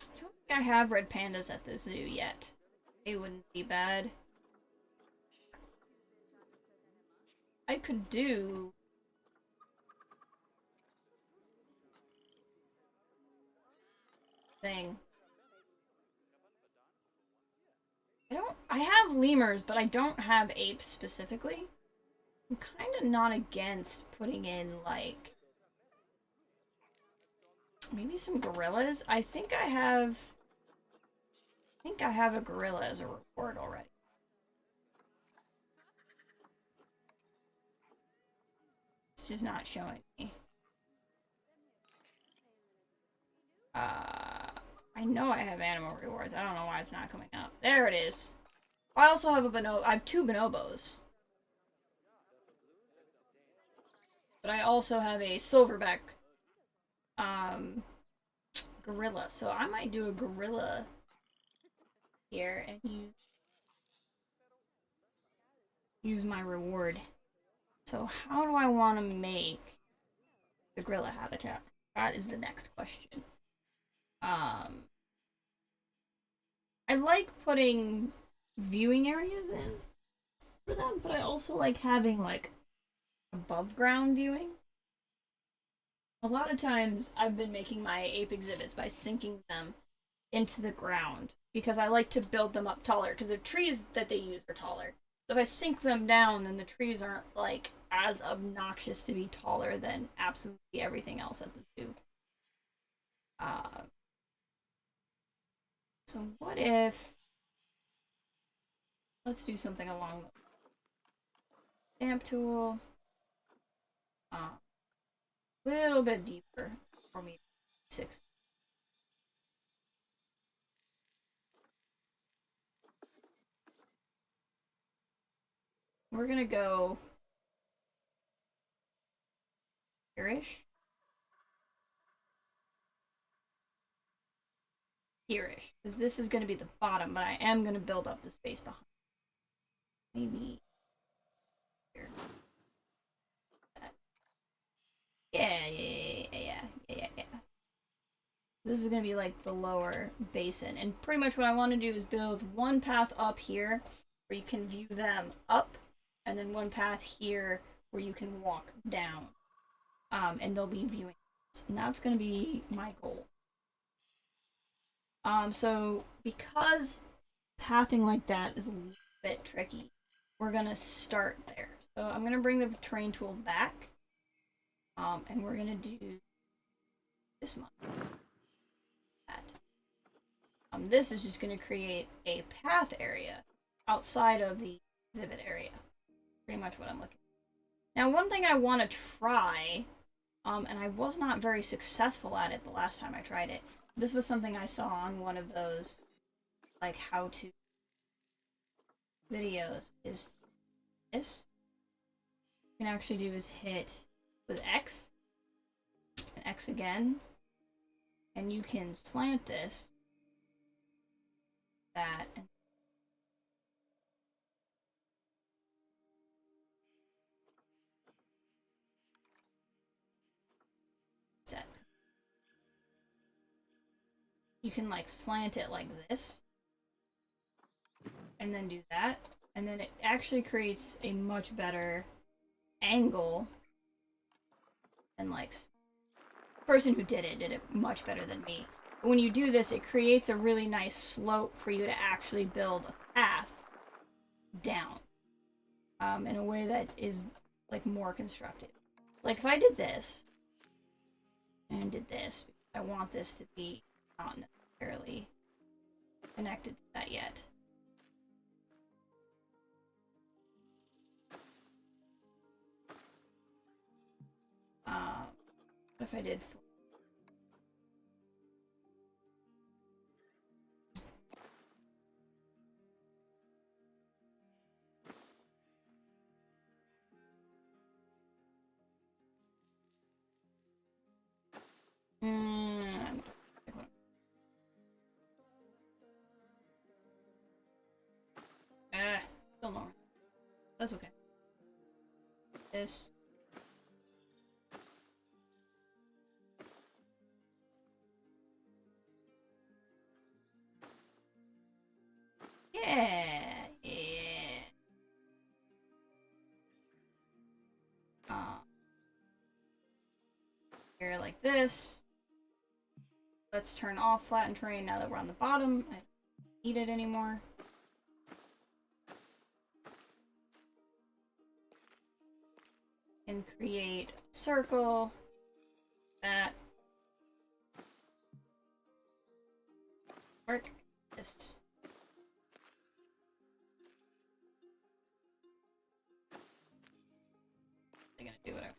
I don't think I have red pandas at the zoo yet. They wouldn't be bad. I could do... thing. I have lemurs, but I don't have apes specifically. I'm kind of not against putting in, like, maybe some gorillas. I think I have a gorilla as a reward already. It's just not showing me. I know I have animal rewards. I don't know why it's not coming up. There it is. I also have a bonobo. I have 2 bonobos. But I also have a silverback gorilla. So I might do a gorilla here and use my reward. So how do I want to make the gorilla habitat? That is the next question. I like putting viewing areas in for them, but I also like having like above ground viewing. A lot of times I've been making my ape exhibits by sinking them into the ground because I like to build them up taller because the trees that they use are taller. So if I sink them down, then the trees aren't like as obnoxious to be taller than absolutely everything else at the zoo. So what if... let's do something along the stamp tool. A little bit deeper for me. 6. We're gonna go here-ish. Here-ish. Because this is gonna be the bottom, but I am gonna build up the space behind. Maybe here. Yeah. This is gonna be like the lower basin. And pretty much what I want to do is build one path up here where you can view them up, and then one path here where you can walk down. And they'll be viewing. And that's gonna be my goal. So because pathing like that is a little bit tricky, we're gonna start there. So I'm gonna bring the terrain tool back. And we're gonna do this one. This is just gonna create a path area outside of the exhibit area. Pretty much what I'm looking for. Now, one thing I want to try, and I was not very successful at it the last time I tried it. This was something I saw on one of those, like, how-to videos, is this. What you can actually do is hit with X, and X again, and you can slant this, that, and set. You can, like, slant it like this, and then do that, and then it actually creates a much better angle, and, like, the person who did it much better than me. But when you do this, it creates a really nice slope for you to actually build a path down, in a way that is, like, more constructive. Like, if I did this, and did this, I want this to be not necessarily connected to that yet. What if I did... Still no. That's okay. This. Yeah. Here like this. Let's turn off flatten terrain now that we're on the bottom. I don't need it anymore. And create a circle. That. Work. This. They're gonna do whatever.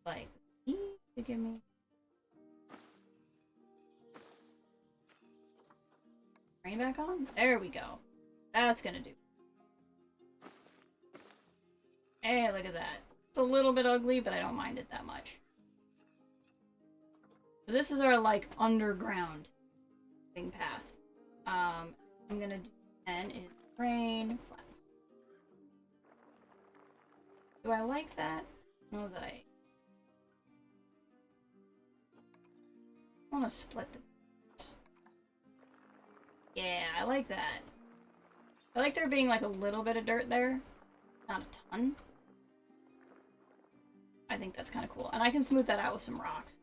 Like, to give me. Rain back on? There we go. That's gonna do. Hey, look at that. It's a little bit ugly, but I don't mind it that much. So this is our, like, underground thing path. I'm gonna do 10 in rain, flat. Do I like that? No, that I want to split the... Yeah, I like that. I like there being like a little bit of dirt there. Not a ton. I think that's kind of cool. And I can smooth that out with some rocks.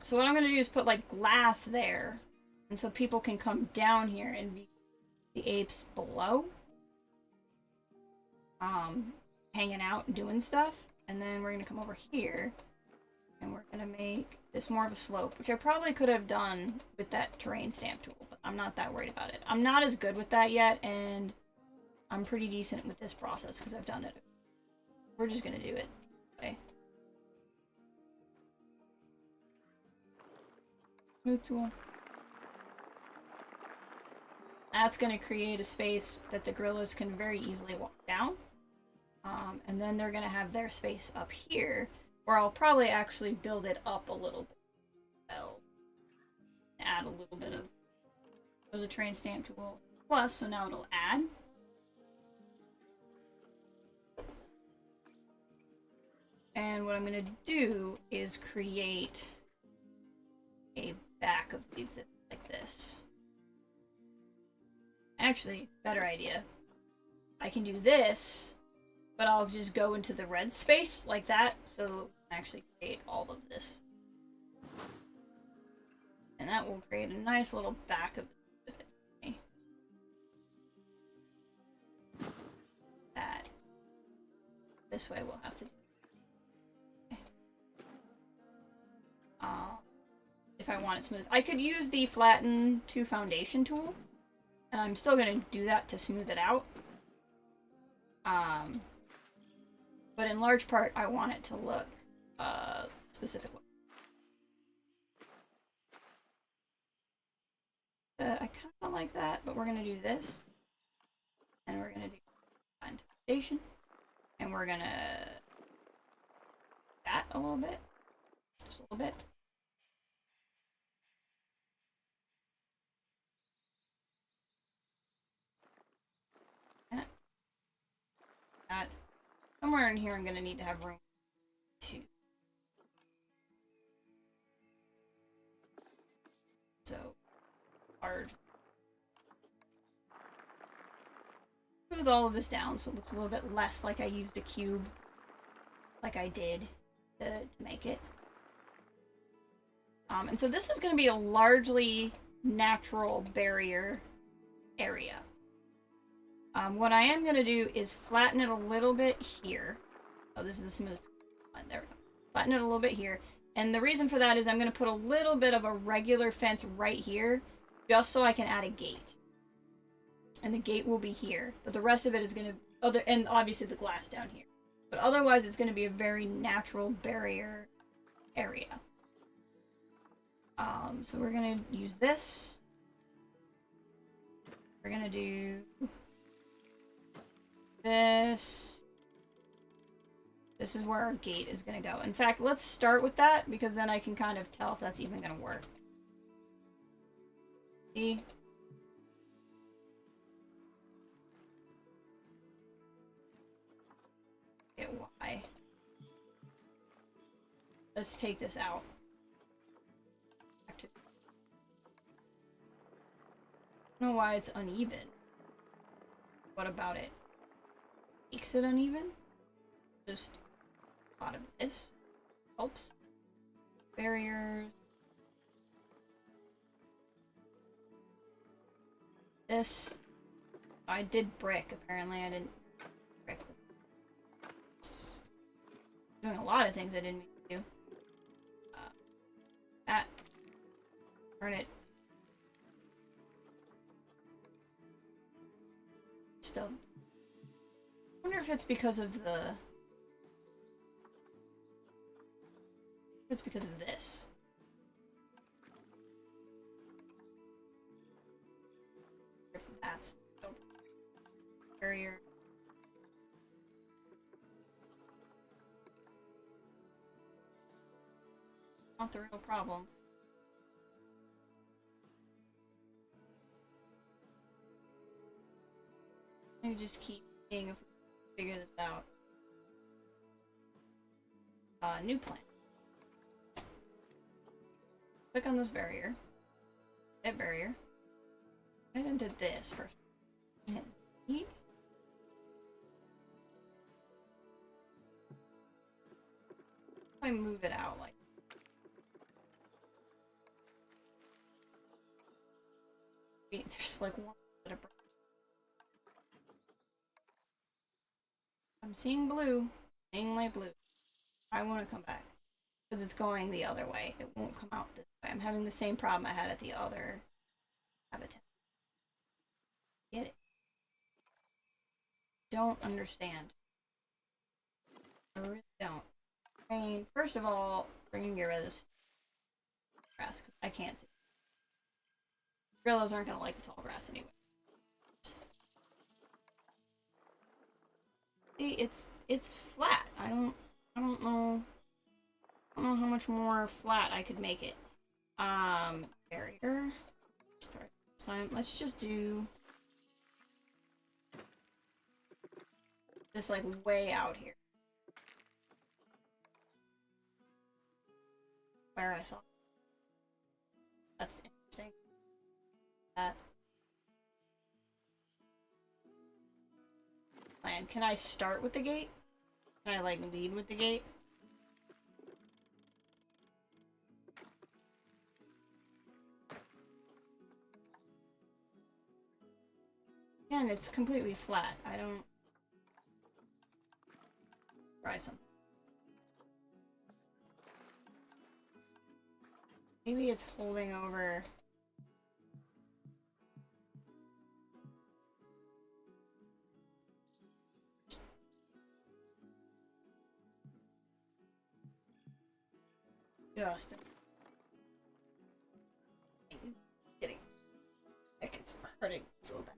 So what I'm going to do is put like glass there. And so people can come down here and view the apes below. Hanging out and doing stuff. And then we're going to come over here. And we're going to make this more of a slope, which I probably could have done with that terrain stamp tool, but I'm not that worried about it. I'm not as good with that yet, and I'm pretty decent with this process because I've done it. We're just going to do it. Okay. Smooth tool. That's going to create a space that the gorillas can very easily walk down. And then they're going to have their space up here, where I'll probably actually build it up a little bit. Well, add a little bit of the train stamp tool plus, so now it'll add. And what I'm going to do is create a back of the exhibit like this. Actually, better idea. I can do this, but I'll just go into the red space like that, so I actually create all of this. And that will create a nice little back of it. That. This way we'll have to do. If I want it smooth. I could use the flatten to foundation tool, and I'm still going to do that to smooth it out. But in large part, I want it to look specific. I kind of like that, but we're going to do this. And we're going to do foundation. And we're going to that a little bit. Just a little bit. That. Somewhere in here I'm going to need to have room to. So, large. Smooth all of this down so it looks a little bit less like I used a cube, like I did to make it. And so this is going to be a largely natural barrier area. What I am going to do is flatten it a little bit here. Oh, this is the smooth one. There we go. Flatten it a little bit here. And the reason for that is I'm going to put a little bit of a regular fence right here, just so I can add a gate. And the gate will be here, but the rest of it is going to, and obviously the glass down here. But otherwise, it's going to be a very natural barrier area. So we're going to use this. We're going to do this. This is where our gate is going to go. In fact, let's start with that, because then I can kind of tell if that's even going to work. See? Get Y. Let's take this out. I don't know why it's uneven. What about it? Makes it uneven? Just a lot of this helps. Barriers. This. I did brick, apparently. I didn't brick. Doing a lot of things I didn't mean to do. That. Turn it. Still. I wonder if it's because of the... It's because of this. If that's the barrier. Not the real problem. Maybe just keep seeing if we can figure this out. New plan. Click on this barrier. Hit barrier. And then did this first. And eat. I move it out like. There's like one bit of. I'm seeing blue. Seeing light blue. I want to come back. Because it's going the other way. It won't come out this way. I'm having the same problem I had at the other habitat. Get it? Don't understand. I really don't. I mean, first of all, we're gonna get rid of this grass, because I can't see. Gorillas aren't gonna like the tall grass anyway. See, it's flat. I don't know. I don't know how much more flat I could make it. Barrier. Sorry, this time. Let's just do this like way out here. Where I saw. That's interesting. That plan. Can I start with the gate? Can I like lead with the gate? Again, it's completely flat. I don't... Try something. Maybe it's holding over... Just... Kidding. Heck, it's hurting so bad.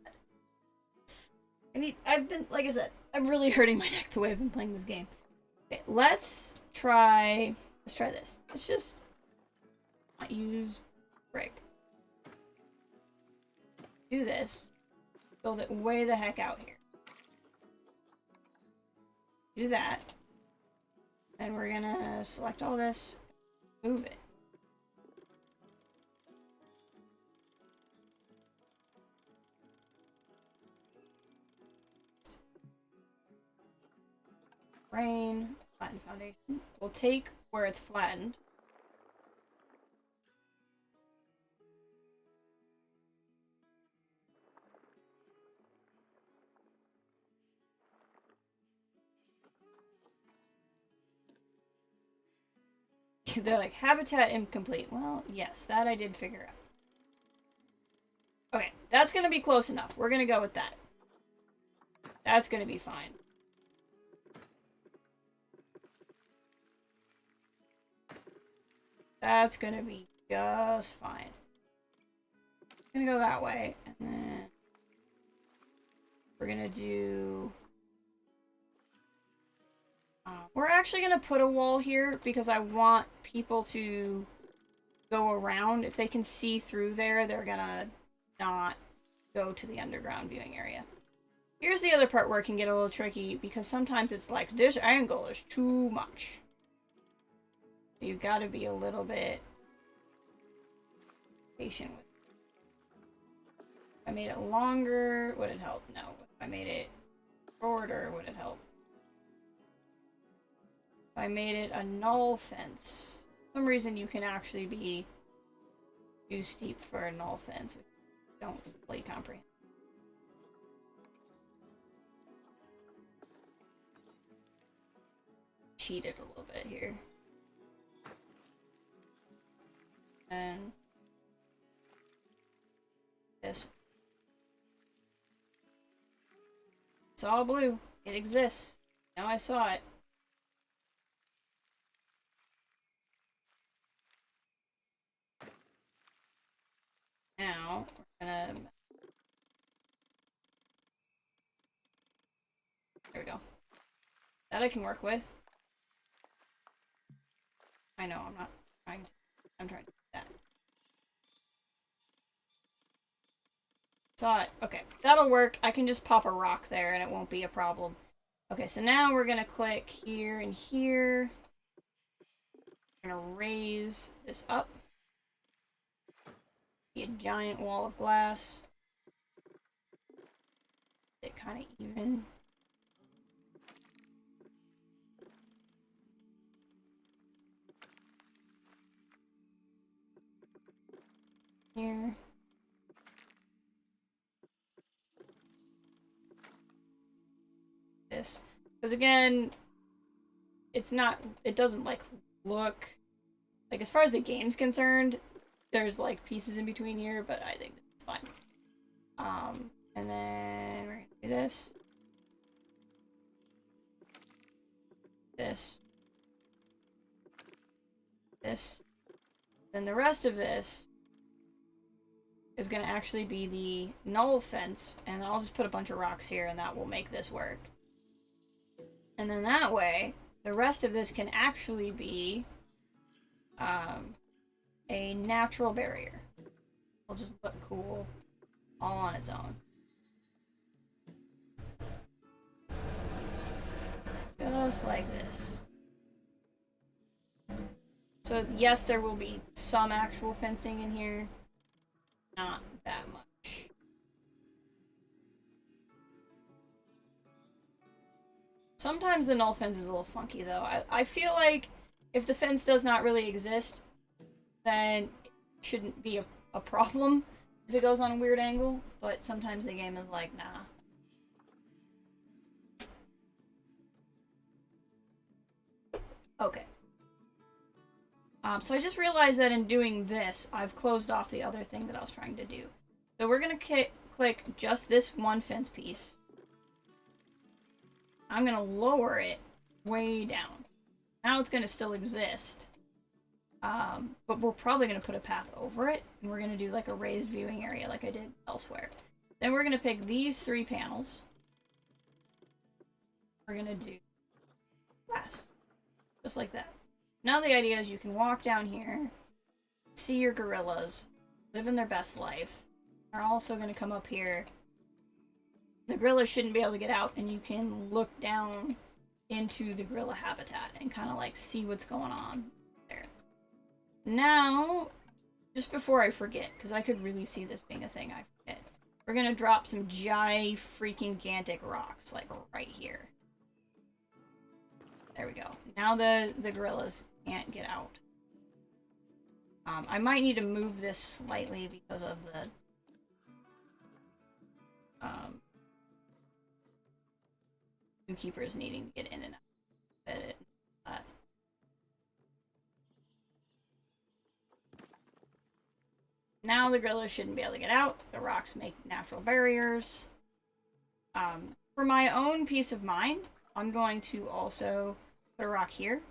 I've been, like I said, I'm really hurting my neck the way I've been playing this game. Okay, let's try this. Let's just not use brick. Do this. Build it way the heck out here. Do that. And we're gonna select all this, move it. Rain, flatten foundation. We'll take where it's flattened. They're like, habitat incomplete. Well, yes, that I did figure out. Okay, that's gonna be close enough. We're gonna go with that. That's gonna be fine. That's gonna be just fine. I'm gonna go that way, and then we're gonna do... we're actually gonna put a wall here because I want people to go around. If they can see through there, they're gonna not go to the underground viewing area. Here's the other part where it can get a little tricky because sometimes it's like, this angle is too much. You've got to be a little bit patient with it. If I made it longer, would it help? No. If I made it shorter, would it help? If I made it a null fence, for some reason you can actually be too steep for a null fence, which I don't fully comprehend. Cheated a little bit here. And this. It's all blue. It exists. Now I saw it. Now we're gonna... There we go. That I can work with. I know, I'm not trying to... I'm trying to do that. Saw it. Okay, that'll work. I can just pop a rock there and it won't be a problem. Okay, so now we're gonna click here and here. We're gonna raise this up. Be a giant wall of glass. Get kind of even. Here. This. Because again, it's not, it doesn't like look, like as far as the game's concerned, there's like pieces in between here, but I think it's fine. And then we're gonna do this. This. This. Then the rest of this is going to actually be the null fence, and I'll just put a bunch of rocks here and that will make this work. And then that way, the rest of this can actually be a natural barrier. It'll just look cool all on its own. Just like this. So yes, there will be some actual fencing in here. Not that much. Sometimes the null fence is a little funky though. I feel like if the fence does not really exist, then it shouldn't be a problem if it goes on a weird angle, but sometimes the game is like, nah. Okay. So I just realized that in doing this, I've closed off the other thing that I was trying to do. So we're going to click just this one fence piece. I'm going to lower it way down. Now it's going to still exist. But we're probably going to put a path over it. And we're going to do like a raised viewing area like I did elsewhere. Then we're going to pick these 3 panels. We're going to do glass. Just like that. Now the idea is you can walk down here, see your gorillas, living their best life. They're also going to come up here. The gorillas shouldn't be able to get out, and you can look down into the gorilla habitat and kind of like see what's going on there. Now, just before I forget, because I could really see this being a thing I forget, we're going to drop some freaking-gantic rocks, like right here. There we go. Now the gorillas can't get out. I might need to move this slightly because of the zookeepers needing to get in and out of it. now the gorillas shouldn't be able to get out. The rocks make natural barriers. For my own peace of mind, I'm going to also put a rock here.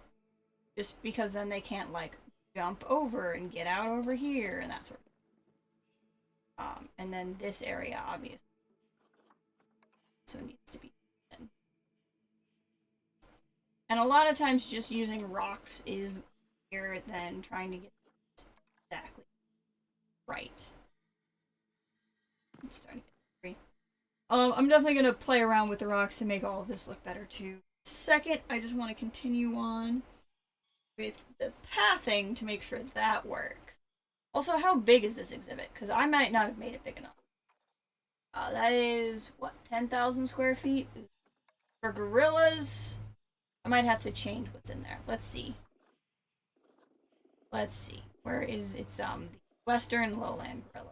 Just because then they can't, like, jump over and get out over here and that sort of thing. And then this area, obviously, so needs to be in. And a lot of times just using rocks is easier than trying to get exactly right. I'm starting to get angry. I'm definitely going to play around with the rocks to make all of this look better too. Second, I just want to continue on with the pathing to make sure that works. Also, how big is this exhibit? Because I might not have made it big enough. That is, what, 10,000 square feet? For gorillas, I might have to change what's in there. Let's see. Let's see. Where is it's the Western Lowland Gorilla.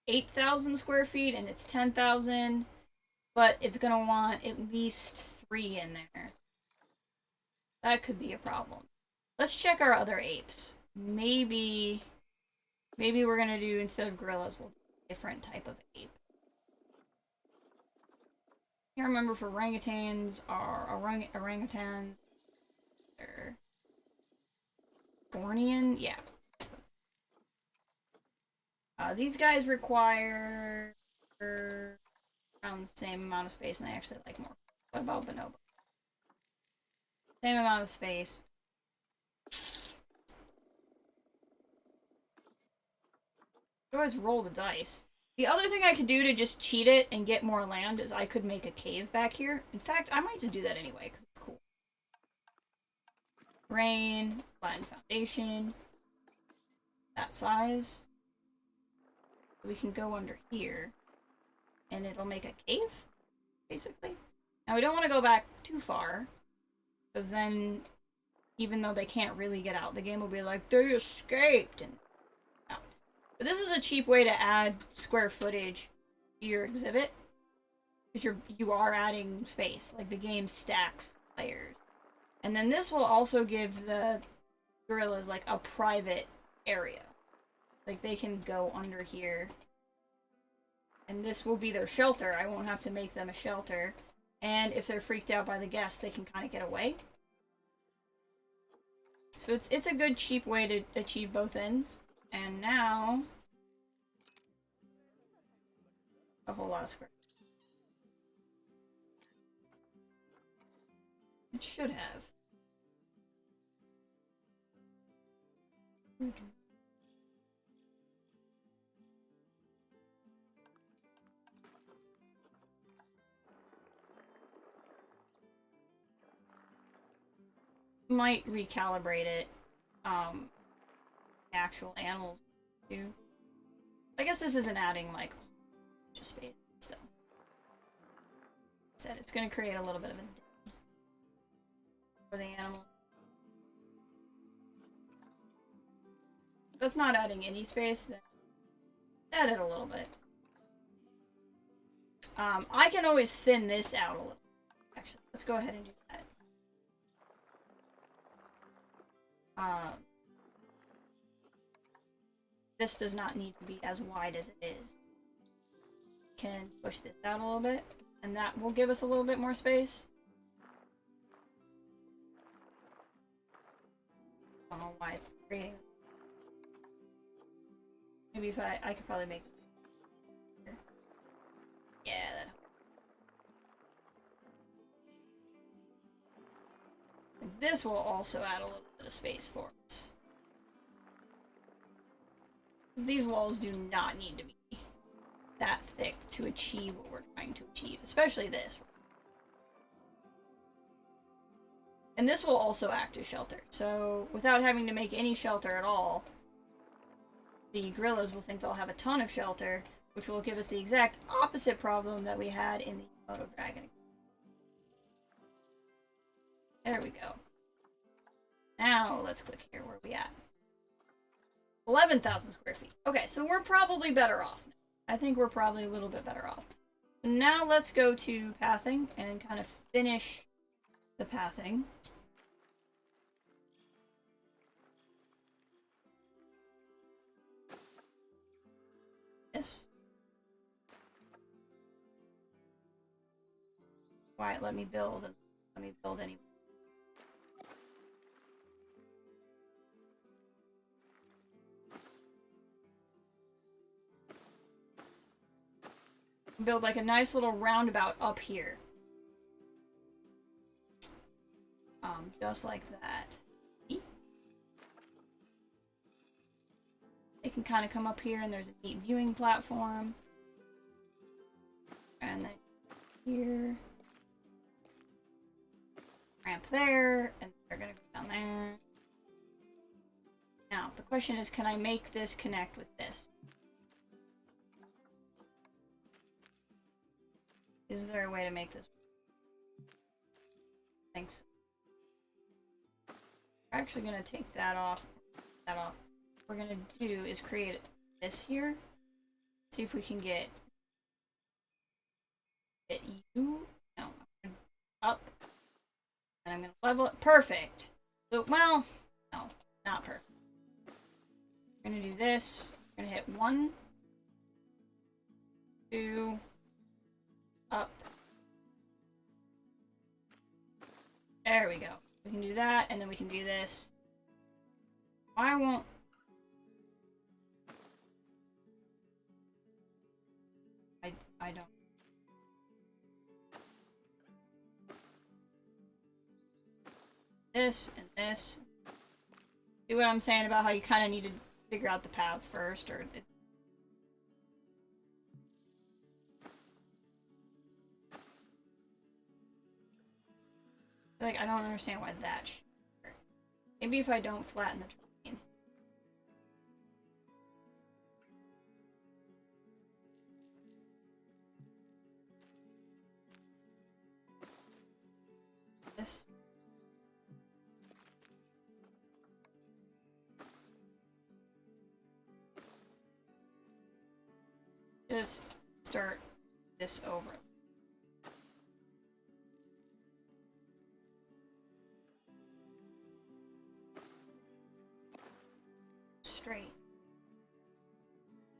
8,000 square feet and it's 10,000, but it's gonna want at least 3 in there. That could be a problem. Let's check our other apes. Maybe we're gonna do, instead of gorillas, we'll do a different type of ape. I can't remember if orangutans are orangutans. They're Bornean? Yeah. These guys require around the same amount of space, and I actually like more. What about bonobo? Same amount of space. I always roll the dice. The other thing I could do to just cheat it and get more land is I could make a cave back here. In fact, I might just do that anyway, because it's cool. Rain, flattened foundation. That size. We can go under here, and it'll make a cave, basically. Now, we don't want to go back too far, because then, even though they can't really get out, the game will be like, they escaped, and out. But this is a cheap way to add square footage to your exhibit, because you are adding space. Like, the game stacks layers. And then this will also give the gorillas, like, a private area. Like, they can go under here. And this will be their shelter. I won't have to make them a shelter. And if they're freaked out by the guests, they can kind of get away. So it's a good, cheap way to achieve both ends. And now... a whole lot of square. It should have. Might recalibrate it. Actual animals too. I guess this isn't adding like just space still. Said it's gonna create a little bit of a for the animal. If that's not adding any space, then add it a little bit. I can always thin this out a little. Actually, let's go ahead and do that. This does not need to be as wide as it is. Can push this out a little bit, and that will give us a little bit more space. I don't know why it's creating. Maybe if I could probably make it. Yeah, that. This will also add a little bit of space for us. These walls do not need to be that thick to achieve what we're trying to achieve, especially this. And this will also act as shelter, so without having to make any shelter at all, the gorillas will think they'll have a ton of shelter, which will give us the exact opposite problem that we had in the Komodo dragon. There we go. Now let's click here. Where are we at? 11,000 square feet. Okay, so we're probably better off now. I think we're probably a little bit better off. Now let's go to pathing and kind of finish the pathing. why it let me build and let me build anyway. Build like a nice little roundabout up here. Just like that. They can kind of come up here and there's a neat viewing platform. And then here. Ramp there, and they're gonna go down there. Now, the question is, can I make this connect with this? Is there a way to make this? Thanks. We're actually gonna take that off. What we're gonna do is create this here. See if we can get you. No, up. And I'm gonna level it. Perfect. So, well, no, not perfect. We're gonna do this. We're gonna hit 1, 2, up. There we go. We can do that, and then we can do this. Why won't... I don't... This, and this. See what I'm saying about how you kind of need to figure out the paths first, or... Like, I don't understand why that should work. Maybe if I don't flatten the terrain. This. Just start this over. Straight.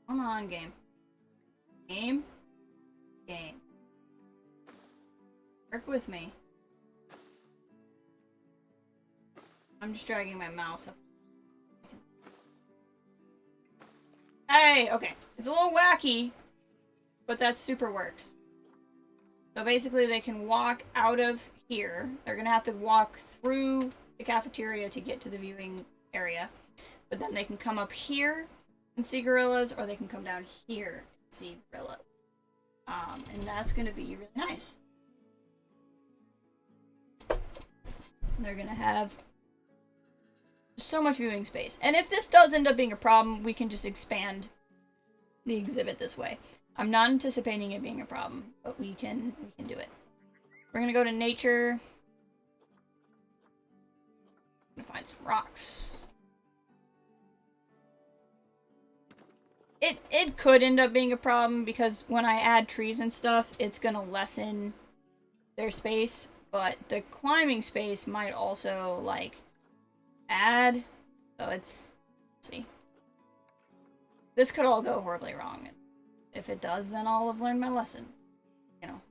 Come on, game. Game? Game. Work with me. I'm just dragging my mouse up. Hey! Okay. It's a little wacky, but that super works. So basically they can walk out of here. They're gonna have to walk through the cafeteria to get to the viewing area. But then they can come up here and see gorillas, or they can come down here and see gorillas. And that's going to be really nice. They're going to have so much viewing space. And if this does end up being a problem, we can just expand the exhibit this way. I'm not anticipating it being a problem, but we can do it. We're going to go to nature. I'm going to find some rocks. It could end up being a problem because when I add trees and stuff, it's gonna lessen their space, but the climbing space might also, like, add. So it's... Let's see. This could all go horribly wrong. If it does, then I'll have learned my lesson. You know.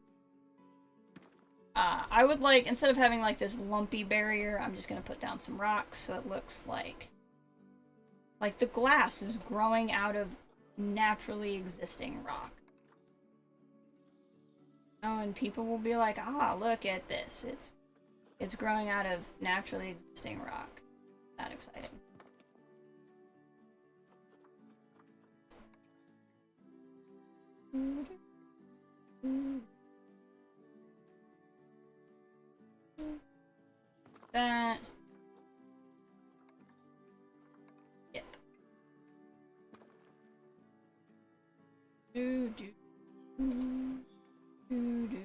I would like, instead of having, like, this lumpy barrier, I'm just gonna put down some rocks so it looks like the glass is growing out of naturally existing rock. Oh, and people will be like, ah, look at this. It's growing out of naturally existing rock. That exciting. That. Yep. Do do do do do.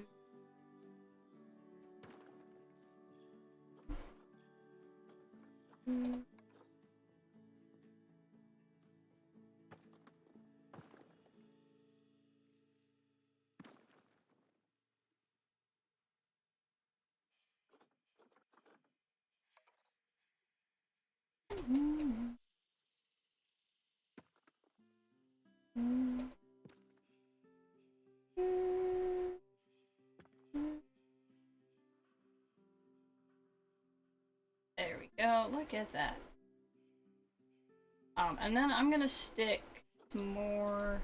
go. Look at that. And then I'm gonna stick some more.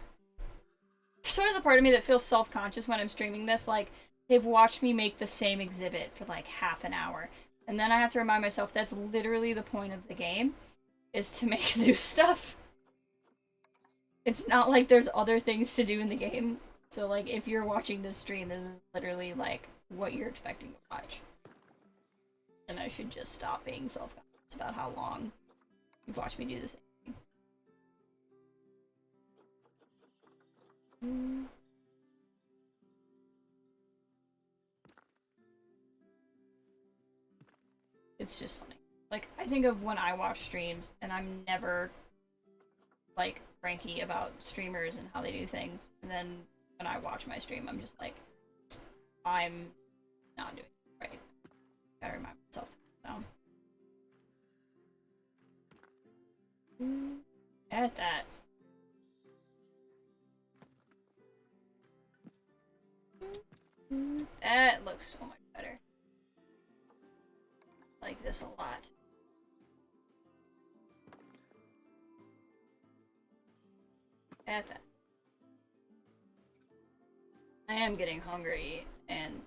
There's always a part of me that feels self-conscious when I'm streaming this, like they've watched me make the same exhibit for like half an hour. And then I have to remind myself that's literally the point of the game, is to make Zeus stuff. It's not like there's other things to do in the game. So like if you're watching this stream, this is literally like what you're expecting to watch. And I should just stop being self-conscious about how long you've watched me do the same thing. It's just funny. Like, I think of when I watch streams, and I'm never, like, cranky about streamers and how they do things. And then when I watch my stream, I'm just like, I'm not doing it right. Gotta remind myself to calm down. At that. That looks so much better. I like this a lot. At that. I am getting hungry and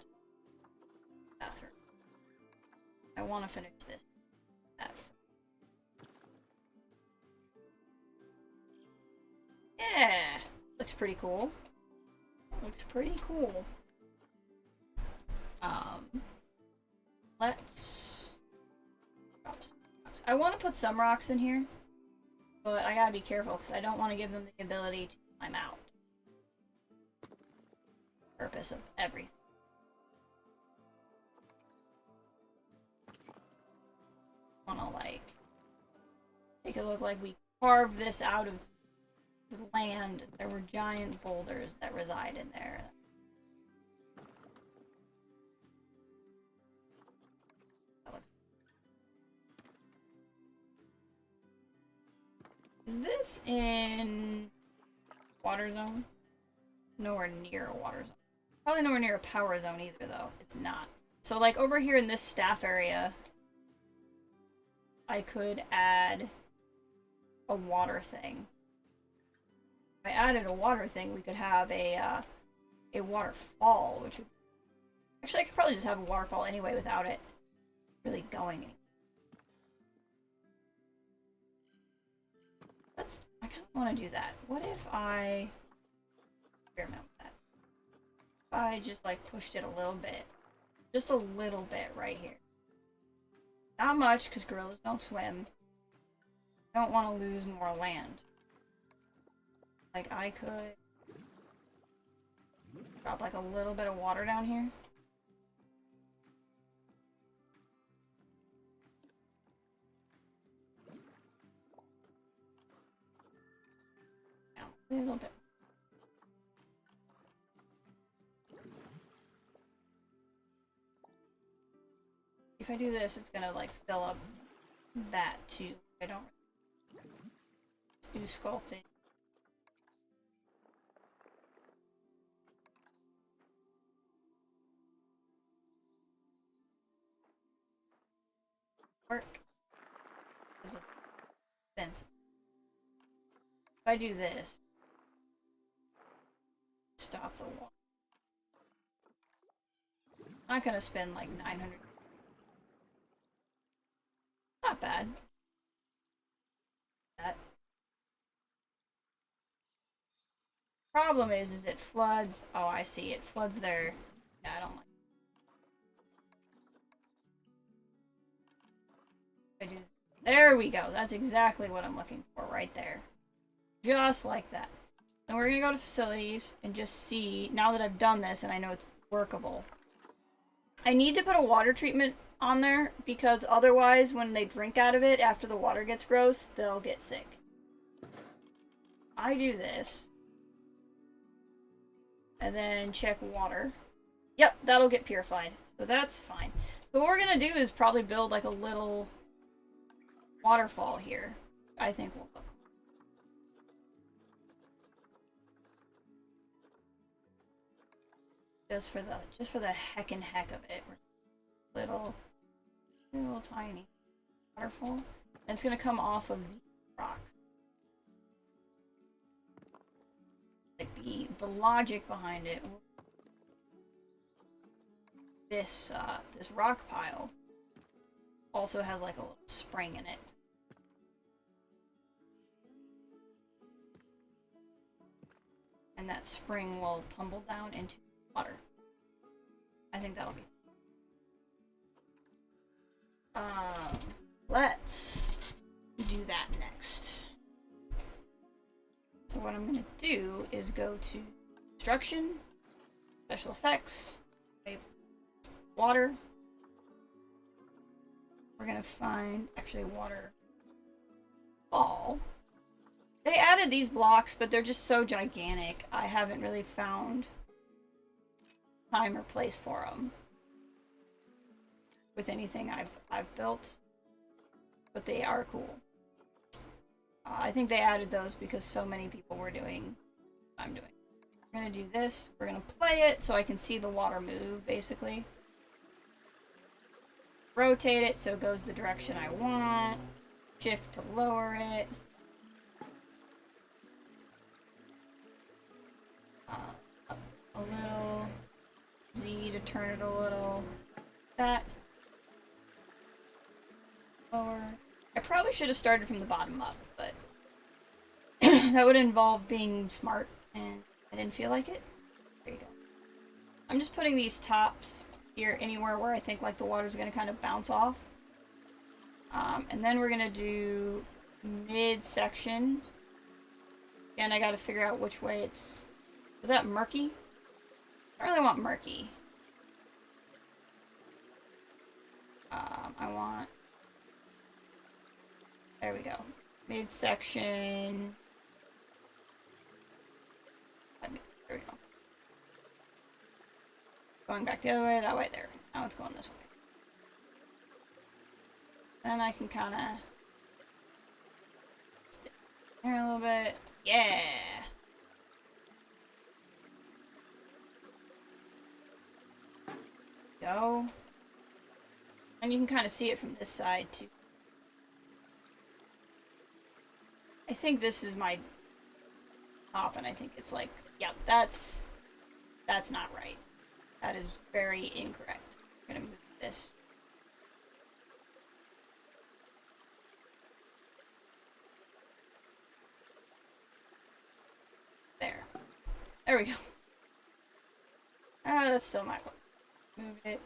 bathroom. I want to finish this. Yeah, looks pretty cool. Looks pretty cool. Let's drop some rocks. I want to put some rocks in here, but I gotta be careful because I don't want to give them the ability to climb out. Purpose of everything. Wanna like make it look like we carved this out of the land. There were giant boulders that reside in there. Is this in water zone? Nowhere near a water zone. Probably nowhere near a power zone either, though. It's not. So, like, over here in this staff area, I could add a water thing. If I added a water thing, we could have a waterfall, which would... Actually, I could probably just have a waterfall anyway without it really going anywhere. I kind of want to do that. What if I experiment with that? If I just like pushed it a little bit. Just a little bit right here. Not much, because gorillas don't swim. I don't want to lose more land. Like, I could drop like a little bit of water down here. A little bit. If I do this, it's gonna like fill up that too. I don't do sculpting. Work is expensive. If I do this, stop the wall. I'm not gonna spend like 900. Not bad. That. Problem is it floods. Oh, I see. It floods there. Yeah, I don't like it. I do. There we go. That's exactly what I'm looking for right there. Just like that. And we're gonna go to facilities and just see, now that I've done this and I know it's workable. I need to put a water treatment on there because otherwise when they drink out of it after the water gets gross, they'll get sick. I do this. And then check water. Yep, that'll get purified. So that's fine. So what we're gonna do is probably build like a little waterfall here. I think will look. Just for the heck of it. Little tiny. waterfall. And it's gonna come off of the rocks. Like the logic behind it. This this rock pile also has like a little spring in it. And that spring will tumble down into water. I think that'll be. Let's do that next. So what I'm gonna do is go to construction, special effects, water. We're gonna find actually waterfall. They added these blocks, but they're just so gigantic. I haven't really found time or place for them with anything I've built, but they are cool. I think they added those because so many people were doing what I'm doing. We're gonna do this. We're gonna play it so I can see the water move, basically. Rotate it so it goes the direction I want. Shift to lower it. Up a little. Z to turn it a little. That. Lower. I probably should have started from the bottom up, but that would involve being smart, and I didn't feel like it. There you go. I'm just putting these tops here anywhere where I think like the water's gonna kind of bounce off. And then we're gonna do mid-section. And I gotta figure out which way it's... Was that murky? I don't really want murky. I want... There we go. Mid-section. There we go. Going back the other way, that way there. Now it's going this way. Then I can kind of... stick here a little bit. Yeah! Go. And you can kind of see it from this side, too. I think this is my top, and I think it's like, yeah, that's not right. That is very incorrect. I'm gonna move this. There. There we go. That's still not good. Move it.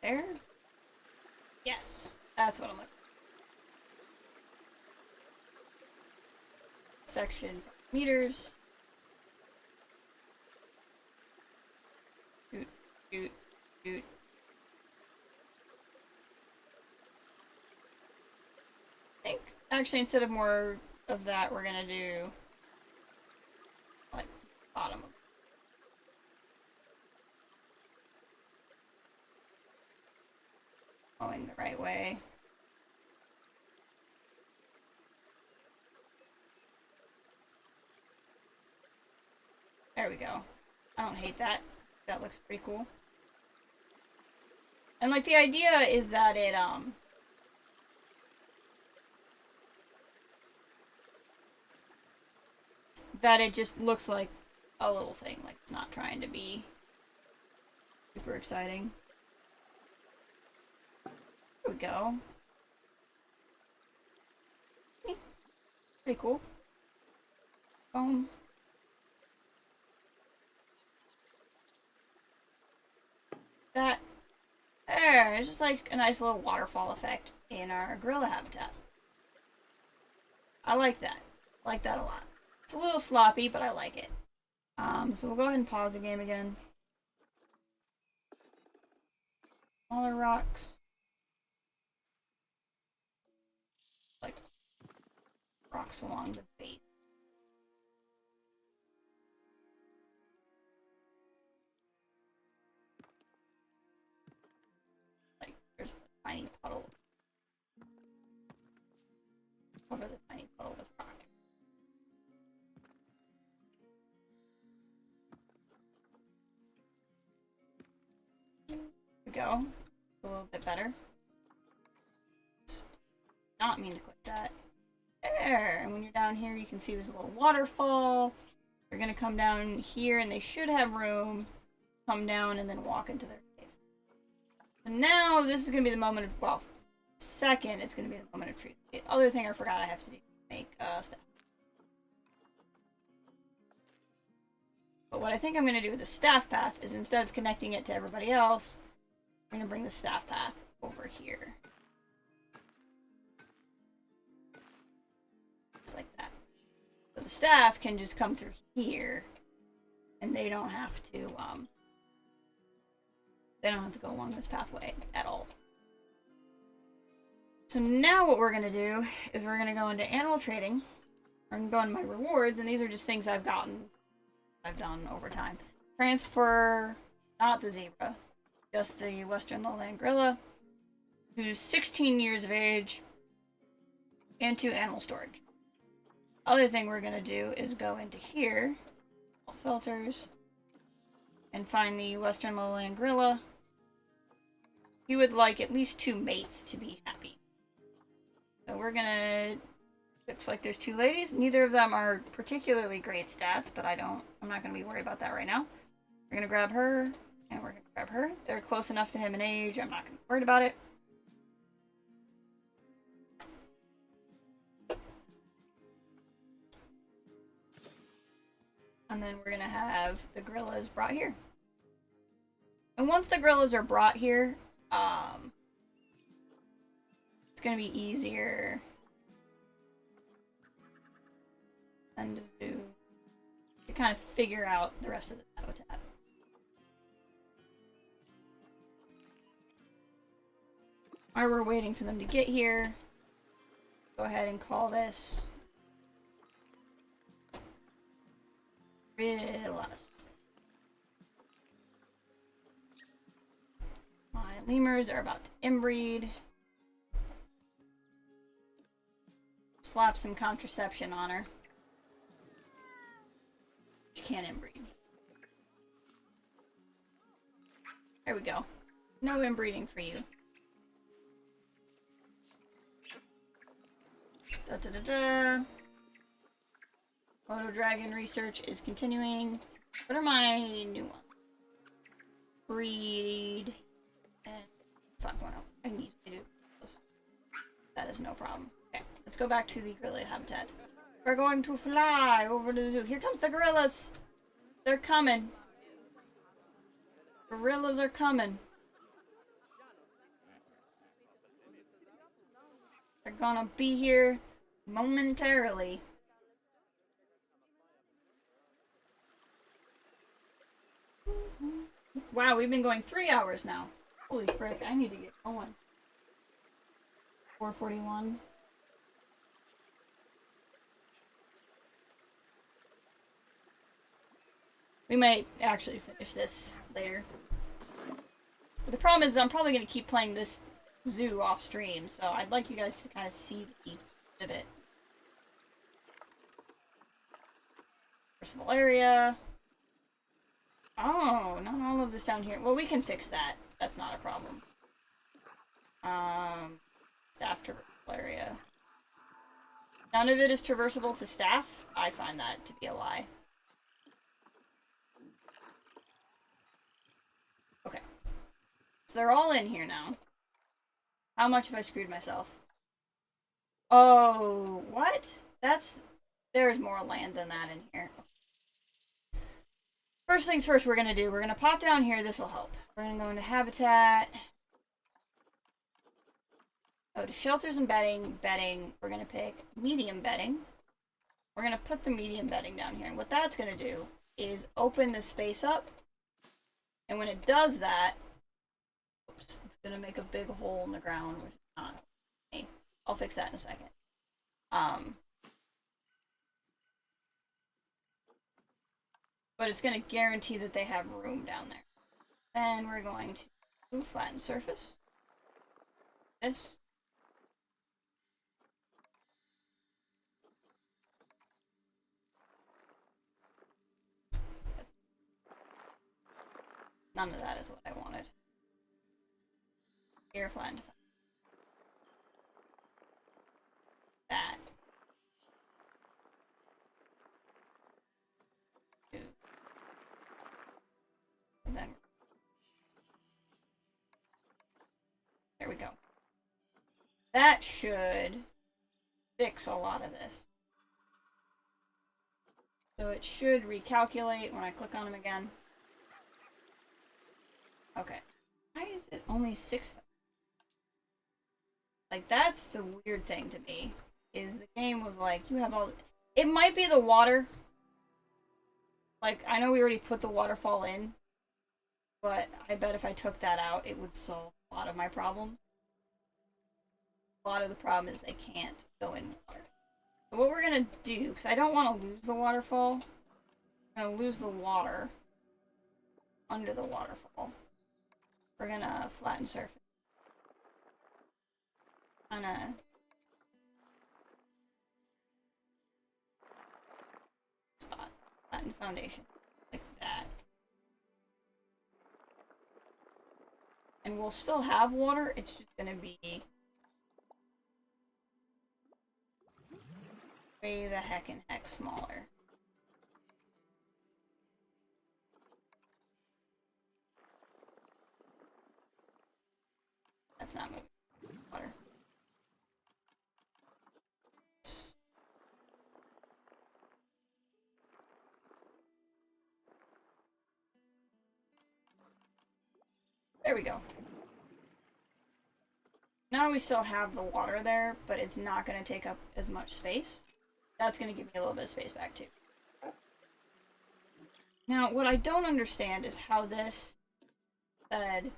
There? Yes. That's what I'm looking for. Section meters. Shoot, shoot, shoot. I think actually instead of more of that, we're gonna do like bottom of going the right way. There we go. I don't hate that. That looks pretty cool. And like the idea is that it that it just looks like a little thing, like it's not trying to be super exciting. There we go. Pretty cool. That there, it's just like a nice little waterfall effect in our gorilla habitat. I like that. I like that a lot. It's a little sloppy, but I like it. So we'll go ahead and pause the game again. Smaller rocks. Like rocks along the base. Like there's a tiny puddle. Cover the tiny puddle with rock. There we go. A little bit better. not mean to click that. There! And when you're down here, you can see this little waterfall. They're gonna come down here, and they should have room. Come down and then walk into their cave. So now, this is gonna be the moment of, well, second, it's gonna be the moment of truth. The other thing I forgot I have to do, make stuff. But what I think I'm going to do with the staff path is instead of connecting it to everybody else, I'm going to bring the staff path over here. Just like that. So the staff can just come through here, and they don't have to go along this pathway at all. So now what we're going to do is we're going to go into animal trading. We're going to go into my rewards, and these are just things I've done over time. Transfer, not the zebra, just the Western Lowland Gorilla, who's 16 years of age, into animal storage. Other thing we're gonna do is go into here, filters, and find the Western Lowland Gorilla. He would like at least 2 mates to be happy. So we're gonna... Looks like there's 2 ladies. Neither of them are particularly great stats, but I'm not going to be worried about that right now. We're going to grab her, and we're going to grab her. They're close enough to him in age. I'm not going to be worried about it. And then we're going to have the gorillas brought here. And once the gorillas are brought here, it's going to be easier... and just do to kind of figure out the rest of the habitat. While we're waiting for them to get here, go ahead and call this Gorillas. My lemurs are about to inbreed. Slap some contraception on her. She can't inbreed. There we go. No inbreeding for you. Da-da-da-da. Photo Dragon research is continuing. What are my new ones? Breed. And... Fuck, well, no. I need to do those. That is no problem. Okay, let's go back to the gorilla habitat. We're going to fly over to the zoo. Here comes the gorillas. They're coming. Gorillas are coming. They're gonna be here momentarily. Wow, we've been going 3 hours now. Holy frick, I need to get going. 4:41. We might actually finish this later. But the problem is I'm probably going to keep playing this zoo off stream, so I'd like you guys to kind of see the exhibit. Personal area. Oh, not all of this down here. Well, we can fix that. That's not a problem. Staff traversable area. None of it is traversable to staff. I find that to be a lie. Okay. So they're all in here now. How much have I screwed myself? Oh, what? There's more land than that in here. First things first we're gonna pop down here, this will help. We're gonna go into habitat. Go to shelters and bedding. We're gonna pick medium bedding. We're gonna put the medium bedding down here. And what that's gonna do is open the space up. And when it does that, oops, it's gonna make a big hole in the ground, which is not me. I'll fix that in a second. But it's gonna guarantee that they have room down there. Then we're going to flatten surface. This. None of that is what I wanted. Here, flattened. that should fix a lot of this. So it should recalculate when I click on them again. Okay. Why is it only 6,000? Like, that's the weird thing to me. Is the game was like, you have all... It might be the water. Like, I know we already put the waterfall in. But I bet if I took that out, it would solve a lot of my problems. A lot of the problem is they can't go in water. So what we're gonna do, because I don't want to lose the waterfall. I'm gonna lose the water under the waterfall. We're gonna flatten surface. Kinda spot. Flatten foundation. Like that. And we'll still have water, it's just gonna be way the heck smaller. That's not moving. Water. There we go. Now we still have the water there, but it's not going to take up as much space. That's going to give me a little bit of space back too. Now, what I don't understand is how this said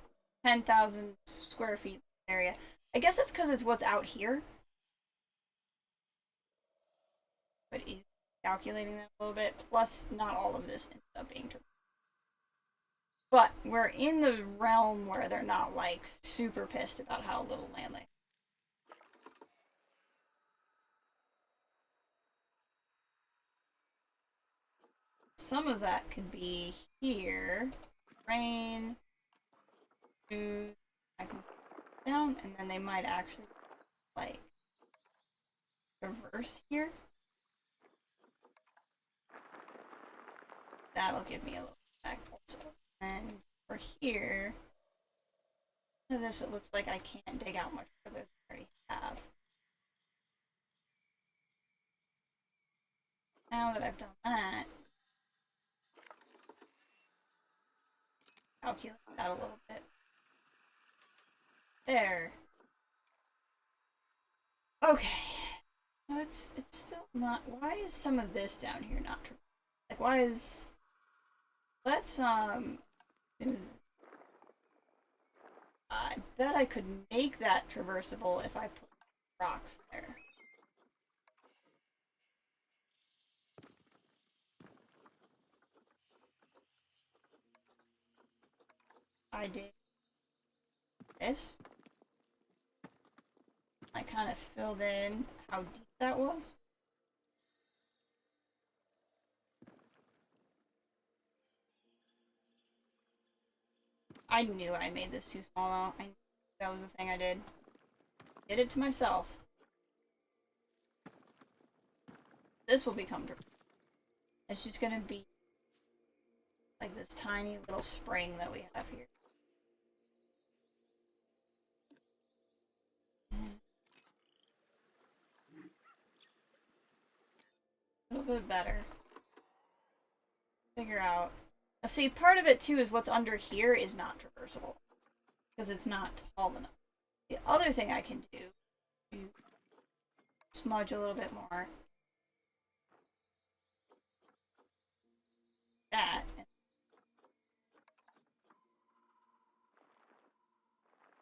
10,000 square feet area. I guess it's because it's what's out here. But he's calculating that a little bit. Plus, not all of this ends up being true. But we're in the realm where they're not, like, super pissed about how little land they have. Some of that could be here. Rain. Food. I can down, and then they might actually, like, reverse here. That'll give me a little back also. And for here, this it looks like I can't dig out much further than I already have. Now that I've done that, calculate that a little bit. There. Okay. No, it's still not. Why is some of this down here not true? Like, why is? Let's I bet I could make that traversable if I put rocks there. I did this. I kind of filled in how deep that was. I knew I made this too small though. That was the thing I did. Did it to myself. This will become true. It's just gonna be like this tiny little spring that we have here. A little bit better. Figure out. See, part of it too is what's under here is not traversable. Because it's not tall enough. The other thing I can do is smudge a little bit more. That.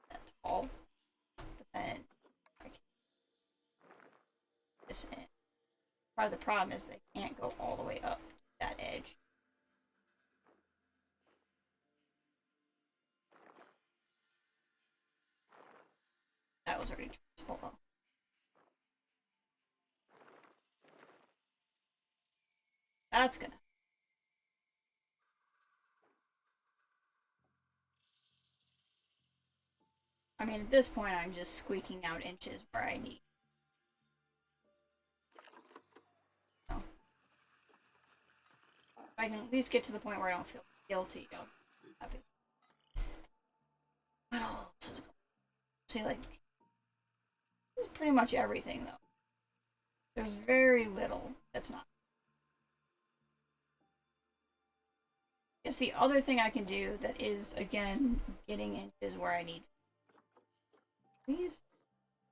That tall. But then I can put this in. Part of the problem is they can't go all the way up to that edge. That was already traversable though. That's gonna. I mean, at this point, I'm just squeaking out inches where I need. So, if I can at least get to the point where I don't feel guilty, I'll be happy. What else is going on? See, like, This is pretty much everything, though. There's very little that's not. I guess the other thing I can do that is, again, getting inches where I need. Please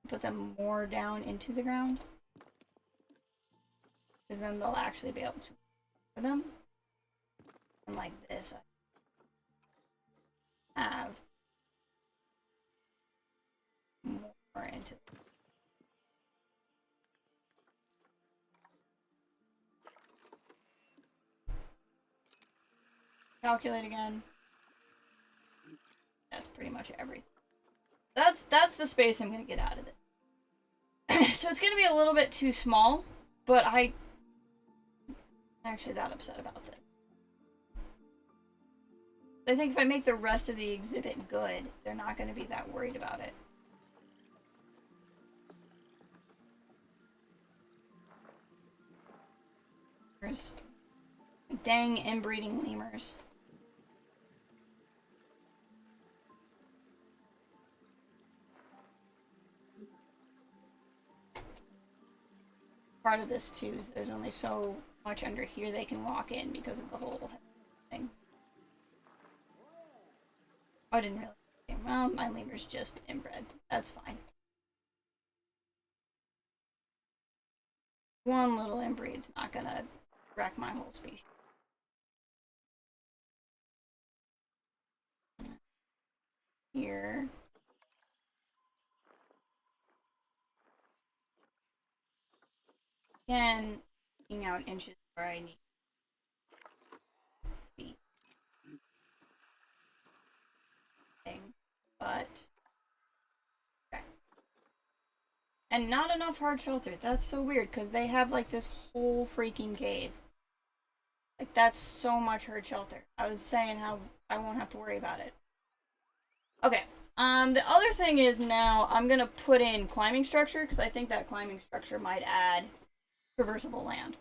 put them more down into the ground. Because then they'll actually be able to for them. And like this, I have more into. Calculate again. That's pretty much everything. That's the space I'm gonna get out of it. So it's gonna be a little bit too small, but I'm actually that upset about this. I think if I make the rest of the exhibit good, they're not gonna be that worried about it. There's dang inbreeding lemurs. Part of this too is there's only so much under here they can walk in because of the whole thing. Oh, I didn't really. Well, my lemur's just inbred. That's fine. One little inbreed's not gonna wreck my whole species. Here. Again, taking out inches where I need feet. But okay. And not enough hard shelter. That's so weird because they have like this whole freaking cave. Like that's so much hard shelter. I was saying how I won't have to worry about it. Okay. The other thing is now I'm gonna put in climbing structure because I think that climbing structure might add traversable land.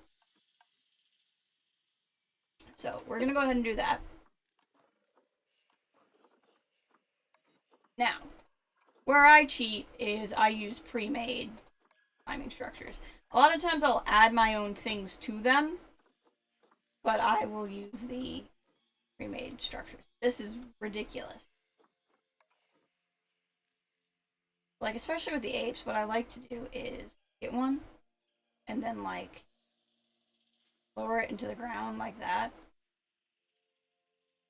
So we're gonna go ahead and do that. Now, where I cheat is I use pre-made climbing structures. A lot of times I'll add my own things to them, but I will use the pre-made structures. This is ridiculous. Like, especially with the apes, what I like to do is get one, and then, like, lower it into the ground like that.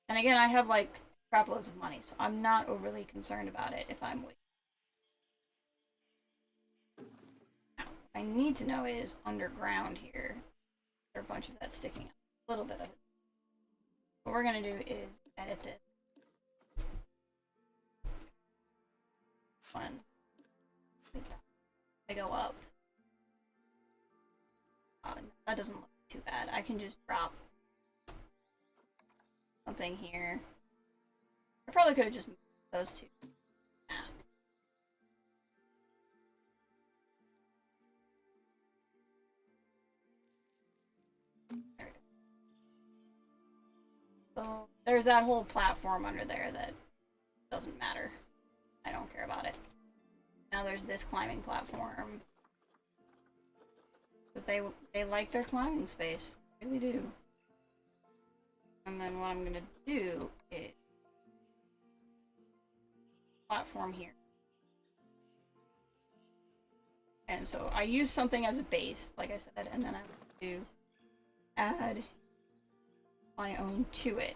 And again, I have, like, crap loads of money, so I'm not overly concerned about it if I'm weak. Now, what I need to know is underground here. There's a bunch of that sticking out. A little bit of it. What we're going to do is edit this. One. I go up. That doesn't look too bad. I can just drop something here. I probably could have just moved those two. Nah. There it is. So there's that whole platform under there that doesn't matter. I don't care about it. Now there's this climbing platform. Because they like their climbing space. They really do. And then what I'm gonna do is platform here. And so I use something as a base, like I said, and then I want to add my own to it.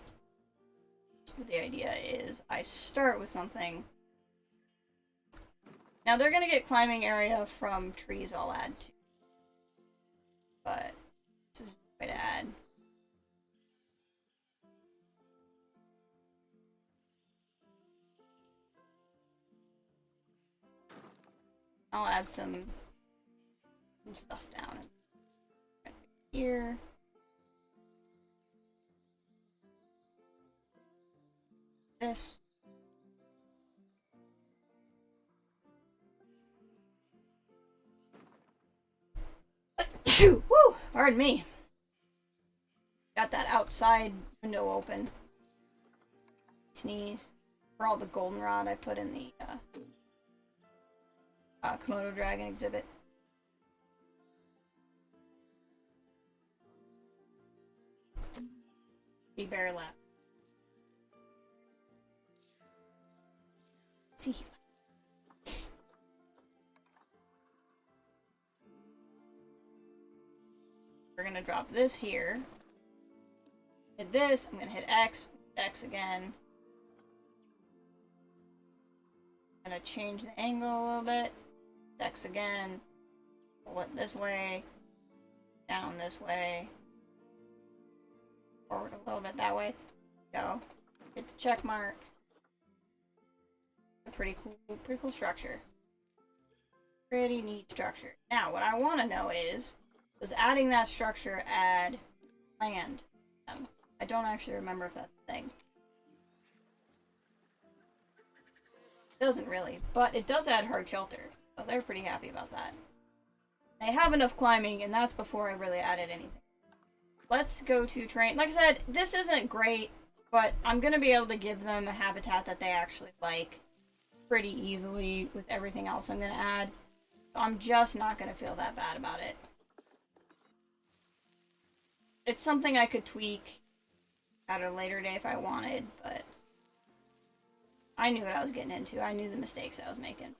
So the idea is I start with something. Now they're gonna get climbing area from trees I'll add to. But this is a way to add. I'll add some stuff down here. This. Woo! Pardon me. Got that outside window open. Sneeze. For all the goldenrod I put in the Komodo dragon exhibit. Sea bear lap. See. We're gonna drop this here. Hit this. I'm gonna hit X. X again. I'm gonna change the angle a little bit. X again. Pull it this way. Down this way. Forward a little bit that way. Go. Hit the check mark. A pretty cool structure. Pretty neat structure. Now, what I want to know is, does adding that structure add land? I don't actually remember if that's a thing. It doesn't really, but it does add hard shelter, so they're pretty happy about that. They have enough climbing, and that's before I really added anything. Let's go to train. Like I said, this isn't great, but I'm going to be able to give them a habitat that they actually like pretty easily with everything else I'm going to add. So I'm just not going to feel that bad about it. It's something I could tweak at a later day if I wanted, but I knew what I was getting into. I knew the mistakes I was making.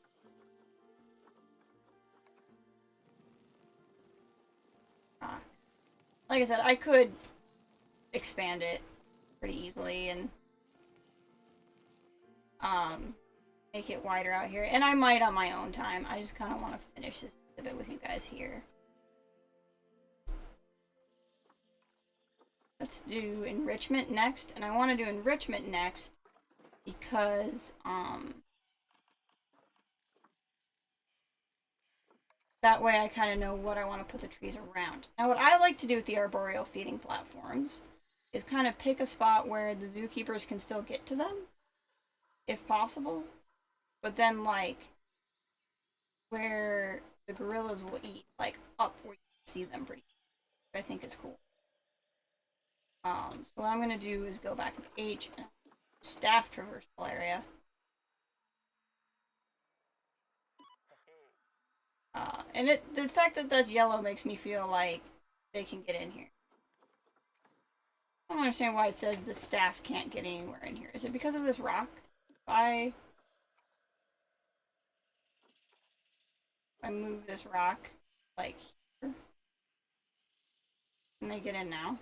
Like I said, I could expand it pretty easily and make it wider out here. And I might on my own time. I just kind of want to finish this a bit with you guys here. Let's do enrichment next. And I want to do enrichment next because that way I kind of know what I want to put the trees around. Now what I like to do with the arboreal feeding platforms is kind of pick a spot where the zookeepers can still get to them, if possible. But then like where the gorillas will eat, like up where you can see them pretty, which I think is cool. So what I'm going to do is go back to H and staff traversal area. And the fact that that's yellow makes me feel like they can get in here. I don't understand why it says the staff can't get anywhere in here. Is it because of this rock? If I move this rock, like here, can they get in now?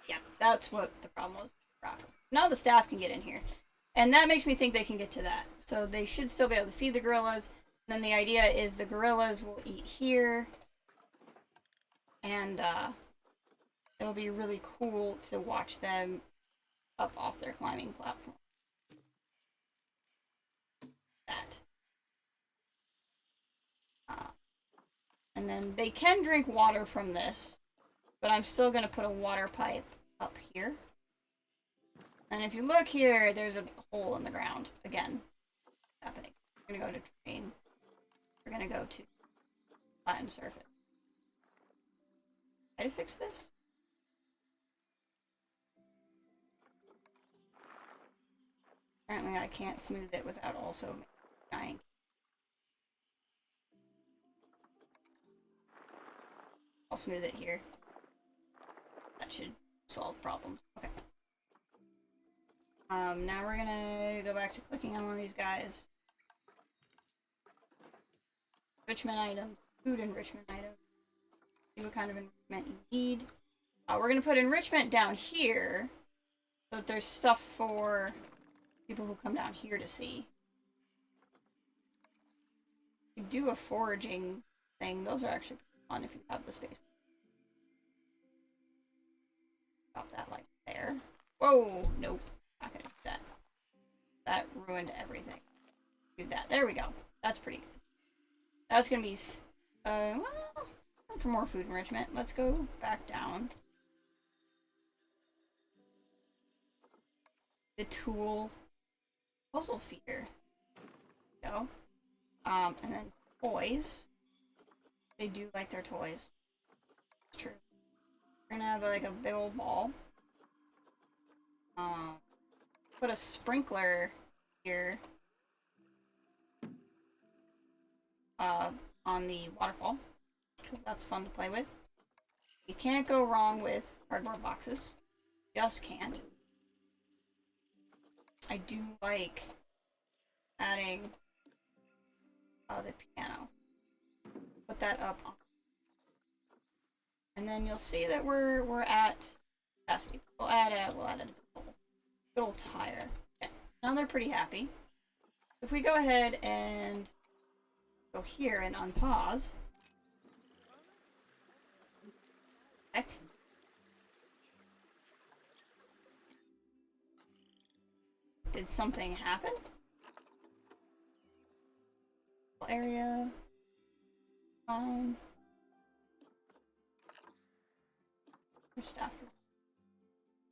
Yeah, that's what the problem was with the rock. Now the staff can get in here. And that makes me think they can get to that. So they should still be able to feed the gorillas. And then the idea is the gorillas will eat here. And it'll be really cool to watch them up off their climbing platform. That. And then they can drink water from this. But I'm still going to put a water pipe up here. And if you look here, there's a hole in the ground. Again, happening. We're going to go to terrain. We're going to go to flatten surface. Try to fix this? Apparently I can't smooth it without also dying. I'll smooth it here. That should solve problems. Okay. Now we're gonna go back to clicking on one of these guys. Enrichment items, food enrichment items. See what kind of enrichment you need. We're gonna put enrichment down here, so that there's stuff for people who come down here to see. You do a foraging thing. Those are actually fun if you have the space. Drop that like there. Whoa, nope. Not gonna do that. That ruined everything. Do that. There we go. That's pretty good. That's gonna be, well, for more food enrichment. Let's go back down. The tool. Puzzle feeder. Go. And then toys. They do like their toys. It's true. We're gonna have like a big old ball. put a sprinkler here on the waterfall, because that's fun to play with. You can't go wrong with cardboard boxes. Just can't. I do like adding the piano. Put that up on. And then you'll see that we're at capacity. We'll add a little tire. Okay. Now they're pretty happy. If we go ahead and go here and unpause. Heck. Did something happen? Area. Fine. Staff.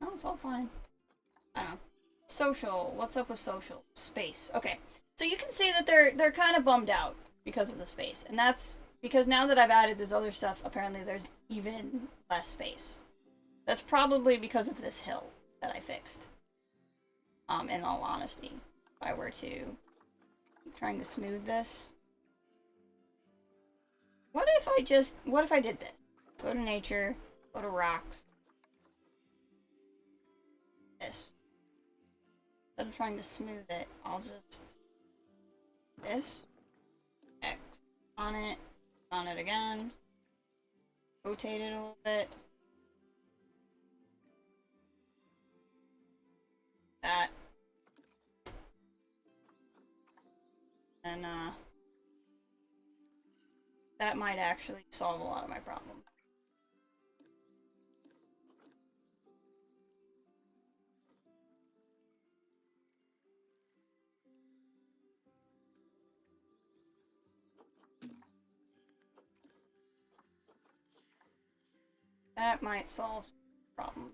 No, it's all fine. I don't know. Social. What's up with social? Space. Okay. So you can see that they're kind of bummed out because of the space. And that's because now that I've added this other stuff, apparently there's even less space. That's probably because of this hill that I fixed. In all honesty. If I were to keep trying to smooth this. What if I did this? Go to nature, go to rocks. This. Instead of trying to smooth it, I'll just this. X on it again. Rotate it a little bit. That. And that might actually solve a lot of my problems. That might solve the problem.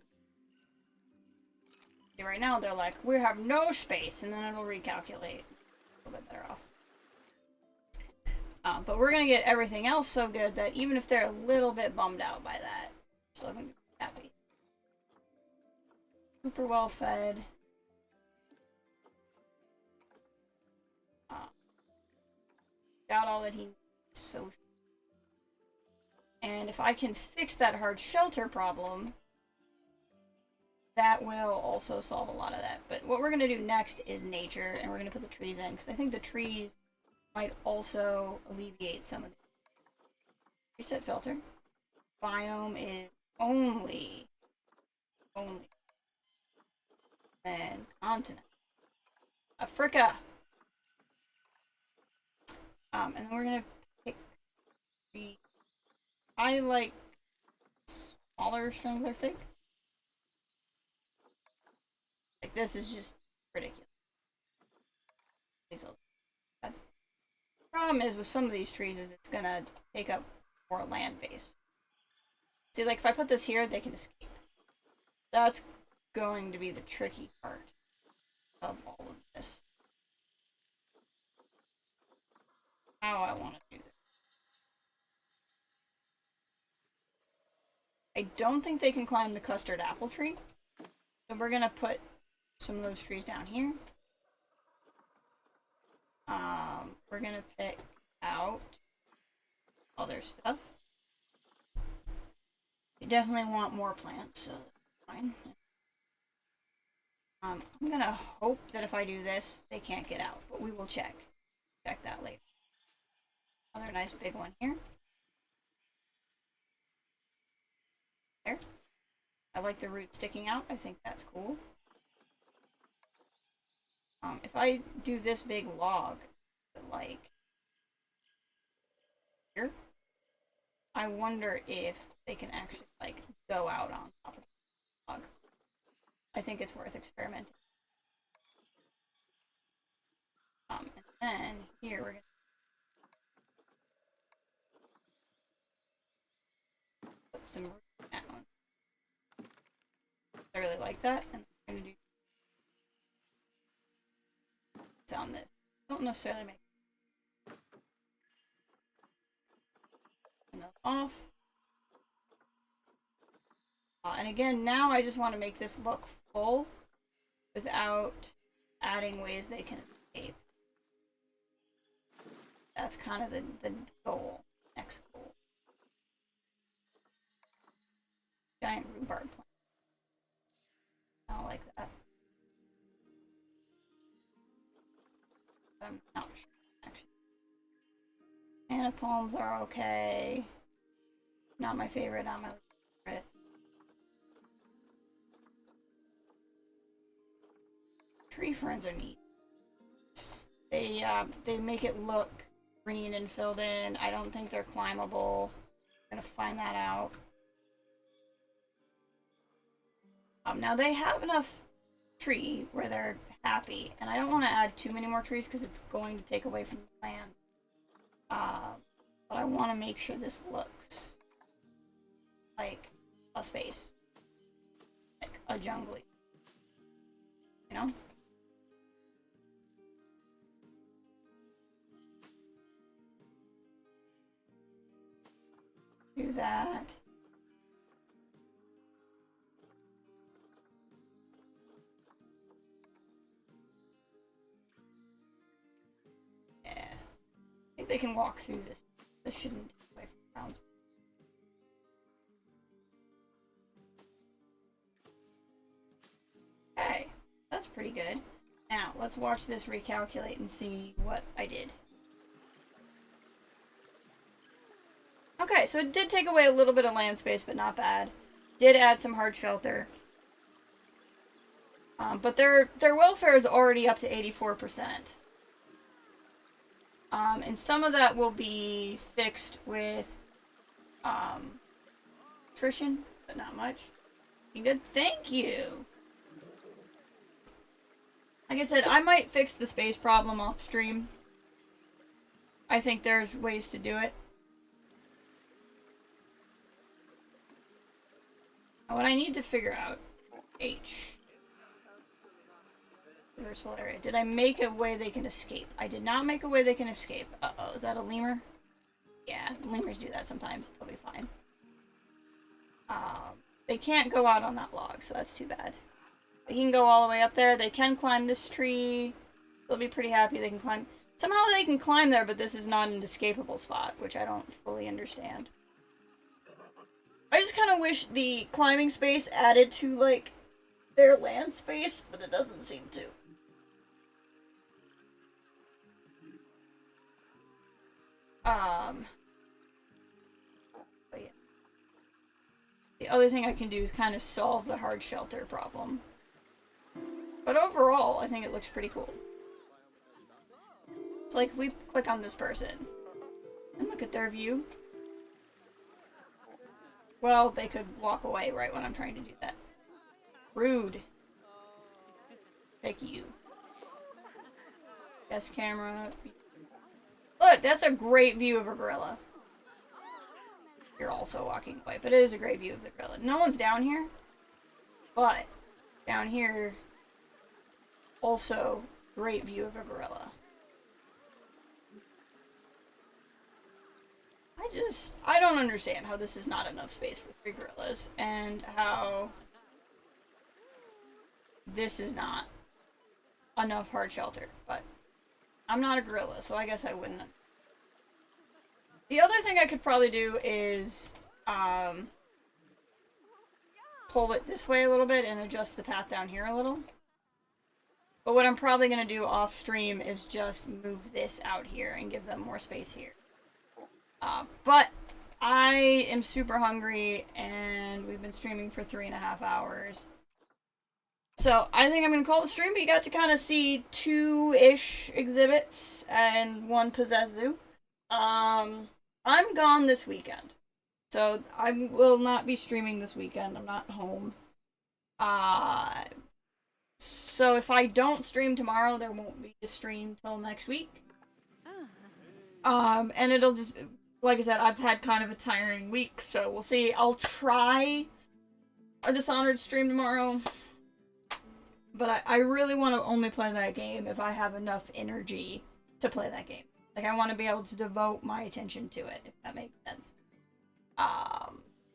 See, right now they're like, we have no space, and then it'll recalculate. A little bit better off. But we're gonna get everything else so good that even if they're a little bit bummed out by that, still gonna be happy. Super well fed. Got all that he needs. So, and if I can fix that hard shelter problem, that will also solve a lot of that. But what we're gonna do next is nature, and we're gonna put the trees in because I think the trees might also alleviate some of the reset filter. Biome is only then continent. Africa. And then we're gonna pick the I like smaller strangler fig. Like this is just ridiculous. Problem is with some of these trees is it's gonna take up more land base. See, like if I put this here, they can escape. That's going to be the tricky part of all of this. How I want to do this. I don't think they can climb the custard apple tree. So we're gonna put some of those trees down here. We're gonna pick out other stuff. You definitely want more plants, so that's fine. I'm gonna hope that if I do this, they can't get out, but we will check. Check that later. Another nice big one here. There. I like the root sticking out. I think that's cool. If I do this big log, like here, I wonder if they can actually like go out on top of the log. I think it's worth experimenting. And then here we're gonna put some root down. I really like that, and I'm gonna do on this. Don't necessarily make enough off. And again, now I just want to make this look full. without adding ways they can escape. That's kind of the goal. Next goal. Giant rhubarb plant. I don't like that. I'm not sure, actually. Mana palms are okay. Not my favorite, not my favorite. Tree ferns are neat. They make it look green and filled in. I don't think they're climbable. I'm gonna find that out. Now they have enough tree where they're happy, and I don't want to add too many more trees because it's going to take away from the land. But I want to make sure this looks like a space, like a jungly, you know? Do that. Yeah. I think they can walk through this. This shouldn't take away from grounds. Okay, that's pretty good. Now, let's watch this recalculate and see what I did. Okay, so it did take away a little bit of land space, but not bad. Did add some hard shelter. But their welfare is already up to 84%. And some of that will be fixed with attrition, but not much. Good, thank you! Like I said, I might fix the space problem off stream. I think there's ways to do it. What I need to figure out... H. Reversible area. Did I make a way they can escape? I did not make a way they can escape. Uh-oh, is that a lemur? Yeah, lemurs do that sometimes. They'll be fine. They can't go out on that log, so that's too bad. They can go all the way up there. They can climb this tree. They'll be pretty happy they can climb. Somehow they can climb there, but this is not an escapable spot, which I don't fully understand. I just kind of wish the climbing space added to, like, their land space, but it doesn't seem to. But yeah. The other thing I can do is kind of solve the hard shelter problem. But overall, I think it looks pretty cool. So, like, if we click on this person and look at their view, well, they could walk away right when I'm trying to do that. Rude. Thank you. Yes, camera. Look, that's a great view of a gorilla. You're also walking away, but it is a great view of the gorilla. No one's down here, but down here, also great view of a gorilla. I don't understand how this is not enough space for 3 gorillas, and how this is not enough hard shelter, but I'm not a gorilla, so I guess I wouldn't. The other thing I could probably do is pull it this way a little bit and adjust the path down here a little. But what I'm probably going to do off stream is just move this out here and give them more space here. But I am super hungry, and we've been streaming for 3.5 hours. So I think I'm going to call the stream, but you got to kind of see 2-ish exhibits and 1 possessed zoo. I'm gone this weekend. So I will not be streaming this weekend. I'm not home. So if I don't stream tomorrow, there won't be a stream till next week. And it'll just, like I said, I've had kind of a tiring week, so we'll see. I'll try a Dishonored stream tomorrow. But I really want to only play that game if I have enough energy to play that game. Like, I want to be able to devote my attention to it, if that makes sense.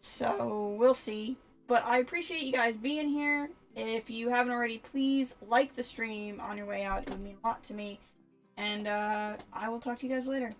So, we'll see. But I appreciate you guys being here. If you haven't already, please like the stream on your way out. It would mean a lot to me. And I will talk to you guys later.